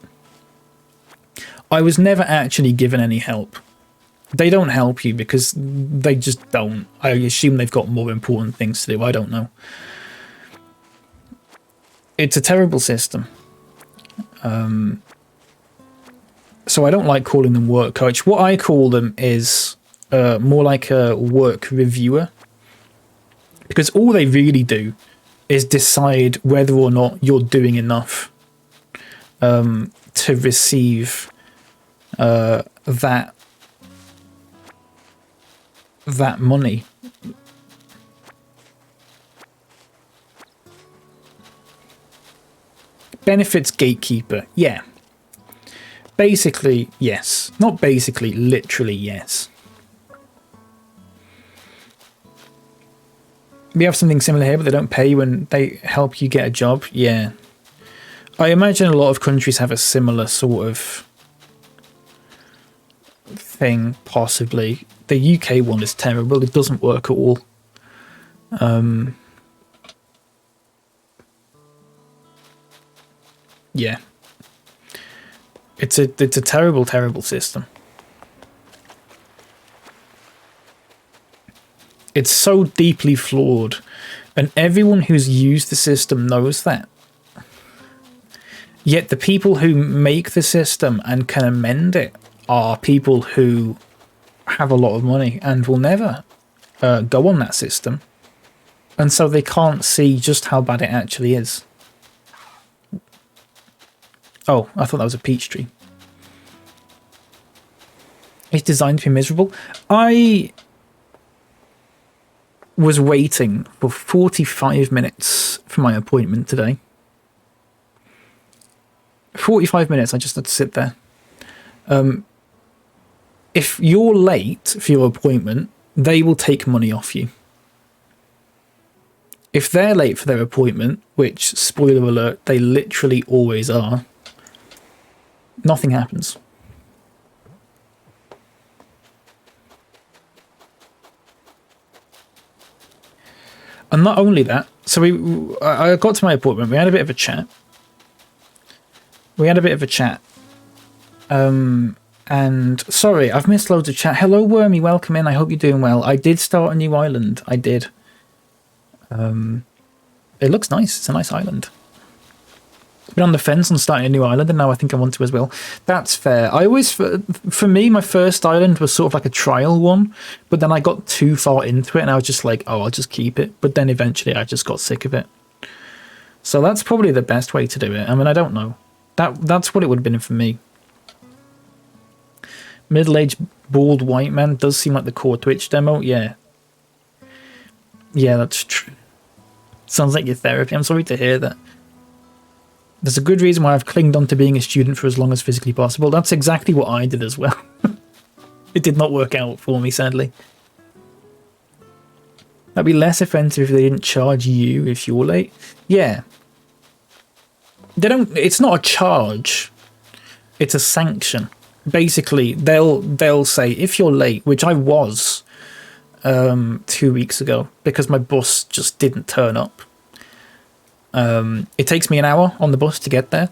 I was never actually given any help. They don't help you because they just don't. I assume they've got more important things to do. I don't know. It's a terrible system. So I don't like calling them work coach. What I call them is more like a work reviewer. because all they really do is decide whether or not you're doing enough to receive that money. Benefits gatekeeper, yeah. Basically, yes. Not basically, literally, yes. We have something similar here, but they don't pay you when they help you get a job. Yeah. I imagine a lot of countries have a similar sort of thing, possibly. The UK one is terrible. It doesn't work at all. Yeah. It's a terrible, terrible system. It's so deeply flawed, and everyone who's used the system knows that. Yet the people who make the system and can amend it are people who have a lot of money and will never go on that system. And so they can't see just how bad it actually is. Oh, I thought that was a peach tree. It's designed to be miserable. I was waiting for 45 minutes for my appointment today. 45 minutes, I just had to sit there. If you're late for your appointment, they will take money off you. If they're late for their appointment, which, spoiler alert, they literally always are, nothing happens. And not only that, so I got to my appointment, we had a bit of a chat. And sorry, I've missed loads of chat. Hello, Wormy, welcome in. I hope you're doing well. I did start a new island. I did. It looks nice. It's a nice island. Been on the fence on starting a new island, and now I think I want to as well. That's fair. I always, for me, my first island was sort of like a trial one, but then I got too far into it, and I was just like, oh, I'll just keep it. But then eventually I just got sick of it. So that's probably the best way to do it. I mean, I don't know. That's what it would have been for me. Middle-aged bald white man does seem like the core Twitch demo. Yeah. Yeah, that's true. Sounds like your therapy. I'm sorry to hear that. There's a good reason why I've clinged on to being a student for as long as physically possible. That's exactly what I did as well. It did not work out for me, sadly. That'd be less offensive if they didn't charge you if you're late. Yeah. They don't. It's not a charge. It's a sanction. Basically, they'll say if you're late, which I was 2 weeks ago because my bus just didn't turn up. It takes me an hour on the bus to get there.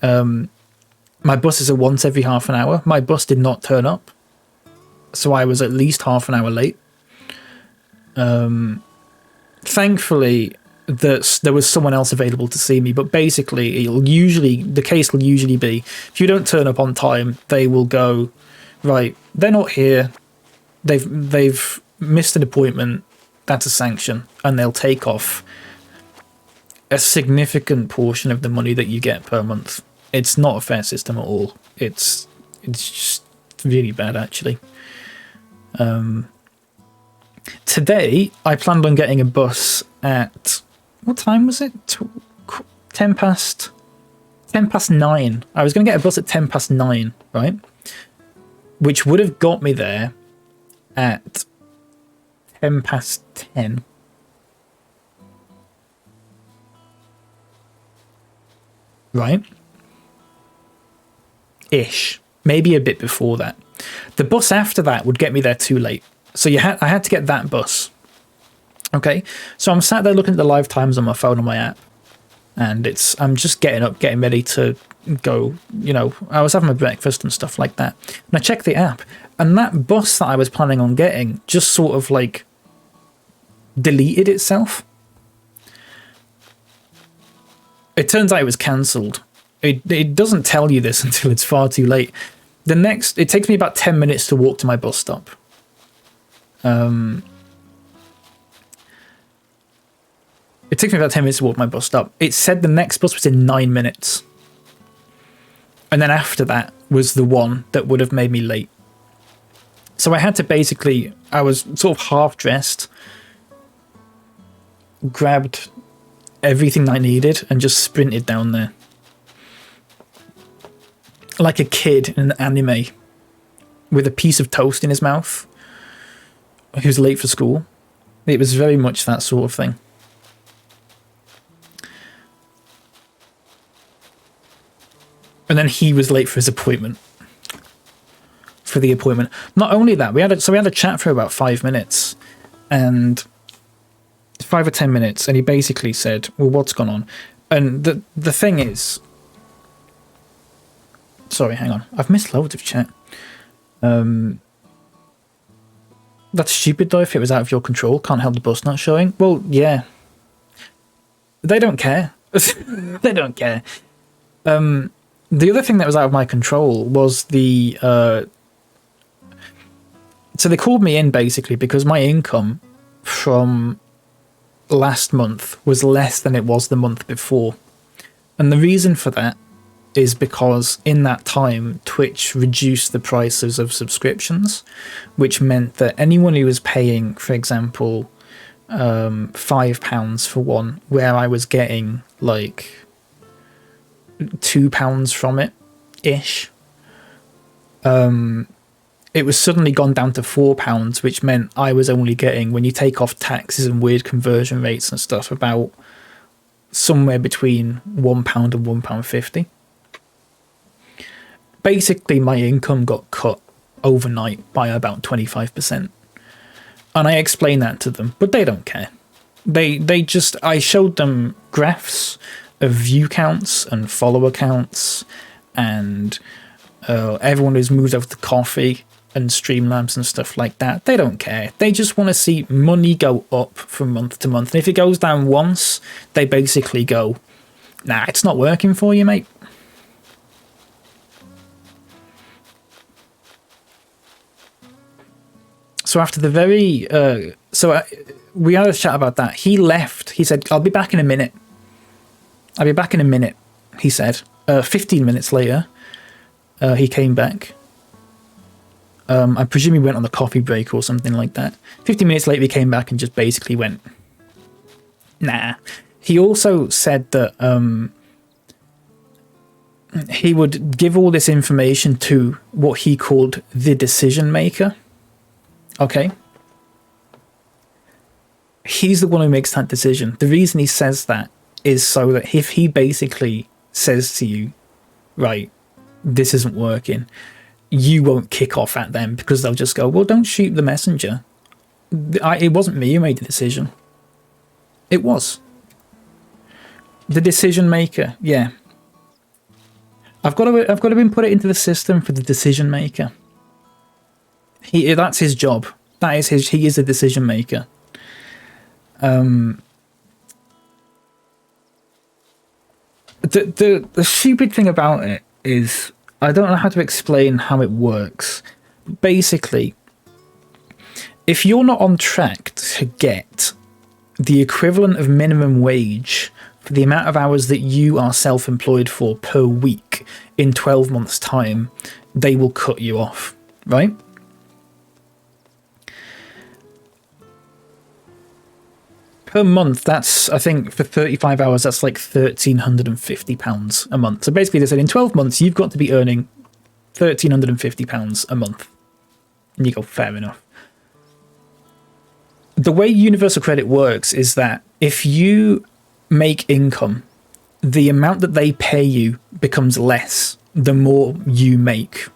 My bus is a once every half an hour. My bus did not turn up, so I was at least half an hour late. Thankfully, there was someone else available to see me, but basically the case will usually be if you don't turn up on time, they will go, right, they're not here, they've missed an appointment, that's a sanction, and they'll take off a significant portion of the money that you get per month. It's not a fair system at all. It's just really bad, actually. Today, I planned on getting a bus at... What time was it? 10 past 9. I was going to get a bus at 10 past 9, right? Which would have got me there at 10 past 10. Right? Ish. Maybe a bit before that. The bus after that would get me there too late. So I had to get that bus. Okay? So I'm sat there looking at the live times on my phone on my app. And I'm just getting up, getting ready to go, I was having my breakfast and stuff like that. And I checked the app. And that bus that I was planning on getting just sort of like deleted itself. It turns out it was cancelled. It doesn't tell you this until it's far too late. It takes me about 10 minutes to walk to my bus stop. It took me about 10 minutes to walk my bus stop. It said the next bus was in 9 minutes. And then after that was the one that would have made me late. So I had to basically, I was sort of half dressed, grabbed everything I needed and just sprinted down there. Like a kid in an anime with a piece of toast in his mouth who's late for school. It was very much that sort of thing. And then he was late for his appointment. For the appointment. Not only that, we had a chat for about 5 minutes, and 5 or 10 minutes, and he basically said, "Well, what's gone on?" And the thing is, sorry, hang on, I've missed loads of chat. That's stupid though. If it was out of your control, can't help the bus not showing. Well, yeah, they don't care. They don't care. The other thing that was out of my control was the so they called me in basically because my income from last month was less than it was the month before. And the reason for that is because in that time, Twitch reduced the prices of subscriptions, which meant that anyone who was paying, for example, £5 for one, where I was getting like £2 from it, ish, it was suddenly gone down to £4, which meant I was only getting, when you take off taxes and weird conversion rates and stuff, about somewhere between £1 and £1.50. Basically, my income got cut overnight by about 25%. And I explained that to them, but they don't care. They just, I showed them graphs of view counts and follower counts and everyone who's moved over to Coffee and Streamlabs and stuff like that. They don't care. They just want to see money go up from month to month. And if it goes down once, they basically go, nah, it's not working for you, mate. So after the very... we had a chat about that. He left. He said, I'll be back in a minute. I'll be back in a minute, he said. 15 minutes later, he came back. I presume he went on the coffee break or something like that. 15 minutes later, he came back and just basically went, nah. He also said that he would give all this information to what he called the decision maker. Okay? He's the one who makes that decision. The reason he says that is so that if he basically says to you, right, this isn't working, you won't kick off at them because they'll just go, well, don't shoot the messenger. It wasn't me who made the decision. It was. The decision maker, yeah. I've got to input it into the system for the decision maker. That's his job. He is the decision maker. The stupid thing about it is, I don't know how to explain how it works. Basically, if you're not on track to get the equivalent of minimum wage for the amount of hours that you are self-employed for per week in 12 months' time, they will cut you off, right? Per month, that's, I think, for 35 hours, that's like £1,350 a month. So basically, they said in 12 months, you've got to be earning £1,350 a month. And you go, fair enough. The way Universal Credit works is that if you make income, the amount that they pay you becomes less the more you make.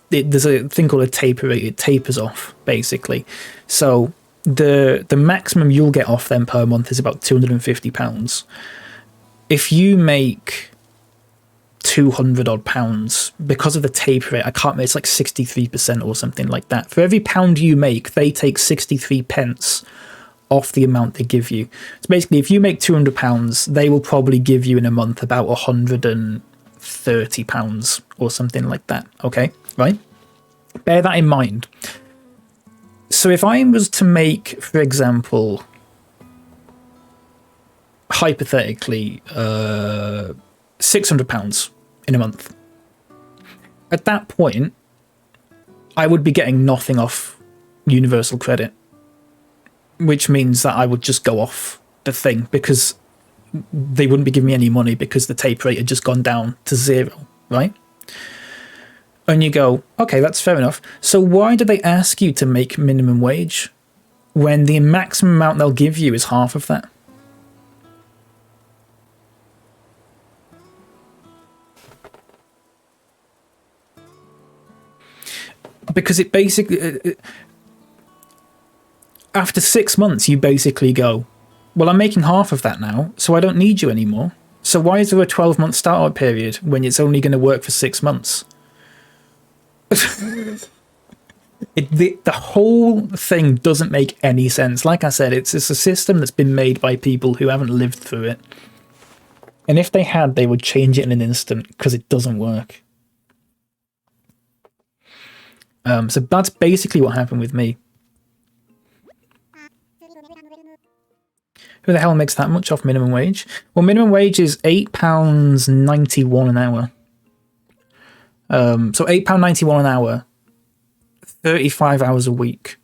There's a thing called a taper rate. It tapers off, basically. So the maximum you'll get off them per month is about £250. If you make 200 odd pounds, because of the taper rate, I can't remember, it's like 63% or something like that. For every pound you make, they take 63 pence off the amount they give you. So basically, if you make £200, they will probably give you in a month about £130 or something like that. Okay, right? Bear that in mind. So if I was to make, for example, hypothetically, £600 in a month. At that point, I would be getting nothing off Universal Credit, which means that I would just go off the thing because they wouldn't be giving me any money because the take rate had just gone down to 0, right? And you go, okay, that's fair enough. So why do they ask you to make minimum wage when the maximum amount they'll give you is half of that? Because it basically, after 6 months, you basically go, well, I'm making half of that now, so I don't need you anymore. So why is there a 12-month startup period when it's only going to work for 6 months? The whole thing doesn't make any sense. Like I said, it's a system that's been made by people who haven't lived through it. And if they had, they would change it in an instant because it doesn't work. So that's basically what happened with me. Who the hell makes that much off minimum wage? Well, minimum wage is £8.91 an hour. So £8.91 an hour, 35 hours a week.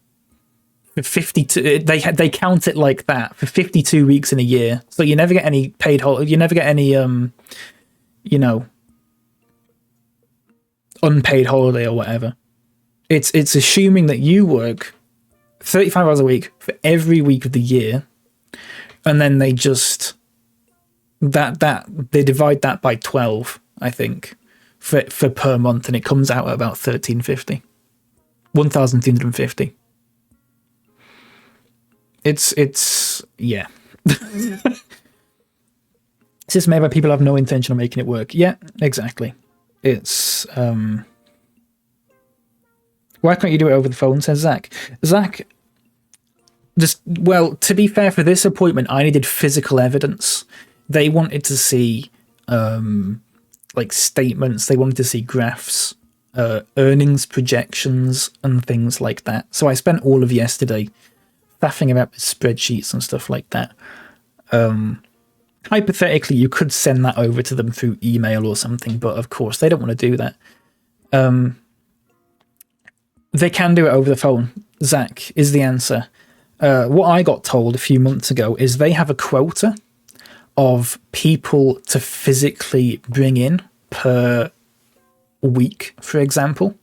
For 52, they count it like that for 52 weeks in a year. So you never get any paid holiday. You never get any unpaid holiday or whatever. It's assuming that you work 35 hours a week for every week of the year, and then they just they divide that by 12, I think, for per month, and it comes out at about 1,350. It's yeah. It's just made by people who have no intention of making it work. Yeah, exactly. It's why can't you do it over the phone, says Zach. Zach, just, well, to be fair, for this appointment, I needed physical evidence. They wanted to see, like, statements. They wanted to see graphs, earnings projections, and things like that. So I spent all of yesterday faffing about with spreadsheets and stuff like that. Hypothetically, you could send that over to them through email or something, but of course, they don't want to do that. They can do it over the phone, Zach, is the answer. What I got told a few months ago is they have a quota of people to physically bring in per week, for example.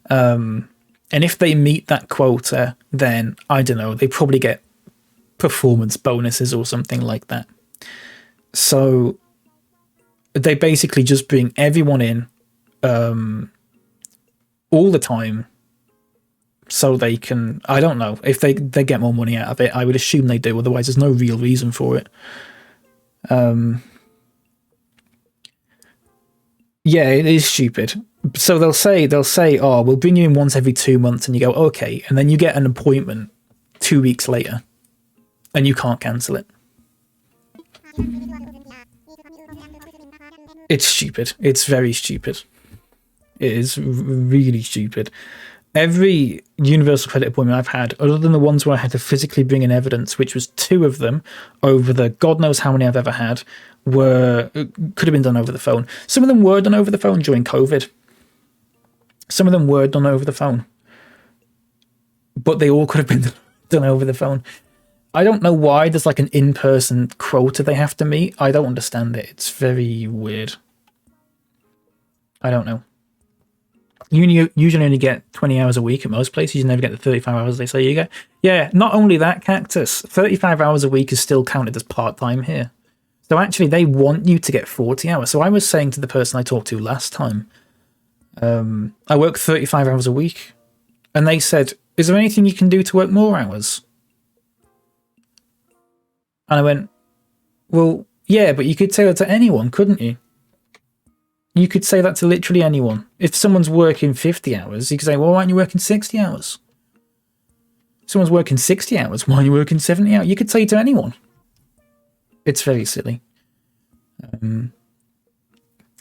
And if they meet that quota, then, I don't know, they probably get performance bonuses or something like that. So they basically just bring everyone in all the time, so they can, I don't know, if they get more money out of it. I would assume they do, otherwise there's no real reason for it. Yeah, it is stupid. So they'll say, oh, we'll bring you in once every 2 months, and you go, okay, and then you get an appointment 2 weeks later, and you can't cancel it. It's stupid. It's very stupid. It is really stupid. Every Universal Credit appointment I've had, other than the ones where I had to physically bring in evidence, which was 2 of them over the God knows how many I've ever had, could have been done over the phone. Some of them were done over the phone during COVID. Some of them were done over the phone. But they all could have been done over the phone. I don't know why there's like an in-person quota they have to meet. I don't understand it. It's very weird. I don't know. You usually only get 20 hours a week at most places. You never get the 35 hours they say you get. Yeah, not only that, Cactus, 35 hours a week is still counted as part-time here. So actually, they want you to get 40 hours. So I was saying to the person I talked to last time, I work 35 hours a week. And they said, is there anything you can do to work more hours? And I went, well, yeah, but you could say that to anyone, couldn't you? You could say that to literally anyone. If someone's working 50 hours, you could say, well, why aren't you working 60 hours? If someone's working 60 hours, why aren't you working 70 hours? You could say to anyone. It's very silly.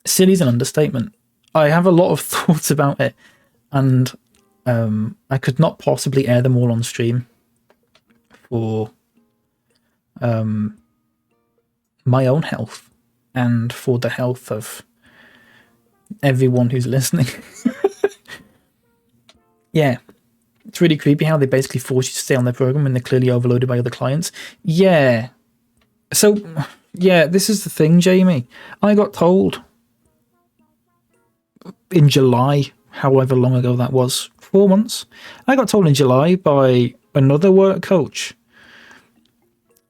Silly is an understatement. I have a lot of thoughts about it, and I could not possibly air them all on stream for my own health and for the health of everyone who's listening. Yeah. It's really creepy how they basically force you to stay on their program when they're clearly overloaded by other clients. Yeah. So, yeah, this is the thing, Jamie. I got told in July, however long ago that was, 4 months. I got told in July by another work coach.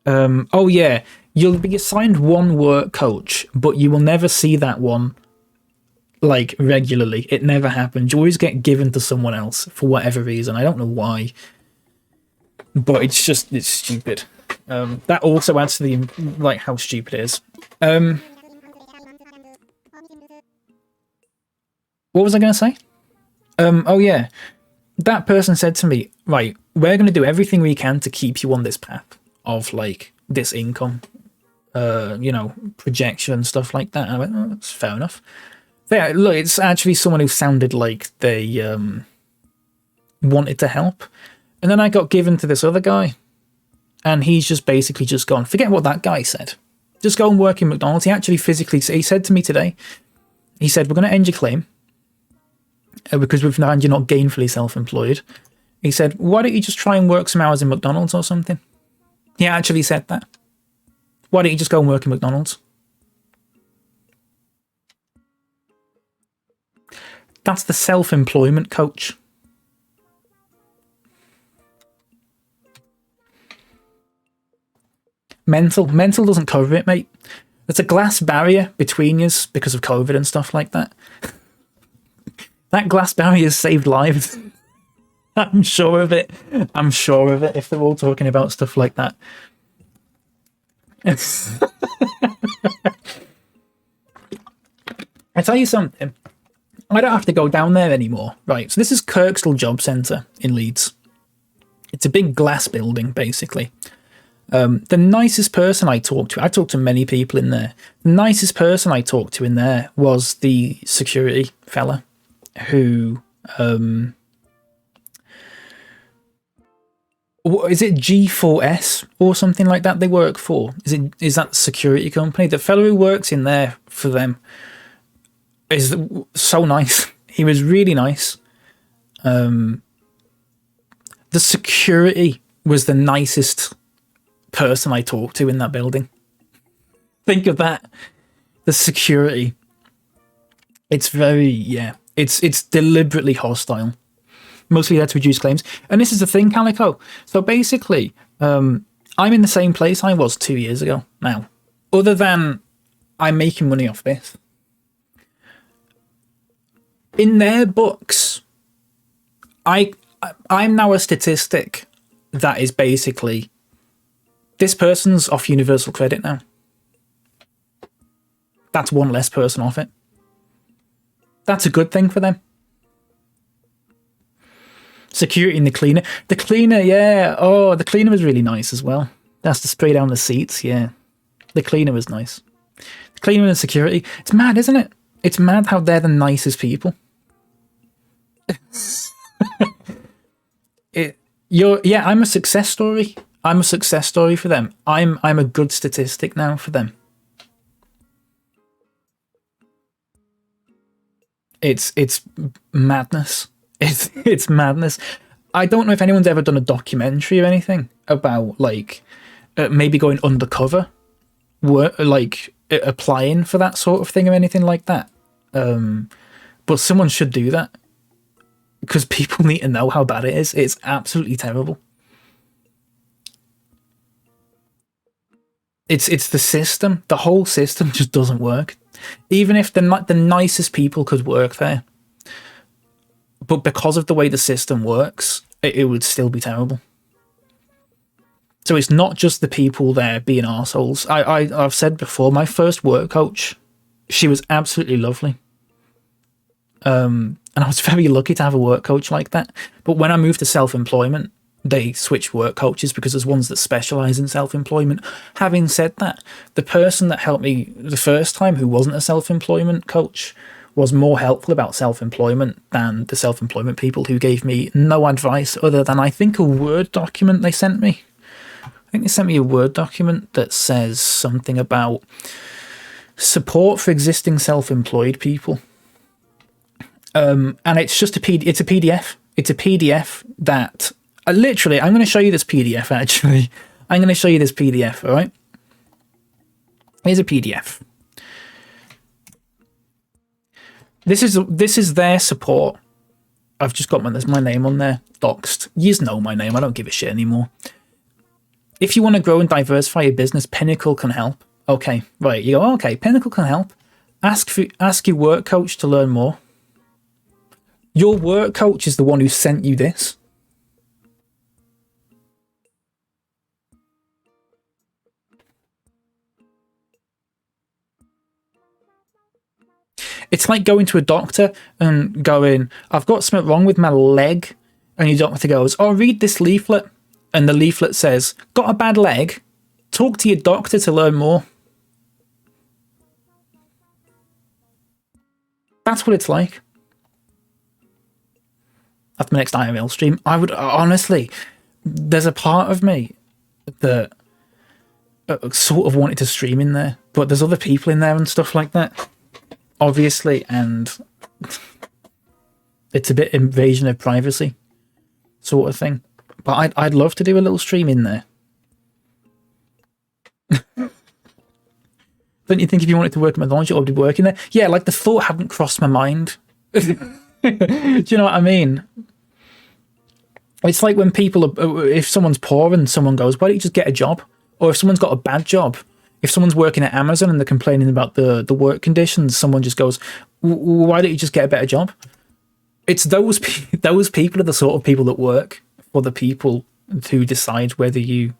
Oh, yeah, you'll be assigned one work coach, but you will never see that one like regularly. It never happens. You always get given to someone else for whatever reason. I don't know why, but it's stupid. That also adds to the like how stupid it is. What was I going to say? Oh yeah, that person said to me, right, we're going to do everything we can to keep you on this path of like this income, projection, stuff like that. And I went, oh, that's fair enough. Yeah, look, it's actually someone who sounded like they wanted to help. And then I got given to this other guy, and he's just basically just gone, forget what that guy said. Just go and work in McDonald's. He actually physically, he said to me today, he said, we're going to end your claim because we've found you're not gainfully self-employed. He said, why don't you just try and work some hours in McDonald's or something? He actually said that. Why don't you just go and work in McDonald's? That's the self-employment coach. Mental doesn't cover it, mate. There's a glass barrier between us because of COVID and stuff like that. That glass barrier has saved lives. I'm sure of it. I'm sure of it if they're all talking about stuff like that. I tell you something. I don't have to go down there anymore. Right, so this is Kirkstall Job Centre in Leeds. It's a big glass building, basically. The nicest person I talked to many people in there. The nicest person I talked to in there was the security fella who, is it G4S or something like that they work for? Is that the security company? The fellow who works in there for them is so nice. He was really nice. The security was the nicest person I talked to in that building. Think of that. The security. It's very, it's deliberately hostile. Mostly there to reduce claims. And this is the thing, Calico. So basically, I'm in the same place I was 2 years ago now. Other than I'm making money off this. In their books, I'm now a statistic that is basically, this person's off universal credit now. That's one less person off it. That's a good thing for them. Security in the cleaner. The cleaner, yeah. Oh, the cleaner was really nice as well. That's to spray down the seats, yeah. The cleaner was nice. The cleaner and security. It's mad, isn't it? It's mad how they're the nicest people. I'm a success story. I'm a success story for them. I'm a good statistic now for them. It's madness. It's madness. I don't know if anyone's ever done a documentary or anything about like maybe going undercover, like applying for that sort of thing or anything like that. But someone should do that because people need to know how bad it is. It's absolutely terrible. It's the system. The whole system just doesn't work. Even if the nicest people could work there, but because of the way the system works, it would still be terrible. So it's not just the people there being arseholes. I've said before, my first work coach, she was absolutely lovely. And I was very lucky to have a work coach like that. But when I moved to self-employment, they switched work coaches because there's ones that specialise in self-employment. Having said that, the person that helped me the first time who wasn't a self-employment coach was more helpful about self-employment than the self-employment people who gave me no advice other than I think a Word document they sent me I think they sent me a Word document that says something about support for existing self-employed people. And it's just it's a PDF. It's a PDF that literally, I'm going to show you this PDF actually. I'm going to show you this PDF, all right? Here's a PDF. This is their support. I've just got there's my name on there, doxed. You know my name. I don't give a shit anymore. If you want to grow and diversify your business, Pinnacle can help. Okay, right. You go, okay, Pinnacle can help. Ask your work coach to learn more. Your work coach is the one who sent you this. It's like going to a doctor and going, I've got something wrong with my leg. And your doctor goes, oh, read this leaflet. And the leaflet says, got a bad leg? Talk to your doctor to learn more. That's what it's like. That's my next IRL stream. I would, honestly, there's a part of me that sort of wanted to stream in there. But there's other people in there and stuff like that. Obviously, and it's a bit invasion of privacy sort of thing. But I'd love to do a little stream in there. Don't you think if you wanted to work in mythology, it would be working there? Yeah, like the thought hadn't crossed my mind. Do you know what I mean? It's like when people, if someone's poor and someone goes, why don't you just get a job? Or if someone's got a bad job, if someone's working at Amazon and they're complaining about the work conditions, someone just goes, why don't you just get a better job? It's those people are the sort of people that work for the people who decide whether you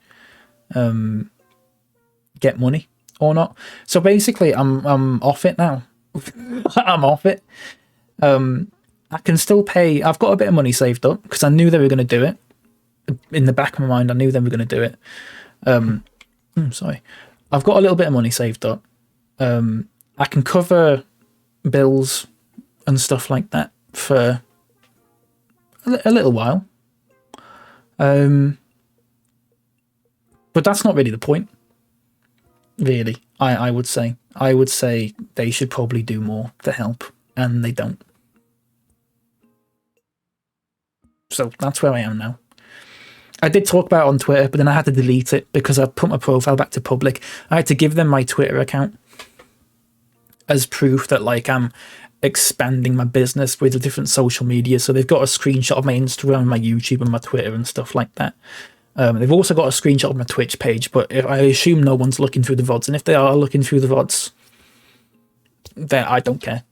get money or not. So basically, I'm off it now. I'm off it. I can still pay. I've got a bit of money saved up because I knew they were going to do it. In the back of my mind, I knew they were going to do it. Sorry. I've got a little bit of money saved up. I can cover bills and stuff like that for a little while. But that's not really the point. Really, I would say. I would say they should probably do more to help, and they don't. So that's where I am now. I did talk about it on Twitter, but then I had to delete it because I put my profile back to public. I had to give them my Twitter account as proof that, like, I'm expanding my business with the different social media. So they've got a screenshot of my Instagram, my YouTube, and my Twitter and stuff like that. They've also got a screenshot of my Twitch page, but I assume no one's looking through the VODs. And if they are looking through the VODs, then I don't care.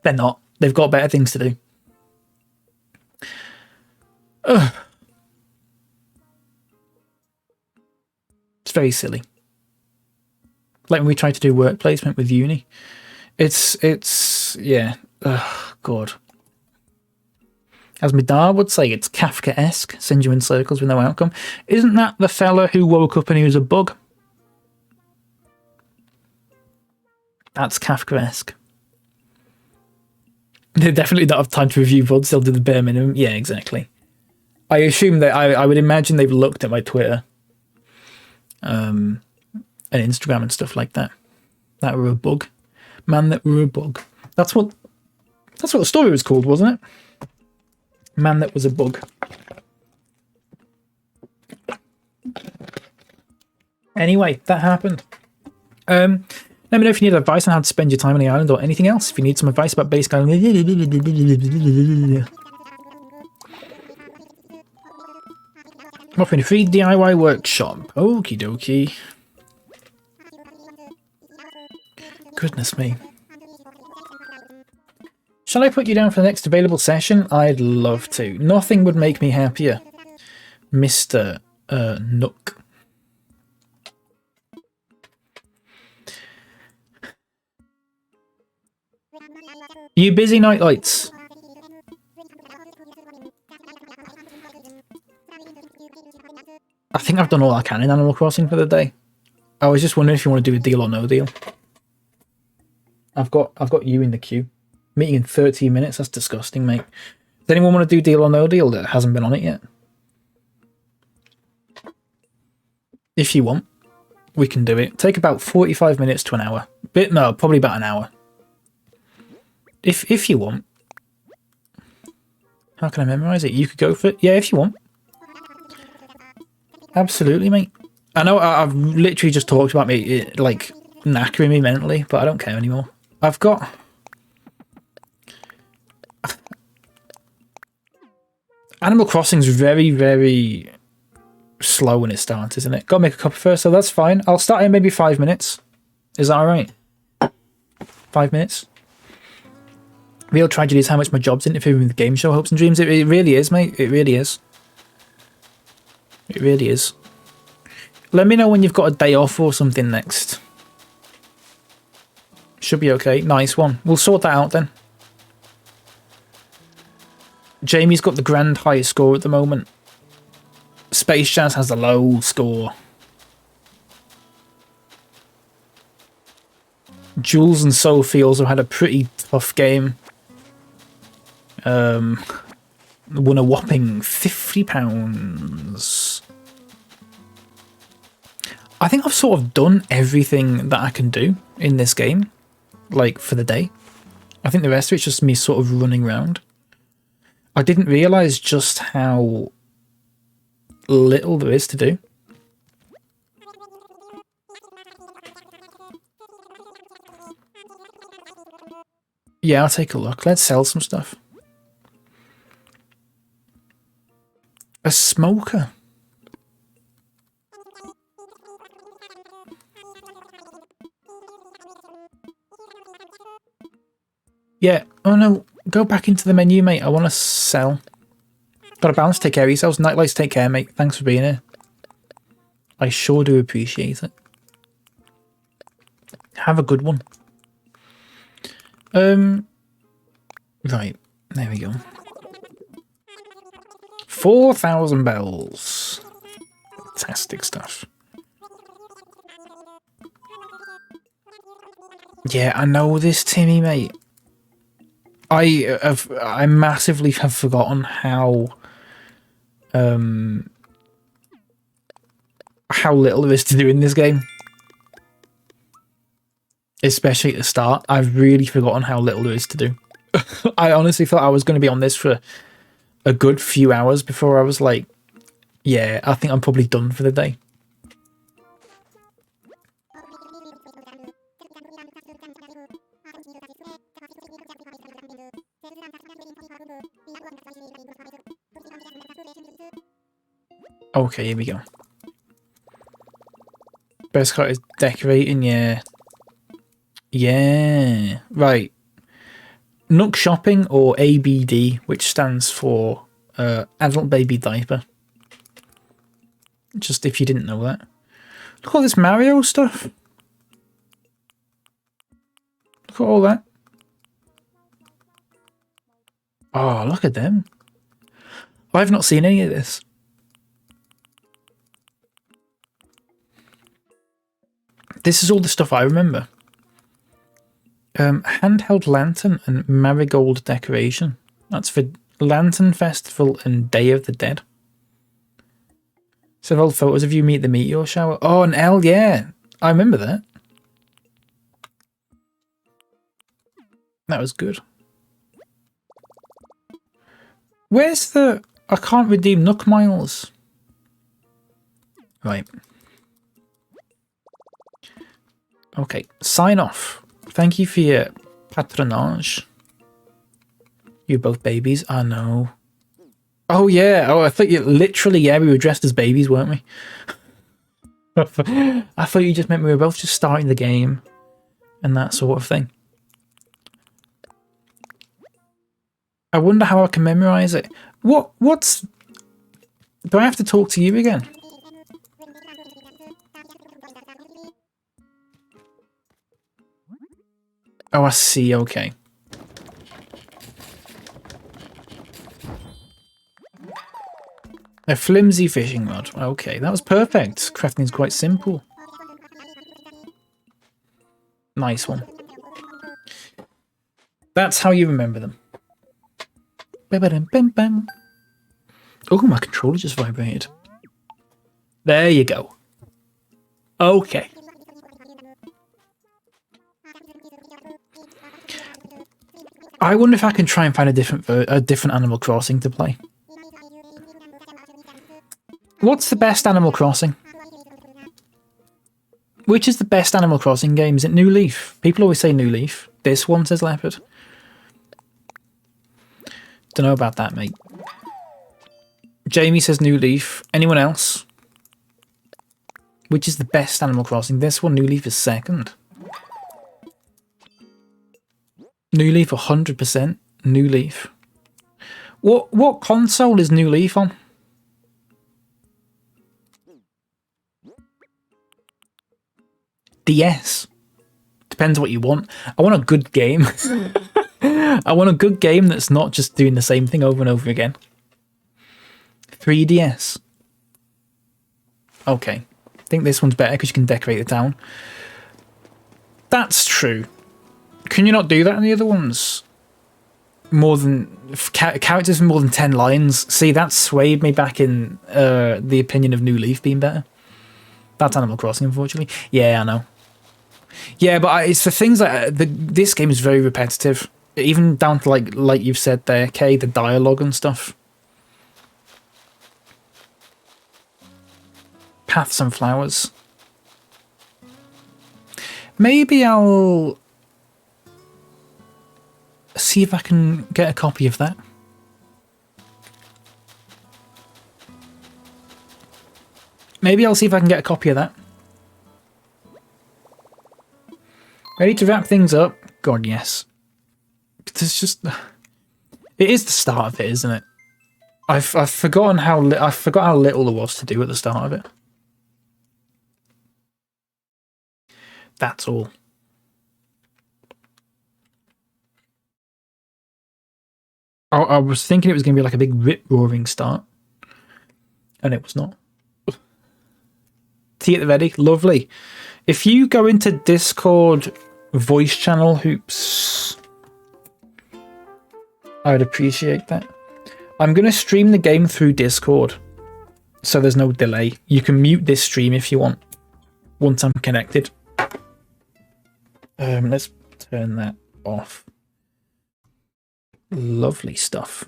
They're not. They've got better things to do. It's very silly. Like when we tried to do work placement with uni. It's yeah. God. As my dad would say, it's Kafka-esque. Send you in circles with no outcome. Isn't that the fella who woke up and he was a bug? That's Kafka-esque. They definitely don't have time to review VODs. They'll do the bare minimum. Yeah, exactly. I assume that I would imagine they've looked at my Twitter and Instagram and stuff like that. That were a bug. Man, that were a bug. That's what the story was called, wasn't it? Man, that was a bug. Anyway, that happened. Let me know if you need advice on how to spend your time on the island or anything else. If you need some advice about basic island... I'm offering a free DIY workshop. Okie dokie. Goodness me. Shall I put you down for the next available session? I'd love to. Nothing would make me happier. Mr. Nook. You busy nightlights? I think I've done all I can in Animal Crossing for the day. I was just wondering if you want to do a deal or no deal. I've got you in the queue. Meeting in 13 minutes. That's disgusting, mate. Does anyone want to do deal or no deal that hasn't been on it yet? If you want, we can do it. Take about 45 minutes to an hour. No, probably about an hour. If you want. How can I memorize it? You could go for it. Yeah, if you want. Absolutely, mate. I know I've literally just talked about me, like, knackering me mentally, but I don't care anymore. I've got... Animal Crossing's very, very slow when it starts, isn't it? Gotta make a cup first, so that's fine. I'll start in maybe 5 minutes. Is that alright? 5 minutes? Real tragedy is how much my job's interfering with the game show hopes and dreams. It really is, mate. It really is. It really is. Let me know when you've got a day off or something next. Should be okay. Nice one. We'll sort that out then. Jamie's got the grand highest score at the moment. Space Jazz has the low score. Jules and Sophie also had a pretty tough game. Won a whopping £50. I think I've sort of done everything that I can do in this game, like for the day. I think the rest of it's just me sort of running around. I didn't realise just how little there is to do. Yeah, I'll take a look. Let's sell some stuff. A smoker. Yeah. Oh no. Go back into the menu, mate. I want to sell. Got a balance. Take care of yourselves. Nightlights, take care, mate. Thanks for being here. I sure do appreciate it. Have a good one. Right. There we go. 4,000 bells. Fantastic stuff. Yeah, I know this, Timmy, mate. I massively have forgotten how little there is to do in this game. Especially at the start. I've really forgotten how little there is to do. I honestly thought I was going to be on this for a good few hours before I was like, yeah, I think I'm probably done for the day. Okay, here we go. Best cut is decorating, yeah. Yeah, right. Nook Shopping, or ABD, which stands for Adult Baby Diaper. Just if you didn't know that. Look at all this Mario stuff. Look at all that. Oh, look at them. I've not seen any of this. This is all the stuff I remember. Handheld lantern and marigold decoration. That's for Lantern Festival and Day of the Dead. Several photos of you meet the meteor shower. Oh, an L, yeah. I remember that. That was good. Where's the... I can't redeem Nook Miles. Right. Okay, sign off. Thank you for your patronage. You're both babies? I know. Oh, yeah. Oh, I thought you literally, yeah, we were dressed as babies, weren't we? I thought you just meant we were both just starting the game and that sort of thing. I wonder how I can memorize it. What's... Do I have to talk to you again? Oh, I see, okay. A flimsy fishing rod. Okay, that was perfect. Crafting's quite simple. Nice one. That's how you remember them. Oh, my controller just vibrated. There you go. Okay. I wonder if I can try and find a different Animal Crossing to play. What's the best Animal Crossing? Which is the best Animal Crossing game? Is it New Leaf? People always say New Leaf. This one says Leopard. Don't know about that, mate. Jamie says New Leaf. Anyone else? Which is the best Animal Crossing? This one, New Leaf is second. New Leaf 100%. New Leaf. What console is New Leaf on? DS. Depends what you want. I want a good game. I want a good game that's not just doing the same thing over and over again. 3DS. Okay. I think this one's better because you can decorate the town. That's true. Can you not do that in the other ones? More than... characters with more than 10 lines. See, that swayed me back in the opinion of New Leaf being better. That's Animal Crossing, unfortunately. Yeah, I know. Yeah, but it's the things that... this game is very repetitive. Even down to, like you've said there, Kay, the dialogue and stuff. Paths and Flowers. Maybe I'll see if I can get a copy of that. Maybe I'll see if I can get a copy of that. Ready to wrap things up? God, yes. It's just... it is the start of it, isn't it? I've forgotten I forgot how little there was to do at the start of it. That's all. I was thinking it was going to be like a big rip-roaring start. And it was not. Tea at the ready. Lovely. If you go into Discord voice channel, Hoops, I would appreciate that. I'm going to stream the game through Discord, so there's no delay. You can mute this stream if you want, once I'm connected. Let's turn that off. Lovely stuff.